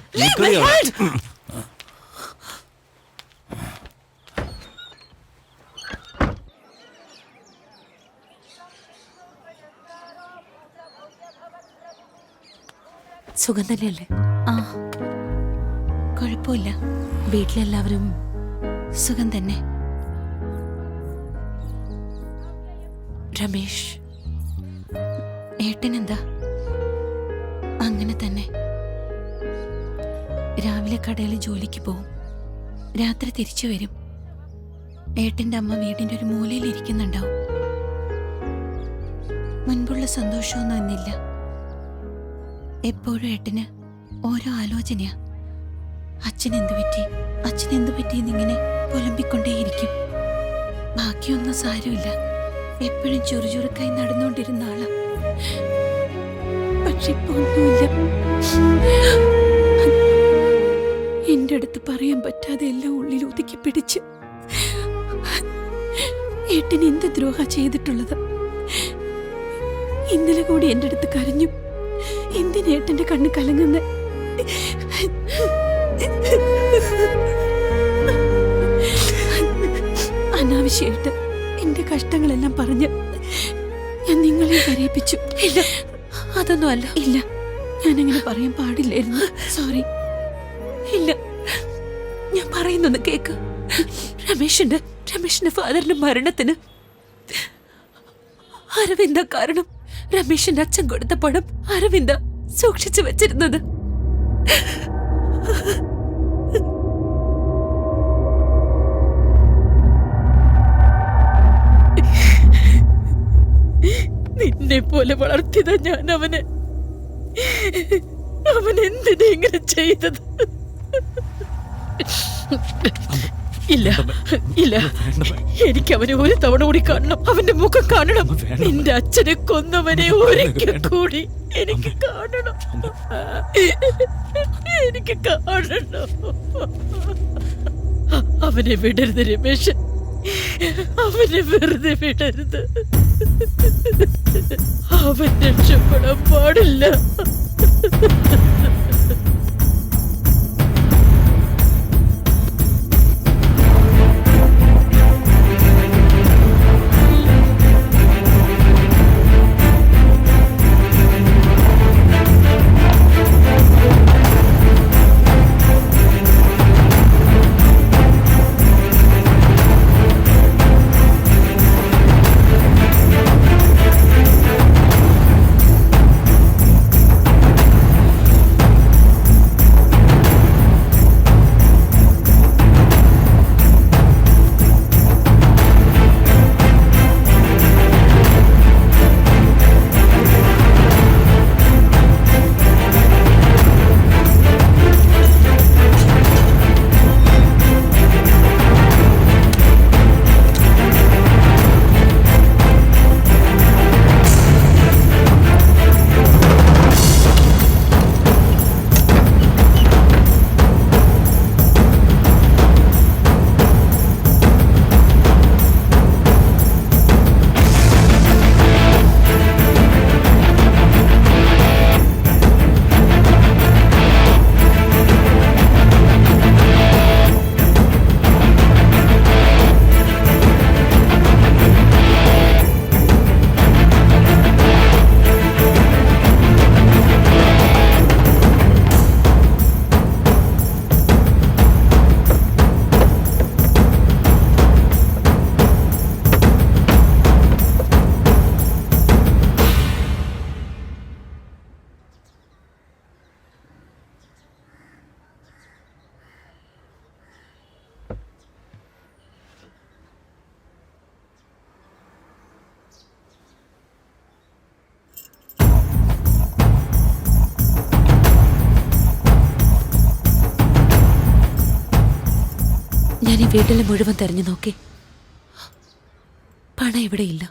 സുഖം തന്നെയല്ലേ? ആ, കുഴപ്പമില്ല. വീട്ടിലെല്ലാവരും സുഖം തന്നെ. രമേഷ്, ഏട്ടനെന്താ? അങ്ങനെ തന്നെ. രാവിലെ കടയിൽ ജോലിക്ക് പോവും, രാത്രി തിരിച്ചു വരും. ഏട്ടൻ്റെ അമ്മ വീടിൻ്റെ ഒരു മൂലയിൽ ഇരിക്കുന്നുണ്ടാവും. മുൻപുള്ള സന്തോഷമൊന്നും എന്നില്ല. എപ്പോഴും ഏട്ടന് ഓരോ ആലോചനയാ. അച്ഛനെന്തു പറ്റി എന്നിങ്ങനെ പുലമ്പിക്കൊണ്ടേയിരിക്കും. ബാക്കിയൊന്നും സാരമില്ല. എപ്പോഴും ചുറുചുറുക്കായി നടന്നുകൊണ്ടിരുന്ന ആളാ. പക്ഷെ ഇപ്പൊ ഒന്നുമില്ല. എന്റെ അടുത്ത് പറയാൻ പറ്റാതെ എല്ലാം ഉള്ളിൽ ഒതുക്കി പിടിച്ച് ഏട്ടൻ എന്ത് ദ്രോഹ ചെയ്തിട്ടുള്ളത്. ഇന്നലെ കൂടി എന്റെ അടുത്ത് കരഞ്ഞു. എന്തിനേട്ടന്റെ കണ്ണ് കലങ്ങുന്ന? അനാവശ്യമായിട്ട് എന്റെ കഷ്ടങ്ങളെല്ലാം പറഞ്ഞ് ഞാൻ നിങ്ങളെ കരയിപ്പിച്ചു. ഇല്ല, അതൊന്നും അല്ല. ഇല്ല, ഞാനങ്ങനെ പറയാൻ പാടില്ലായിരുന്നു. സോറി. ഇല്ല, ഞാൻ പറയുന്നൊന്ന് കേക്ക്. രമേശിന്റെ ഫാദറിന്റെ മരണത്തിന് അരവിന്ദ കാരണം. രമേശിന്റെ അച്ഛൻ കൊടുത്ത പണം അരവിന്ദ സൂക്ഷിച്ചു വെച്ചിരുന്നത്. നിന്നെ പോലെ വളർത്തിയതാ ഞാൻ അവനെ. അവൻ എന്തിനാ ഇങ്ങനെ ചെയ്തത്? ഇല്ല ഇല്ല, എനിക്ക് അവനെ ഒരു തവണ കൂടി കാണണം. അവന്റെ മുഖം കാണണം. നിന്റെ അച്ഛനെ കൊന്നവനെ ഒരിക്കൽ കൂടി എനിക്ക് കാണണം. എനിക്ക് കാണണം. അവനെ വിടരുത് രമേശൻ, അവനെ വെറുതെ വിടരുത്. അവൻ രക്ഷപ്പെടാൻ പാടില്ല. ഞാൻ ഈ വീട്ടിലെ മുഴുവൻ തെരഞ്ഞു നോക്കി. പണം ഇവിടെയില്ല.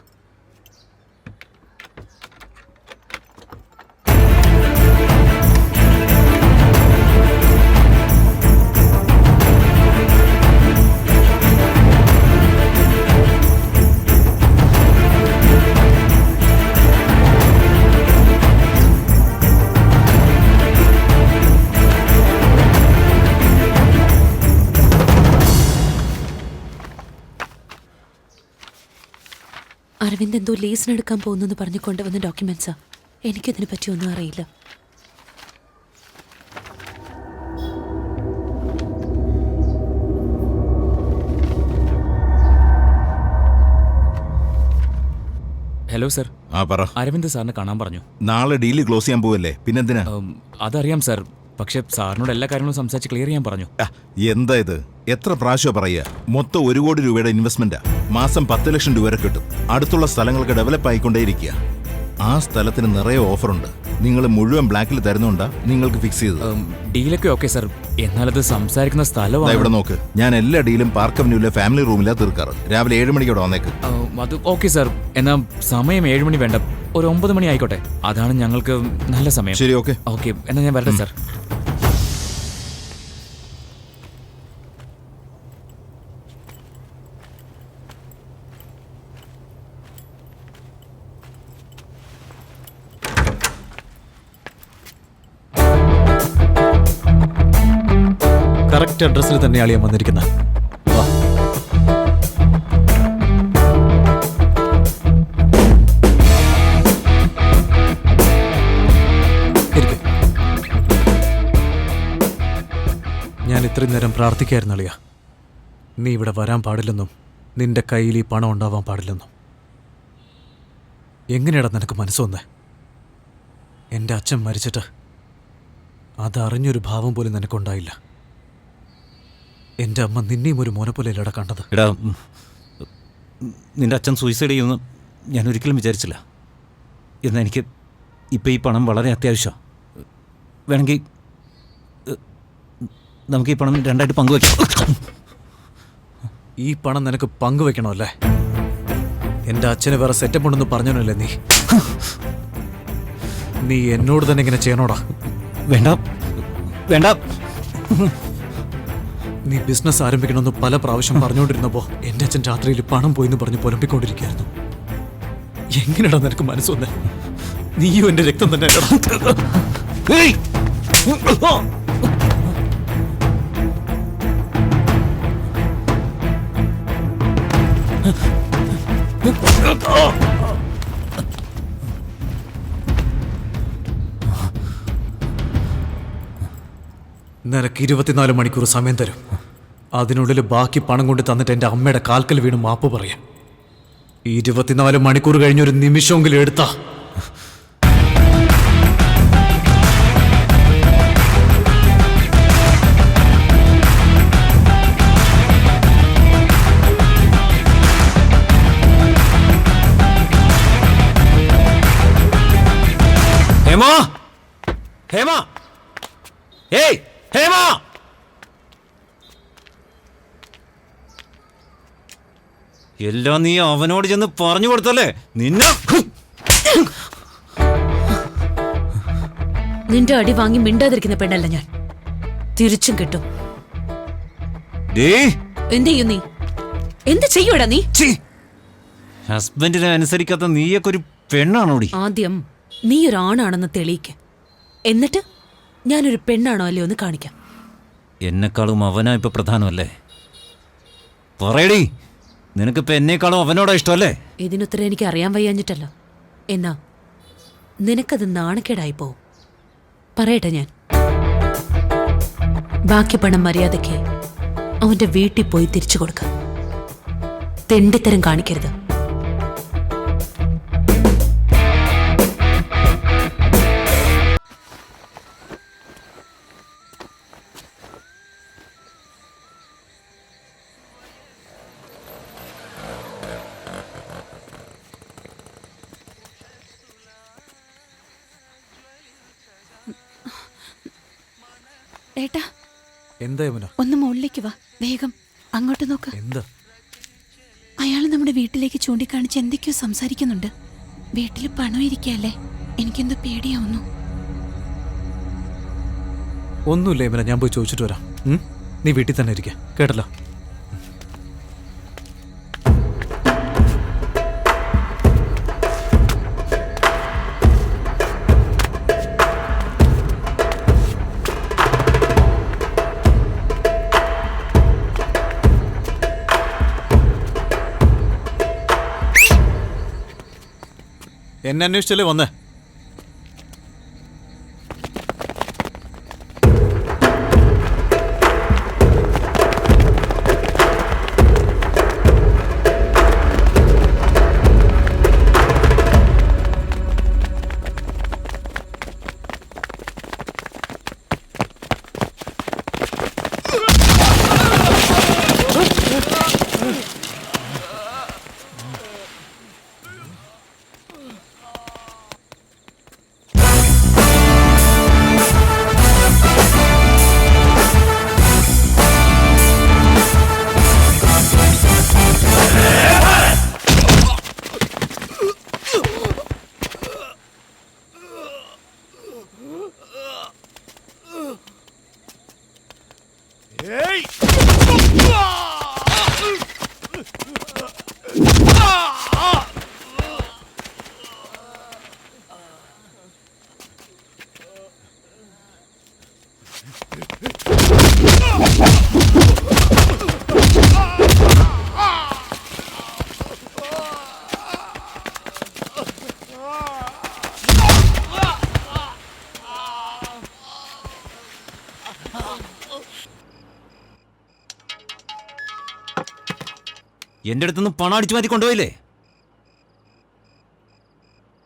അരവിന്ദ് എന്തോ ലീസിനെടുക്കാൻ പോകുന്നെന്ന് പറഞ്ഞു കൊണ്ടുവന്ന ഡോക്യുമെന്റ്സാ. എനിക്കിതിനെ പറ്റി ഒന്നും അറിയില്ല. Hello sir. ആ പറ. അരവിന്ദ് സാറിനെ കാണാൻ പറഞ്ഞു. നാളെ ഡീല് ക്ലോസ് ചെയ്യാൻ പോവല്ലേ, പിന്നെന്തിനാ? അതറിയാം സർ, പക്ഷെ സാറിനോട് എല്ലാ കാര്യങ്ങളും സംസാരിച്ച് ക്ലിയർ ചെയ്യാൻ പറഞ്ഞു. എന്താ ഇത്? എത്ര പ്രാവശ്യം പറയുക? മൊത്തം 1 കോടി രൂപയുടെ ഇൻവെസ്റ്റ്മെന്റാ. മാസം 10 ലക്ഷം രൂപ വരെ കിട്ടും. അടുത്തുള്ള സ്ഥലങ്ങൾക്ക് ഡെവലപ്പ് ആയിക്കൊണ്ടേയിരിക്കുക. ആ സ്ഥലത്തിന് നിറയെ ഓഫറുണ്ട്. നിങ്ങൾ മുഴുവൻ ബ്ലാക്കിൽ തരുന്നുണ്ടാ നിങ്ങൾക്ക് ഫിക്സ് ചെയ്തത്. ഡീലൊക്കെ ഓക്കെ സർ, എന്നാലത് സംസാരിക്കുന്ന സ്ഥലമാണ്. ഇവിടെ നോക്ക്, ഞാൻ എല്ലാ ഡീലും പാർക്ക് അവന്യൂലെ ഫാമിലി റൂമിലാ തീർക്കാറ്. രാവിലെ 7 മണിക്ക് ഇവിടെ വന്നേക്ക്. അത് ഓക്കെ സർ, എന്നാ സമയം 7 മണി വേണ്ട, ഒരു 9 മണി ആയിക്കോട്ടെ. അതാണ് ഞങ്ങൾക്ക് നല്ല സമയം. ശരി, ഓക്കെ. ഓക്കെ, എന്നാ ഞാൻ വരട്ടെ സർ. കറക്റ്റ് അഡ്രസ്സിൽ തന്നെയാണ് ഞാൻ വന്നിരിക്കുന്നത്. വാ. ഇരിക്ക്. ഞാൻ ഇത്രയും നേരം പ്രാർത്ഥിക്കായിരുന്നു അളിയ. നീ ഇവിടെ വരാൻ പാടില്ലെന്നും നിന്റെ കയ്യിൽ ഈ പണം ഉണ്ടാവാൻ പാടില്ലെന്നും. എങ്ങനെയാടാ നിനക്ക് മനസ്സ് വന്നേ? എൻ്റെ അച്ഛൻ മരിച്ചിട്ട് അതറിഞ്ഞൊരു ഭാവം പോലും നിനക്കുണ്ടായില്ല. എൻ്റെ അമ്മ നിന്നെയും ഒരു മോനെ പോലെ ഇല്ലടാ കണ്ടത്. എടാ, നിന്റെ അച്ഛൻ സൂയിസൈഡ് ചെയ്യുമെന്ന് ഞാൻ ഒരിക്കലും വിചാരിച്ചില്ല. എന്നാൽ എനിക്ക് ഇപ്പം ഈ പണം വളരെ അത്യാവശ്യമാണ്. വേണമെങ്കിൽ നമുക്ക് ഈ പണം രണ്ടായിട്ട് പങ്കുവയ്ക്കാം. ഈ പണം നിനക്ക് പങ്കുവെക്കണമല്ലേ? എൻ്റെ അച്ഛന് വേറെ സെറ്റപ്പ് ഉണ്ടെന്ന് പറഞ്ഞോനല്ലേ നീ? നീ എന്നോട് തന്നെ ഇങ്ങനെ ചെയ്യണോടാ? വേണ്ട വേണ്ട. നീ ബിസിനസ് ആരംഭിക്കണമെന്ന് പല പ്രാവശ്യം പറഞ്ഞുകൊണ്ടിരുന്നപ്പോ എൻ്റെ അച്ഛൻ രാത്രിയിൽ പണം പോയിന്ന് പറഞ്ഞ് പുലമ്പിക്കൊണ്ടിരിക്കുകയായിരുന്നു. എങ്ങനെയാടാ നിനക്ക് മനസ്സ് വന്നേ? നീയും എൻ്റെ രക്തം തന്നെ അല്ലടാ. നിനക്ക് 24 മണിക്കൂർ സമയം തരും. അതിനുള്ളിൽ ബാക്കി പണം കൊണ്ട് തന്നിട്ട് എൻ്റെ അമ്മയുടെ കാൽക്കൽ വീണ് മാപ്പ് പറയാം. 24 മണിക്കൂർ കഴിഞ്ഞൊരു നിമിഷമെങ്കിലും എടുത്താ ഹേമ, ഹേമ, ഏയ് ഹേമ, എല്ലാം നീ അവനോട് ചെന്ന് പറഞ്ഞു കൊടുത്തല്ലേ? നിന്റെ അടി വാങ്ങി മിണ്ടാതിരിക്കുന്ന പെണ്ണല്ല ഞാൻ. തിരിച്ചും കിട്ടും. എന്ത് ചെയ്യും നീ? എന്ത് ചെയ്യൂടാ നീ? ഹസ്ബൻഡിനെ അനുസരിക്കാത്ത നീയൊക്കെ ഒരു പെണ്ണാണോടി? ആദ്യം നീ ഒരു ആണാണെന്ന് തെളിയിക്ക്. എന്നിട്ട് ഞാനൊരു പെണ്ണാണോ അല്ലയോ എന്ന് കാണിക്കാം. എന്നെക്കാളും അവനാ ഇപ്പൊ പ്രധാനമല്ലേ? പറയടി, നിനക്കിപ്പോ എന്നെക്കാളും അവനോടാ ഇഷ്ടമല്ലേ? ഇതിനുത്തരം എനിക്ക് അറിയാൻ വയ്യാഞ്ഞിട്ടല്ല. എന്നാ നിനക്കത് നാണക്കേടായി പോവും. പറയട്ടെ ഞാൻ. ബാക്കി പണം മര്യാദയ്ക്ക് അവന്റെ വീട്ടിൽ പോയി തിരിച്ചു കൊടുക്ക. തെണ്ടിത്തരം കാണിക്കരുത്. ഏട്ടാ, എന്താ യമുന? ഒന്ന് മുകളിലേക്ക് വാ, വേഗം അങ്ങോട്ട് നോക്ക്. എന്താ? അയാൾ നമ്മുടെ വീട്ടിലേക്ക് ചൂണ്ടിക്കാണിച്ച് എന്തൊക്കെയോ സംസാരിക്കുന്നുണ്ട്. വീട്ടിൽ പണം ഇരിക്കല്ലേ, എനിക്കെന്തോ പേടിയാവുന്നു. ഒന്നുമില്ല യമുന, ഞാൻ പോയി ചോദിച്ചിട്ട് വരാം. നീ വീട്ടിൽ തന്നെ ഇരിക്കുക, കേട്ടല്ലോ? എന്നെ അന്വേഷിച്ചല്ലേ വന്നേ? എൻ്റെ അടുത്തുനിന്ന് പണം അടിച്ചു മാറ്റി കൊണ്ടുപോയില്ലേ?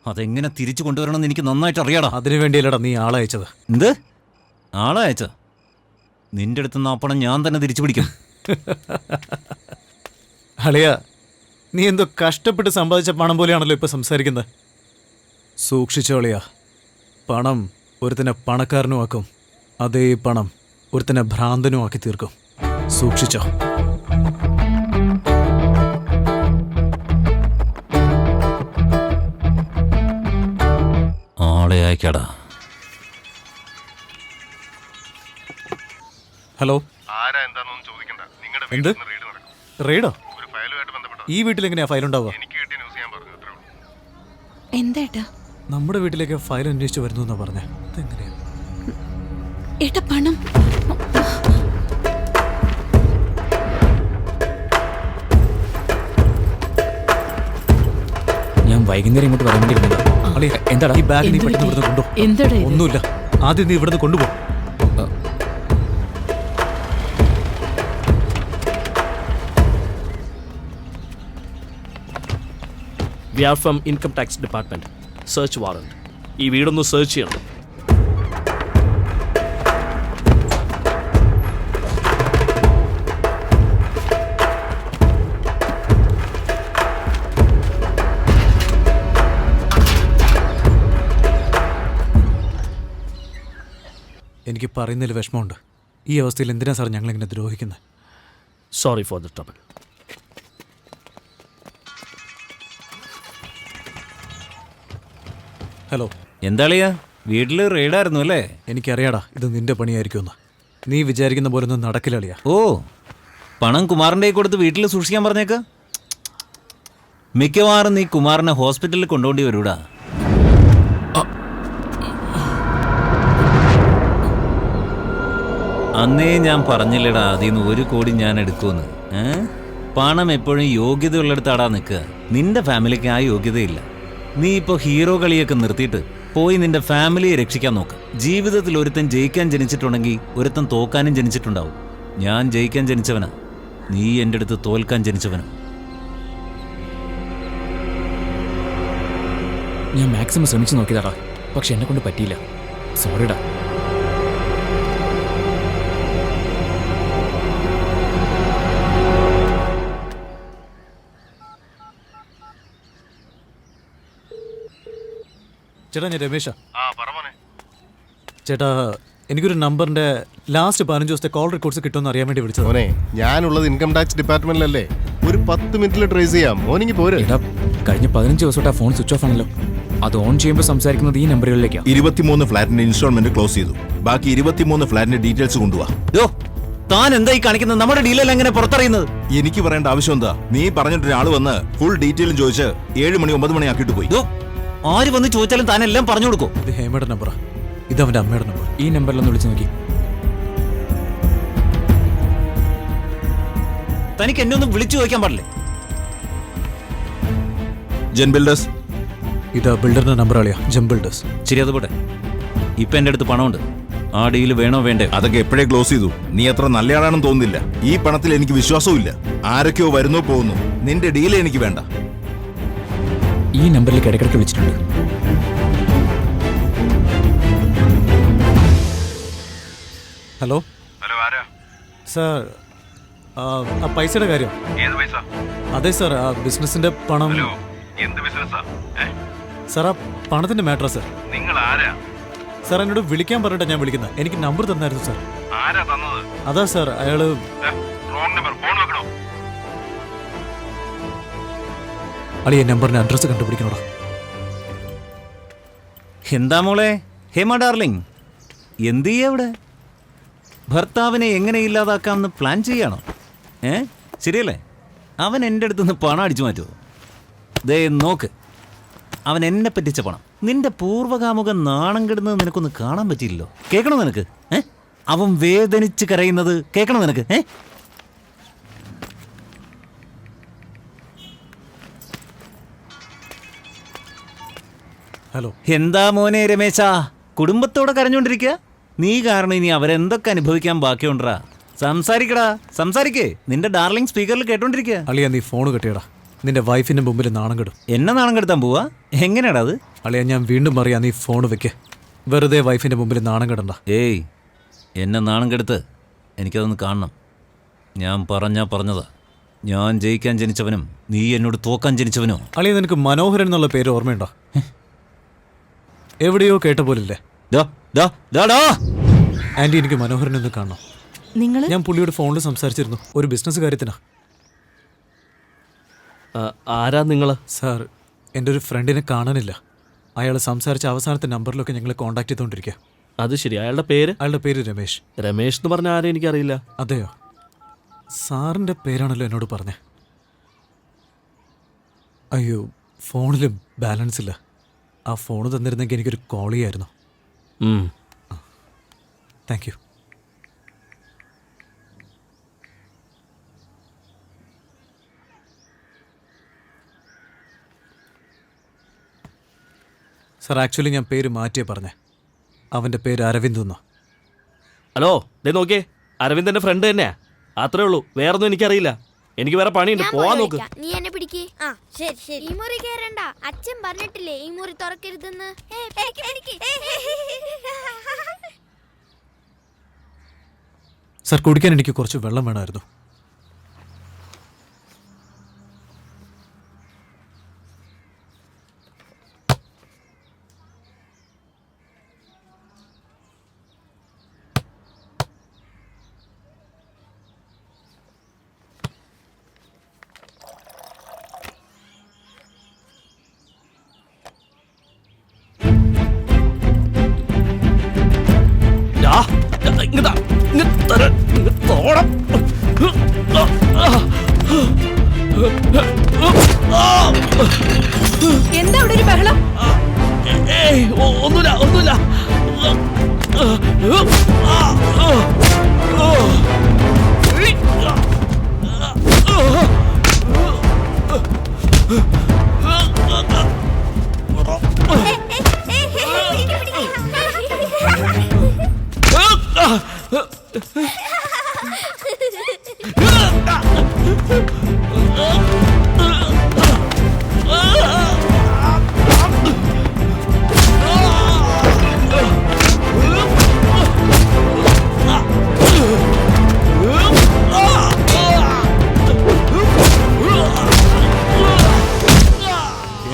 അതെങ്ങനെ തിരിച്ചു കൊണ്ടുവരണമെന്ന് എനിക്ക് നന്നായിട്ട് അറിയാടാ. അതിനു വേണ്ടിയല്ലടാ നീ ആളെ അയച്ചത്. എന്ത് ആളെ അയച്ച? നിന്റെ അടുത്തുനിന്ന് ആ പണം ഞാൻ തന്നെ തിരിച്ചു പിടിക്കും. അളിയ, നീ എന്തോ കഷ്ടപ്പെട്ട് സമ്പാദിച്ച പണം പോലെയാണല്ലോ ഇപ്പൊ സംസാരിക്കുന്നത്. സൂക്ഷിച്ചോ അളിയ, പണം ഒരുത്തനെ പണക്കാരനുമാക്കും, അതേ പണം ഒരുത്തനെ ഭ്രാന്തനുമാക്കി തീർക്കും. സൂക്ഷിച്ചോ. ആളെ അയക്കാടാ. ഹലോ, ആരാ എന്താണെന്നൊന്നും ചോദിക്കണ്ട. നിങ്ങളുടെ എന്ത് റെയ്ഡോ? ഒരു ഫയലുമായിട്ട് ബന്ധപ്പെട്ട ഈ വീട്ടിൽ എങ്ങനെയാ ഫയൽ ഉണ്ടാവുക? എനിക്ക് കിട്ടിയ ന്യൂസ് ഞാൻ പറഞ്ഞു, അത്രേ ഉള്ളൂ. എന്താ നമ്മുടെ വീട്ടിലേക്ക് ഫയൽ അന്വേഷിച്ച് വരുന്നു എന്നാ പറഞ്ഞേ. അതെങ്ങനെയാ ഏട്ടാ? പണം ഞാൻ വൈകുന്നേരം ഇങ്ങോട്ട് വരാൻ വേണ്ടി ഇരുന്നതാ. എന്താടാ ഈ ബാഗ് നീ പെട്ടെന്ന് ഇവിടുന്ന് കൊണ്ടുപോ. എന്താടാ ഇത്? ഒന്നുമില്ല, ആദ്യം നീ ഇവിടുന്ന് കൊണ്ടുപോ. We are from income tax department. Search warrant. ഈ വീടൊന്ന് സെർച്ച് ചെയ്യണം. എനിക്ക് പറയുന്നതിൽ വിഷമമുണ്ട്. ഈ അവസ്ഥയിൽ എന്തിനാ സാർ ഞങ്ങളിങ്ങനെ ദ്രോഹിക്കുന്നത്? Sorry for the trouble. Hello, എന്താളിയാ, വീട്ടിൽ റെയ്ഡായിരുന്നു അല്ലേ? എനിക്കറിയാടാ ഇത് നിന്റെ പണിയായിരിക്കുമെന്ന്. നീ വിചാരിക്കുന്ന പോലെ ഒന്നും നടക്കില്ലളിയാ. ഓ, പണം കുമാറിൻ്റെ കൊടുത്ത് വീട്ടിൽ സൂക്ഷിക്കാൻ പറഞ്ഞേക്ക. മിക്കവാറും നീ കുമാറിനെ ഹോസ്പിറ്റലിൽ കൊണ്ടുപോണ്ടി വരൂടാ. അന്നേ ഞാൻ പറഞ്ഞില്ലടാ അതിൽ നിന്ന് 1 കോടി ഞാൻ എടുക്കുമെന്ന്. പണം എപ്പോഴും യോഗ്യതയുള്ളിടത്താടാ നിൽക്കുക. നിന്റെ ഫാമിലിക്ക് ആ യോഗ്യതയില്ല. നീ ഇപ്പോൾ ഹീറോ കളിയൊക്കെ നിർത്തിയിട്ട് പോയി നിന്റെ ഫാമിലിയെ രക്ഷിക്കാൻ നോക്ക്. ജീവിതത്തിൽ ഒരുത്തൻ ജയിക്കാൻ ജനിച്ചിട്ടുണ്ടെങ്കിൽ ഒരുത്തൻ തോക്കാനും ജനിച്ചിട്ടുണ്ടാവും. ഞാൻ ജയിക്കാൻ ജനിച്ചവനാ, നീ എൻ്റെ അടുത്ത് തോൽക്കാൻ ജനിച്ചവനാ. ഞാൻ മാക്സിമം ശ്രമിച്ചു നോക്കിയതാടാ, പക്ഷെ എന്നെ കൊണ്ട് പറ്റിയില്ല. സോറിടാ. ചേട്ടാ, ഞാൻ രമേശാ. ചേട്ടാ, എനിക്കൊരു നമ്പറിന്റെ ലാസ്റ്റ് 15 ദിവസത്തെ കോൾ റെക്കോർഡ്സ് കിട്ടുമെന്ന് അറിയാൻ വേണ്ടി വിളിച്ചത്. മോനെ, ഞാനുള്ളത് ഇൻകം ടാക്സ് ഡിപ്പാർട്ട്മെന്റിലല്ലേ. ഒരു 10 മിനിറ്റിൽ ട്രേസ് ചെയ്യാം. മോനിക്ക് പോരെ. കഴിഞ്ഞ 15 ദിവസമായിട്ട് ആ ഫോൺ സ്വിച്ച് ഓഫ് ആണല്ലോ. അത് ഓൺ ചെയ്യുമ്പോൾ സംസാരിക്കുന്നത് ഈ നമ്പറുകളിലേക്കാണ്. 23 ഫ്ലാറ്റിന്റെ ഇൻസ്റ്റാൾമെന്റ് ക്ലോസ് ചെയ്തു. ബാക്കി 23 ഫ്ലാറ്റിന്റെ ഡീറ്റെയിൽസ് കൊണ്ടുപോവാ. താൻ എന്തായി കാണിക്കുന്നത്? നമ്മുടെ ഡീലർ എങ്ങനെ പുറത്തറിയുന്നത്? എനിക്ക് പറയേണ്ട ആവശ്യം എന്താ? നീ പറഞ്ഞിട്ട് ഒരാൾ വന്ന് ഫുൾ ഡീറ്റെയിലും ചോദിച്ച് 7 മണി 9 മണി ആക്കിയിട്ട് പോയി. ആര് വന്ന് ചോദിച്ചാലും താൻ എല്ലാം പറഞ്ഞു കൊടുക്കും. ഇത് ഹേമയുടെ നമ്പറാ, ഇത് അവന്റെ അമ്മയുടെ നമ്പർ. ഈ നമ്പറിലൊന്ന് വിളിച്ചു നോക്കി. തനിക്ക് എന്നെ ഒന്നും വിളിച്ചു ചോദിക്കാൻ പാടില്ലേ? Gen Builders. ഇതാ ബിൽഡറിന്റെ നമ്പർ അളിയാ, ജെൻ ബിൽഡേഴ്സ്. ശരി, അത് പോട്ടെ. ഇപ്പൊ എന്റെ അടുത്ത് പണമുണ്ട്. ആ ഡീല് വേണോ വേണ്ടേ? അതൊക്കെ എപ്പോഴേ ക്ലോസ് ചെയ്തു. നീ അത്ര നല്ലയാളാണെന്ന് തോന്നുന്നില്ല. ഈ പണത്തിൽ എനിക്ക് വിശ്വാസവും ഇല്ല. ആരൊക്കെയോ വരുന്നോ പോകുന്നു. നിന്റെ ഡീല് എനിക്ക് വേണ്ട. ഈ നമ്പറിലേക്ക് ഇടയ്ക്കിടയ്ക്ക് വിളിച്ചിട്ടുണ്ട്. ഹലോ. ഹലോ, ആരാ? സാർ, ആ പൈസയുടെ കാര്യം. ഏത് പൈസ? അതെ സാർ, ആ ബിസിനസിന്റെ പണം. എന്ത് ബിസിനസ്സാ? സാർ, ആ പണത്തിന്റെ മാറ്ററാ സാർ. നിങ്ങൾ ആരാ? സാർ, എന്നോട് വിളിക്കാൻ പറഞ്ഞിട്ടാ ഞാൻ വിളിക്കുന്നത്. എനിക്ക് നമ്പർ തന്നായിരുന്നു സാർ. ആരാ തന്നത്? അതാ സാർ, അയാള്. Wrong number. ഫോൺ വെക്കണോ? അളിയ നമ്പറിന്റെ അഡ്രസ് കണ്ടുപിടിക്കണോടാ. എന്താ മോളെ ഹേമ ഡാർലിംഗ്, എന്ത് ചെയ്യാ ഇവിടെ? ഭർത്താവിനെ എങ്ങനെ ഇല്ലാതാക്കാമെന്ന് പ്ലാൻ ചെയ്യണോ? ശരിയല്ലേ? അവൻ എൻ്റെ അടുത്തുനിന്ന് പണം അടിച്ചു മാറ്റുമോ? ദേ നോക്ക്, അവൻ എന്നെ പറ്റിച്ച പണം. നിന്റെ പൂർവ്വകാമുകൻ നാണം കെടുന്നത് നിനക്കൊന്ന് കാണാൻ പറ്റിയില്ലല്ലോ. കേൾക്കണോ നിനക്ക്? അവൻ വേദനിച്ച് കരയുന്നത് കേൾക്കണോ നിനക്ക്? ഹലോ. എന്താ മോനെ രമേശാ, കുടുംബത്തോടെ കരഞ്ഞോണ്ടിരിക്കുക? നീ കാരണം ഇനി അവരെന്തൊക്കെ അനുഭവിക്കാൻ ബാക്കിയുണ്ടാ? സംസാരിക്കടാ, സംസാരിക്കേ. നിന്റെ ഡാർലിംഗ് സ്പീക്കറിൽ കേട്ടോണ്ടിരിക്കുക. അളിയ നീ ഫോൺ കെട്ടിയടാ. നിന്റെ വൈഫിന്റെ മുമ്പിൽ നാണം കെടും. എന്നെ നാണം കെടുത്താൻ പോവാ? എങ്ങനെയാടാ അത്? അളിയ ഞാൻ വീണ്ടും പറയാ, നീ ഫോൺ വെക്ക്. വെറുതെ വൈഫിന്റെ മുമ്പിൽ നാണം കെടണ്ട. ഏയ്, എന്നെ നാണം കെടുത്ത് എനിക്കതൊന്ന് കാണണം. ഞാൻ പറഞ്ഞതാ. ഞാൻ ജയിക്കാൻ ജനിച്ചവനും നീ എന്നോട് തോക്കാൻ ജനിച്ചവനോ? അളിയ നിനക്ക് മനോഹരൻ എന്നുള്ള പേര് ഓർമ്മയുണ്ടോ? എവിടെയോ കേട്ട പോലില്ലേ? ആന്റി, എനിക്ക് മനോഹരൻ ഒന്ന് കാണണം. ഞാൻ പുള്ളിയോട് ഫോണിൽ സംസാരിച്ചിരുന്നു, ഒരു ബിസിനസ് കാര്യത്തിനാ. ആരാ നിങ്ങള്? സാർ, എൻ്റെ ഒരു ഫ്രണ്ടിനെ കാണാനില്ല. അയാൾ സംസാരിച്ച അവസാനത്തെ നമ്പറിലൊക്കെ ഞങ്ങൾ കോൺടാക്ട് ചെയ്തുകൊണ്ടിരിക്കുക. അത് ശരി. അയാളുടെ പേര്? അയാളുടെ പേര് രമേശ്. രമേശ് എന്ന് പറഞ്ഞ ആരും എനിക്കറിയില്ല. അതെയോ? സാറിൻ്റെ പേരാണല്ലോ എന്നോട് പറഞ്ഞേ. അയ്യോ, ഫോണിലും ബാലൻസ് ഇല്ല. ആ ഫോൺ തന്നിരുന്നെങ്കിൽ എനിക്കൊരു കോൾ ചെയ്യായിരുന്നു. Thank you. സാർ, ആക്ച്വലി ഞാൻ പേര് മാറ്റിയേ പറഞ്ഞേ. അവൻ്റെ പേര് അരവിന്ദ് എന്നാ. ഹലോ, ദേ നോക്കിയേ, അരവിന്ദന്റെ ഫ്രണ്ട് തന്നെയാ. അത്രേ ഉള്ളൂ, വേറൊന്നും എനിക്കറിയില്ല. എനിക്ക് വേറെ പണിയുണ്ട്, പോവാൻ നോക്ക്. നീ എന്നെ പിടിക്ക്. ആ ശരി ശരി. ഈ മുറി കേറണ്ട, അച്ഛൻ പറഞ്ഞിട്ടില്ലേ ഈ മുറി തുറക്കരുതെന്ന്. സാർ, കുടിക്കാൻ എനിക്ക് കുറച്ച് വെള്ളം വേണമായിരുന്നു. എന്താ അവിടെ ഒരു ബഹളം? ഒന്നുമില്ല.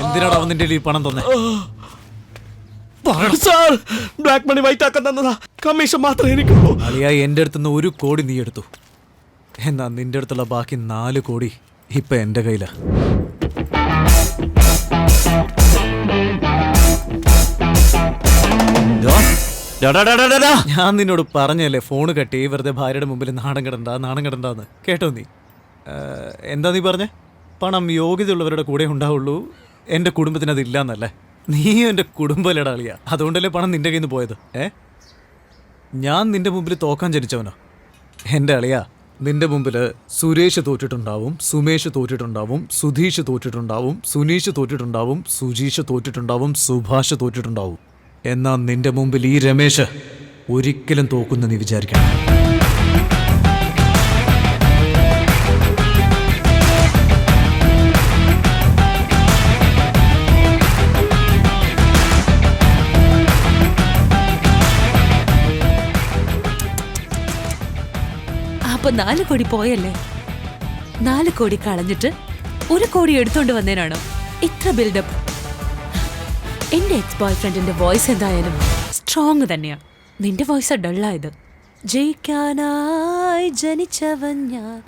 എന്തിനാണ് അവൻ നിന്റെ ഈ പണം തന്നെ? സാർ, ബ്ലാക്ക് മണി വൈറ്റ് ആക്കാൻ തന്നതാ. കമ്മീഷൻ മാത്രമേ എനിക്കുള്ളൂ. അളിയാ, എൻ്റെ അടുത്തുനിന്ന് 1 കോടി നീ എടുത്തു. എന്നാ നിന്റെ അടുത്തുള്ള ബാക്കി 4 കോടി ഇപ്പൊ എൻ്റെ കയ്യിലാ. ഞാൻ നിന്നോട് പറഞ്ഞല്ലേ, ഫോണ് കെട്ടി വെറുതെ ഭാര്യയുടെ മുമ്പിൽ നാണം കിടണ്ടാന്ന്. കേട്ടോ നീ? എന്താ നീ പറഞ്ഞേ? പണം യോഗ്യതയുള്ളവരുടെ കൂടെ ഉണ്ടാവുള്ളൂ, എൻ്റെ കുടുംബത്തിന് അതില്ലാന്നല്ലേ? നീയും എൻ്റെ കുടുംബമല്ലേടാ അളിയാ. അതുകൊണ്ടല്ലേ പണം നിന്റെ കയ്യിൽ നിന്ന് പോയത്. ഞാൻ നിന്റെ മുമ്പിൽ തോക്കാൻ ജനിച്ചവനോ? എൻ്റെ അളിയാ, നിന്റെ മുമ്പിൽ സുരേഷ് തോറ്റിട്ടുണ്ടാവും, സുമേഷ് തോറ്റിട്ടുണ്ടാവും, സുധീഷ് തോറ്റിട്ടുണ്ടാവും, സുനീഷ് തോറ്റിട്ടുണ്ടാവും, സുജീഷ് തോറ്റിട്ടുണ്ടാവും, സുഭാഷ് തോറ്റിട്ടുണ്ടാവും. എന്നാൽ നിന്റെ മുമ്പിൽ ഈ രമേശ് ഒരിക്കലും തോക്കുന്ന നീ വിചാരിക്കണം. അപ്പൊ 4 കോടി പോയല്ലേ? 4 കോടി കളഞ്ഞിട്ട് 1 കോടി എടുത്തോണ്ട് വന്നേനാണോ ഇത്ര ബിൽഡപ്പ്? എന്റെ എക്സ് ബോയ് ഫ്രണ്ടിന്റെ വോയിസ് എന്തായാലും സ്ട്രോങ് തന്നെയാ. നിന്റെ വോയിസ് ഡള്ളായത്. ജയിക്കാനായി ജനിച്ചവൻ ഞാൻ,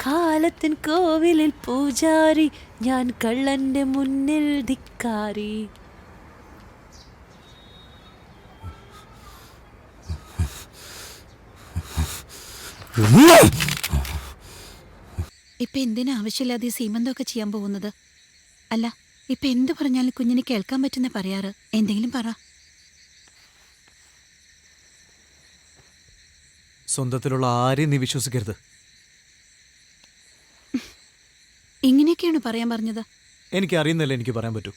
കാലത്തിൻ കോവിലിൽ പൂജാരി, ഞാൻ കള്ളന്റെ മുന്നിൽ ധിക്കാരി. ഇപ്പൊ എന്തിനാ ആവശ്യമില്ലാതെ സീമന്തമൊക്കെ ചെയ്യാൻ പോകുന്നത്? അല്ല, ഇപ്പൊ എന്ത് പറഞ്ഞാലും കുഞ്ഞിന് കേൾക്കാൻ പറ്റുന്ന പറയാറ്. എന്തെങ്കിലും പറ. സ്വന്തത്തിലുള്ള ആരെയും നീ വിശ്വസിക്കരുത്. ഇങ്ങനെയൊക്കെയാണ് പറയാൻ പറഞ്ഞത്? എനിക്ക് അറിയുന്നില്ല, എനിക്ക് പറയാൻ പറ്റൂ.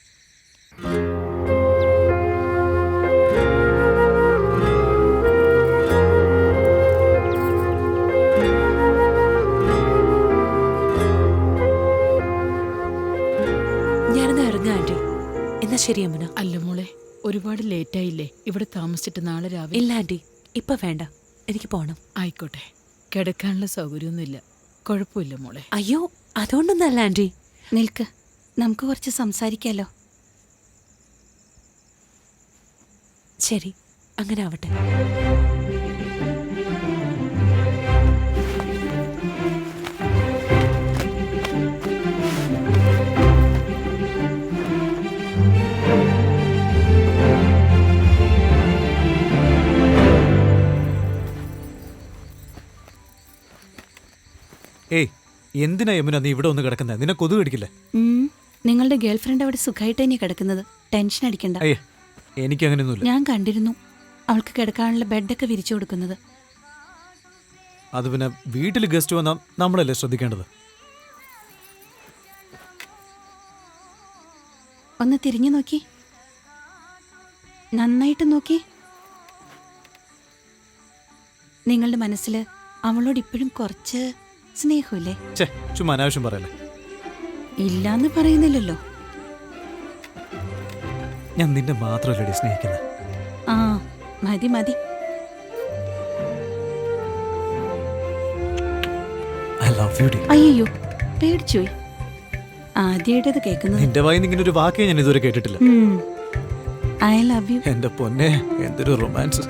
ഉറങ്ങ ആന്റി. എന്നാ ശരി യമുന. അല്ല മോളെ, ഒരുപാട് ലേറ്റായില്ലേ? ഇവിടെ താമസിച്ചിട്ട് നാളെ രാവിലെ. ഇല്ല ആന്റി, ഇപ്പൊ വേണ്ട, എനിക്ക് പോണം. ആയിക്കോട്ടെ, കിടക്കാനുള്ള സൗകര്യമൊന്നുമില്ല. കുഴപ്പമില്ല മോളെ. അയ്യോ, അതുകൊണ്ടൊന്നല്ല ആന്റി. നിൽക്ക്, നമുക്ക് കുറച്ച് സംസാരിക്കാലോ. ശരി, അങ്ങനെ ആവട്ടെ. ഏയ്, എന്തിനാ യമുന നീ ഇവിടെ ഒന്ന് കിടക്കുന്നത്? നിന്നെ കൊതു കടിക്കില്ലേ? നിങ്ങളുടെ ഗേൾഫ്രണ്ട് അവിടെ സുഖമായിട്ട് തന്നെ കിടക്കുന്നത്. ടെൻഷൻ അടിക്കണ്ട. അയ്യേ, എനിക്കങ്ങനെയൊന്നുമില്ല. ഞാൻ കണ്ടിരുന്നു അവൾക്ക് കിടക്കാനുള്ള ബെഡൊക്കെ വിരിച്ചു കൊടുക്കുന്നത്. അത് പിന്നെ വീട്ടിൽ ഗസ്റ്റ് വന്നാൽ നമ്മളല്ലേ ശ്രദ്ധിക്കേണ്ടത്. ഒന്ന് തിരിഞ്ഞു നോക്കി, നന്നായിട്ട് നോക്കി. നിങ്ങളുടെ മനസ്സിൽ അവളോട് ഇപ്പോഴും കുറച്ച് സ്നേഹമില്ലേ? ചുമ്മാ അനാവശ്യം പറയല്ലേ. ഇല്ലാന്ന് പറയുന്നില്ലല്ലോ. ഞാൻ നിന്നെ മാത്രമല്ലേ സ്നേഹിക്കുന്നത്. ആ മതി മതി. I love you, dear. അയ്യോ, പേടിച്ചോയി. ആദ്യമായിട്ടത് കേൾക്കുന്നത്. നിന്റെ വായിന്ന് ഇങ്ങനെ ഒരു വാക്കേ ഞാൻ ഇതുവരെ കേട്ടിട്ടില്ല. I love you. എന്റെ പൊന്നെ, എന്തൊരു റൊമാൻസ്.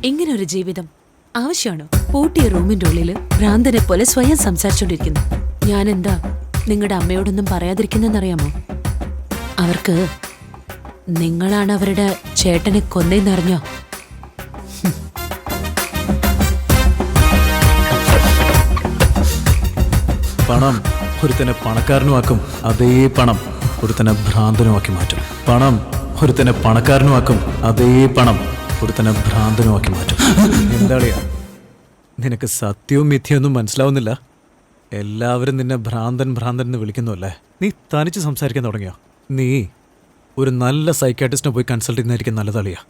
ഇങ്ങനെ ഒരു ജീവിതം ആവശ്യമാണോ? പൂട്ടിയ റൂമിന്റെ ഉള്ളില് ഭ്രാന്തനെ പോലെ സ്വയം സംസാരിച്ചോണ്ടിരിക്കുന്നു. ഞാൻ എന്താ നിങ്ങളുടെ അമ്മയോടൊന്നും പറയാതിരിക്കുന്നെന്നറിയാമോ? അവർക്ക് നിങ്ങളാണ് അവരുടെ ചേട്ടനെ കൊന്നേന്നറിഞ്ഞോ? പണം ഒരുത്തനെ പണക്കാരനുമാക്കും, അതേ പണം ഒരുത്തനെ ഭ്രാന്തനുമാക്കി മാറ്റും. പണം ഒരുത്തനെ പണക്കാരനുമാക്കും, അതേ പണം ഒരുത്തനെ ഭ്രാന്തനുമാക്കി മാറ്റും. എന്താളിയാ, നിനക്ക് സത്യവും മിഥ്യൊന്നും മനസ്സിലാവുന്നില്ല? എല്ലാവരും നിന്നെ ഭ്രാന്തൻ ഭ്രാന്തൻ എന്ന് വിളിക്കുന്നു അല്ലേ? നീ തനിച്ച് സംസാരിക്കാൻ തുടങ്ങിയോ? നീ ഒരു നല്ല സൈക്കാട്രിസ്റ്റിനെ പോയി കൺസൾട്ട് ചെയ്യുന്നതായിരിക്കും നല്ലതളിയാ.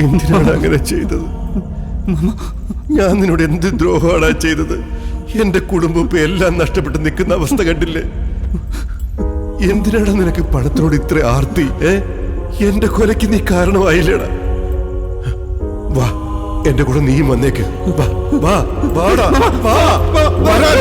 എന്തിനാണ് അങ്ങനെ ചെയ്തത്? ഞാൻ നിന്നോട് എന്ത് ദ്രോഹമാണ് ചെയ്തത്? എന്റെ കുടുംബം എല്ലാം നഷ്ടപ്പെട്ട് നിൽക്കുന്ന അവസ്ഥ കണ്ടില്ലേ? എന്തിനാണ് നിനക്ക് പണത്തോട് ഇത്ര ആർത്തി? എന്റെ കൊലയ്ക്ക് നീ കാരണമായില്ലേടാ? വാ, എന്റെ കൂടെ നീയും വന്നേക്ക്. വാ വാ വാടാ, വാ വരാൻ.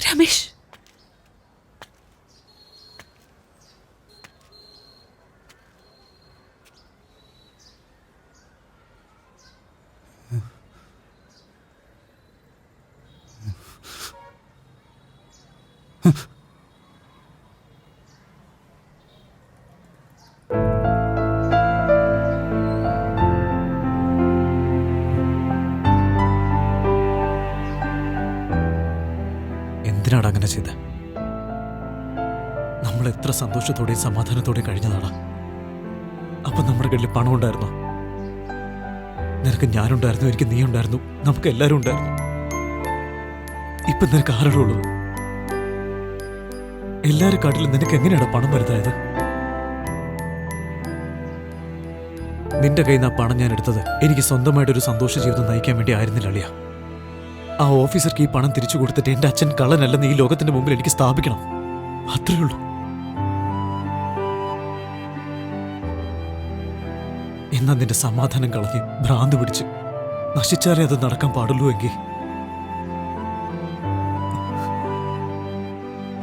രമേശ്, എന്തിനാണ് അങ്ങനെ ചെയ്തത്? നമ്മൾ എത്ര സന്തോഷത്തോടെയും സമാധാനത്തോടെയും കഴിഞ്ഞതാണ്. അപ്പൊ നമ്മുടെ കയ്യിൽ പണം ഉണ്ടായിരുന്നു. നിനക്ക് ഞാനുണ്ടായിരുന്നു, എനിക്ക് നീ ഉണ്ടായിരുന്നു, നമുക്ക് എല്ലാവരും ഉണ്ടായിരുന്നു. ഇപ്പൊ നിനക്ക് ആരുടെ ഉള്ളത്? എല്ലാവരും കാട്ടിലും നിനക്ക് എങ്ങനെയാണ് പണം വരുതായത്? നിന്റെ കയ്യിൽ നിന്ന് ആ പണം ഞാൻ എടുത്തത് എനിക്ക് സ്വന്തമായിട്ടൊരു സന്തോഷ ജീവിതം നയിക്കാൻ വേണ്ടി ആയിരുന്നില്ല അളിയ. ആ ഓഫീസർക്ക് ഈ പണം തിരിച്ചു കൊടുത്തിട്ട് എന്റെ അച്ഛൻ കള്ളനല്ലെന്ന് ഈ ലോകത്തിന്റെ മുമ്പിൽ എനിക്ക് സ്ഥാപിക്കണം. അത്രേ ഉള്ളൂ. എന്നാ നിന്റെ സമാധാനം കളഞ്ഞ് ഭ്രാന്ത് പിടിച്ച് നശിച്ചാലേ അത് നടക്കാൻ പാടുള്ളൂ എങ്കിൽ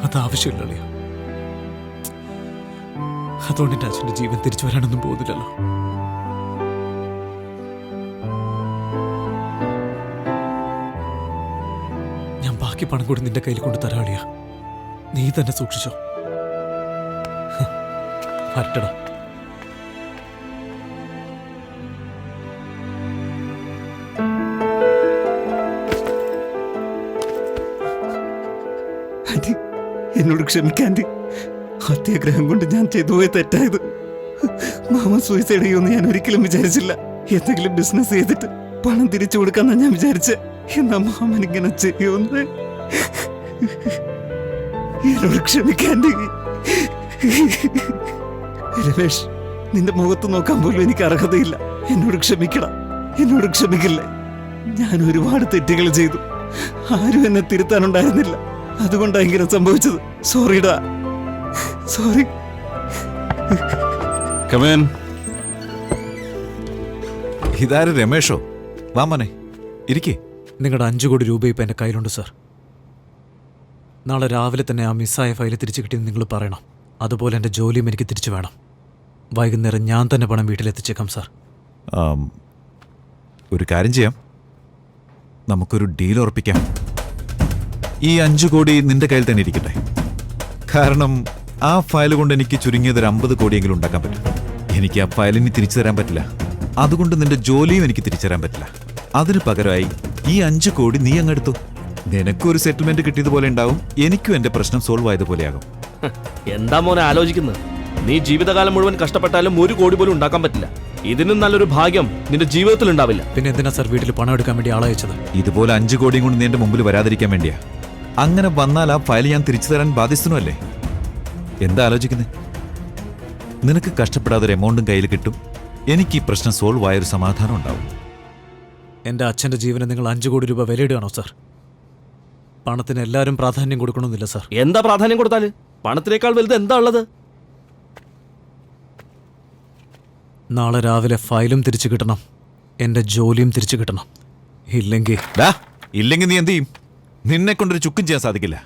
അതാവശ്യമില്ല അളിയ. അതുകൊണ്ട് എന്റെ അച്ഛന്റെ ജീവൻ തിരിച്ചു വരാനൊന്നും പോകുന്നില്ലല്ലോ. ഞാൻ ബാക്കി പണം കൂടി നിന്റെ കയ്യിൽ കൊണ്ട് തരാളിയ. നീ തന്നെ സൂക്ഷിച്ചോ. വരട്ടടാ. എന്നോട് ക്ഷമിക്കാണ്ട്, അത്യാഗ്രഹം കൊണ്ട് ഞാൻ ചെയ്തു പോയ തെറ്റായത്. മാമ സൂയിസൈഡ് ചെയ്യുമെന്ന് ഞാൻ ഒരിക്കലും വിചാരിച്ചില്ല. എന്തെങ്കിലും ബിസിനസ് ചെയ്തിട്ട് പണം തിരിച്ചു കൊടുക്കാന്നാ ഞാൻ വിചാരിച്ചേ. എന്നാ മാമൻ ഇങ്ങനെ ചെയ്യുമെന്ന്. എന്നോട് ക്ഷമിക്കാണ്ട്. രമേഷ്, നിന്റെ മുഖത്ത് നോക്കാൻ പോലും എനിക്ക് അർഹതയില്ല. എന്നോട് ക്ഷമിക്കണം, എന്നോട് ക്ഷമിക്കില്ലേ? ഞാൻ ഒരുപാട് തെറ്റുകൾ ചെയ്തു. ആരും എന്നെ തിരുത്താനുണ്ടായിരുന്നില്ല. അതുകൊണ്ടാണ് ഇങ്ങനെ സംഭവിച്ചത്. സോറിടാ, സോറി. ഇതാര് രമേഷോ? വാ മോനെ, ഇരിക്കേ. നിങ്ങളുടെ 5 കോടി രൂപ ഇപ്പം എൻ്റെ കയ്യിലുണ്ട് സാർ. നാളെ രാവിലെ തന്നെ ആ മിസ്സായ ഫയൽ തിരിച്ചു കിട്ടിയെന്ന് നിങ്ങൾ പറയണം. അതുപോലെ എൻ്റെ ജോലിയും എനിക്ക് തിരിച്ചു വേണം. വൈകുന്നേരം ഞാൻ തന്നെ പണം വീട്ടിലെത്തിച്ചേക്കാം സാർ. ഒരു കാര്യം ചെയ്യാം, നമുക്കൊരു ഡീൽ ഉറപ്പിക്കാം. ഈ 5 കോടി നിന്റെ കയ്യിൽ തന്നെ ഇരിക്കട്ടെ. കാരണം ആ ഫയൽ കൊണ്ട് എനിക്ക് ചുരുങ്ങിയത് ഒരു 50 കോടിയെങ്കിലും ഉണ്ടാക്കാൻ പറ്റും. എനിക്ക് ആ ഫയലിന് തിരിച്ചു തരാൻ പറ്റില്ല. അതുകൊണ്ട് നിന്റെ ജോലിയും എനിക്ക് തിരിച്ചു തരാൻ പറ്റില്ല. അതിന് പകരമായി ഈ 5 കോടി നീ അങ്ങെടുത്തു. നിനക്കും ഒരു സെറ്റിൽമെന്റ് കിട്ടിയതുപോലെ ഉണ്ടാവും, എനിക്കും എന്റെ പ്രശ്നം സോൾവ് ആയതുപോലെയാകും. എന്താ മോനെ ആലോചിക്കുന്നത്? നീ ജീവിതകാലം മുഴുവൻ കഷ്ടപ്പെട്ടാലും 1 കോടി പോലും ഉണ്ടാക്കാൻ പറ്റില്ല. ഇതിനും നല്ലൊരു ഭാഗ്യം നിന്റെ ജീവിതത്തിൽ ഉണ്ടാവില്ല. പിന്നെ എന്തിനാ സാർ വീട്ടിൽ പണം എടുക്കാൻ വേണ്ടി ആളയച്ചത്? ഇതുപോലെ 5 കോടിയും കൊണ്ട് നീ എന്റെ മുമ്പിൽ വരാതിരിക്കാൻ വേണ്ടിയാ. അങ്ങനെ വന്നാൽ ആ ഫയൽ ഞാൻ തിരിച്ചു തരാൻ ബാധ്യസ്ഥനുമല്ലേ? എന്താ ആലോചിക്കുന്നത്? നിനക്ക് കഷ്ടപ്പെടാതൊരു എമൗണ്ടും കയ്യിൽ കിട്ടും, എനിക്ക് ഈ പ്രശ്നം സോൾവ് ആയൊരു സമാധാനം ഉണ്ടാവും. എൻ്റെ അച്ഛൻ്റെ ജീവന് നിങ്ങൾ 5 കോടി രൂപ വിലയിടുകയാണോ സാർ? പണത്തിന് എല്ലാവരും പ്രാധാന്യം കൊടുക്കണമെന്നില്ല സാർ. എന്താ പ്രാധാന്യം കൊടുത്താല്? പണത്തിനേക്കാൾ വലുത് എന്താ ഉള്ളത്? നാളെ രാവിലെ ഫയലും തിരിച്ചു കിട്ടണം, എൻ്റെ ജോലിയും തിരിച്ചു കിട്ടണം. ഇല്ലെങ്കിൽ നീ എന്ത് ചെയ്യും? നിന്നെ കൊണ്ടൊരു ചുക്കും ചെയ്യാൻ സാധിക്കില്ല.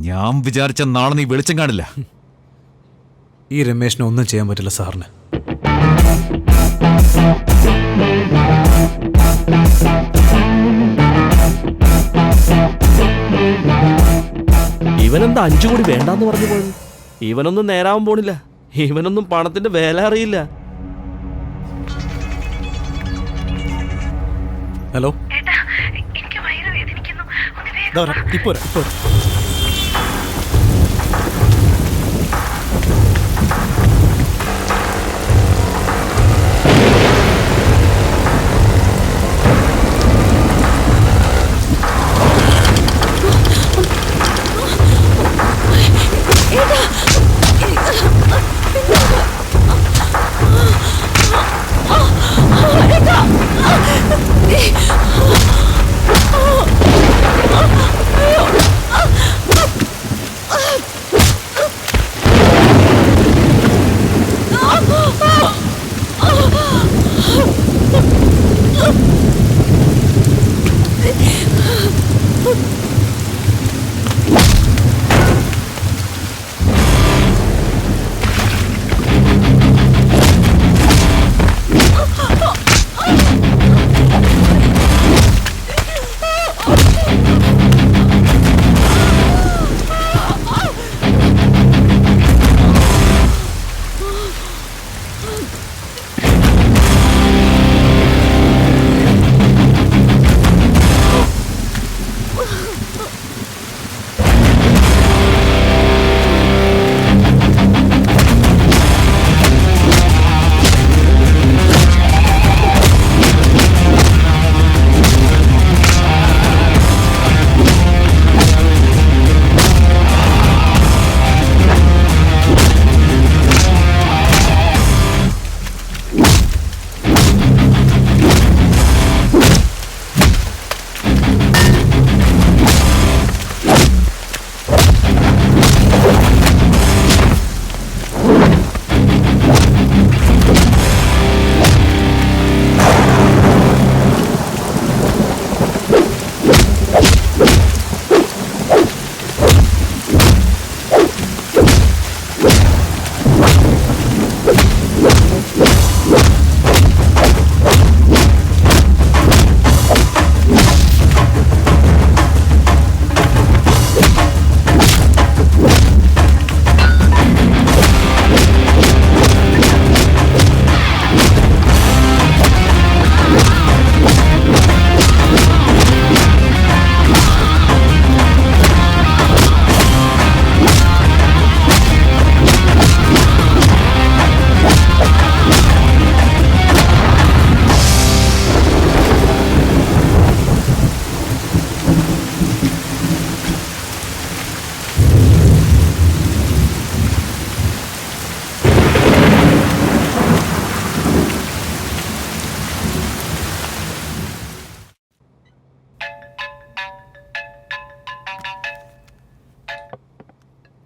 ഞാൻ വിചാരിച്ച നാളെ നീ വെളിച്ചം കാണില്ല. ഈ രമേശിനെ ഒന്നും ചെയ്യാൻ പറ്റില്ല സാറിന്. ഇവനെന്താ 5 കോടി വേണ്ടാന്ന് പറഞ്ഞു പോയത്? ഇവനൊന്നും നേരാവാൻ പോണില്ല. ഇവനൊന്നും പണത്തിന്റെ വില അറിയില്ല. ഹലോ, ഇപ്പോ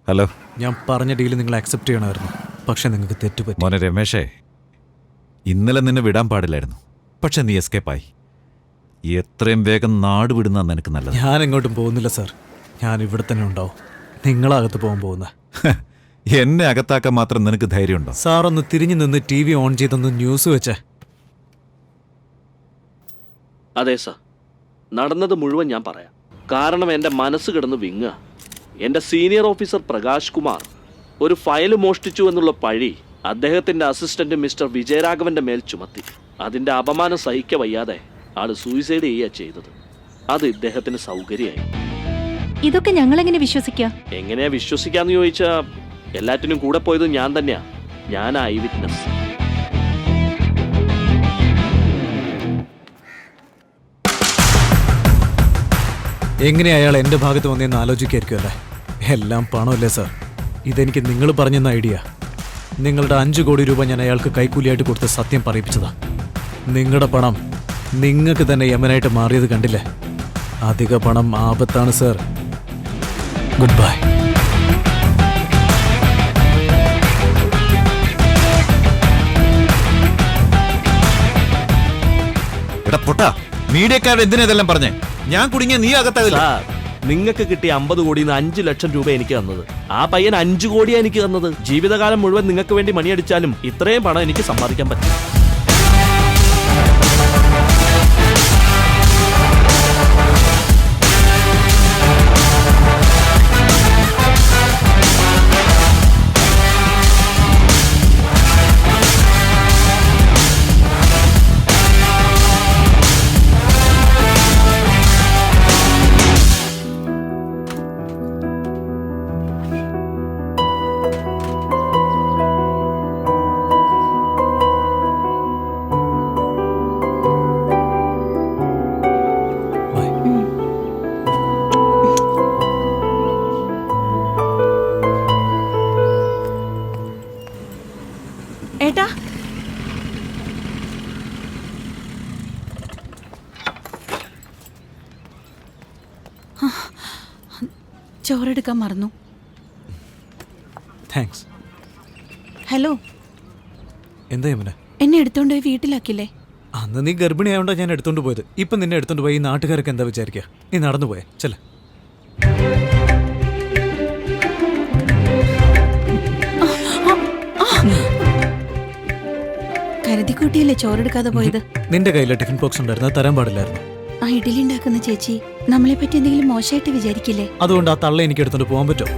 ഹലോ. ഞാൻ പറഞ്ഞ ഡീല് നിങ്ങൾ അക്സെപ്റ്റ് ചെയ്യണമായിരുന്നു, പക്ഷെ നിങ്ങൾക്ക് തെറ്റുപറ്റി. മോനെ രമേശേ, ഇന്നലെ നിന്നെ വിടാൻ പാടില്ലായിരുന്നു, പക്ഷെ നീ എസ്കേപ്പായി. എത്രയും വേഗം നാട് വിടുന്ന നിനക്ക് നല്ലത്. ഞാൻ എങ്ങോട്ടും പോകുന്നില്ല സാർ, ഞാൻ ഇവിടെ തന്നെ ഉണ്ടാവും. നിങ്ങളകത്ത് പോകാൻ പോകുന്ന എന്നെ അകത്താക്കാൻ മാത്രം നിനക്ക് ധൈര്യമുണ്ടോ? സാർ ഒന്ന് തിരിഞ്ഞു നിന്ന് TV ഓൺ ചെയ്തൊന്ന് ന്യൂസ് വെച്ചേ. അതെ സാർ, നടന്നത് മുഴുവൻ ഞാൻ പറയാം. കാരണം എൻ്റെ മനസ്സ് കിടന്ന് വിങ്ങുക. എൻ്റെ സീനിയർ ഓഫീസർ പ്രകാശ് കുമാർ ഒരു ഫയൽ മോഷ്ടിച്ചു എന്നുള്ള പഴി അദ്ദേഹത്തിൻ്റെ അസിസ്റ്റന്റ് മിസ്റ്റർ വിജയരാഘവന്റെ മേൽ ചുമത്തി. അതിൻ്റെ അപമാനം സഹിക്ക വയ്യാതെ ആള് സൂയിസൈഡ് ചെയ്യുക ചെയ്തത്. അത് ഇദ്ദേഹത്തിന് സൗകര്യമായി. ഇതൊക്കെ ഞങ്ങളെങ്ങനെ വിശ്വസിക്കാം? എങ്ങനെയാ വിശ്വസിക്കാന്ന് ചോദിച്ചാ, എല്ലാറ്റിനും കൂടെ പോയത് ഞാൻ തന്നെയാ. ഞാൻ ഐ വിറ്റ്നസ്. എങ്ങനെ അയാൾ എൻ്റെ ഭാഗത്ത് വന്നേന്ന് ആലോചിക്കായിരിക്കുമല്ലേ? എല്ലാം പണമല്ലേ സാർ? ഇതെനിക്ക് നിങ്ങൾ പറഞ്ഞെന്ന ഐഡിയ. നിങ്ങളുടെ 5 കോടി രൂപ ഞാൻ അയാൾക്ക് കൈക്കൂലിയായിട്ട് കൊടുത്ത് സത്യം പറയിപ്പിച്ചതാ. നിങ്ങളുടെ പണം നിങ്ങൾക്ക് തന്നെ യമനായിട്ട് മാറിയത് കണ്ടില്ലേ? അധിക പണം ആപത്താണ് സാർ. Good bye. മീഡിയക്കാരുടെ എന്തിനാ ഇതെല്ലാം പറഞ്ഞേ? ഞാൻ കുടുങ്ങിയ നീ അകത്താവില്ല. നിങ്ങൾക്ക് കിട്ടിയ 50 കോടിയിൽ നിന്ന് 5 ലക്ഷം രൂപ എനിക്ക് തന്നത്. ആ പയ്യൻ 5 കോടിയാ എനിക്ക് തന്നത്. ജീവിതകാലം മുഴുവൻ നിങ്ങൾക്ക് വേണ്ടി മണിയടിച്ചാലും ഇത്രയും പണം എനിക്ക് സമ്പാദിക്കാൻ പറ്റും. ഏട്ടാ, ചോറെടുക്കാൻ മറന്നു. താങ്ക്സ്. ഹലോ, എന്താ യമന? എന്നെ എടുത്തോണ്ട് പോയി വീട്ടിലാക്കില്ലേ? അന്ന് നീ ഗർഭിണിയായോണ്ടാ ഞാൻ എടുത്തോണ്ട് പോയത്. ഇപ്പം നിന്നെ എടുത്തോണ്ട് പോയി ഈ നാട്ടുകാരൊക്കെ എന്താ വിചാരിക്കുക? നീ നടന്നു പോയേ. ചെല കരുതിക്കൂട്ടിയല്ലേ ചോറെടുക്കാതെ പോയത്? നിന്റെ കയ്യിലെ ടിഫിൻ ബോക്സ് ഉണ്ടായിരുന്നു, അത് തരാൻ പാടില്ലായിരുന്നു. ആ ഇഡലി ഉണ്ടാക്കുന്ന ചേച്ചി നമ്മളെ പറ്റി എന്തെങ്കിലും മോശമായിട്ട് വിചാരിക്കില്ലേ? അതുകൊണ്ട് ആ തള്ള എനിക്ക് എടുത്തോണ്ട് പോകാൻ പറ്റുമോ?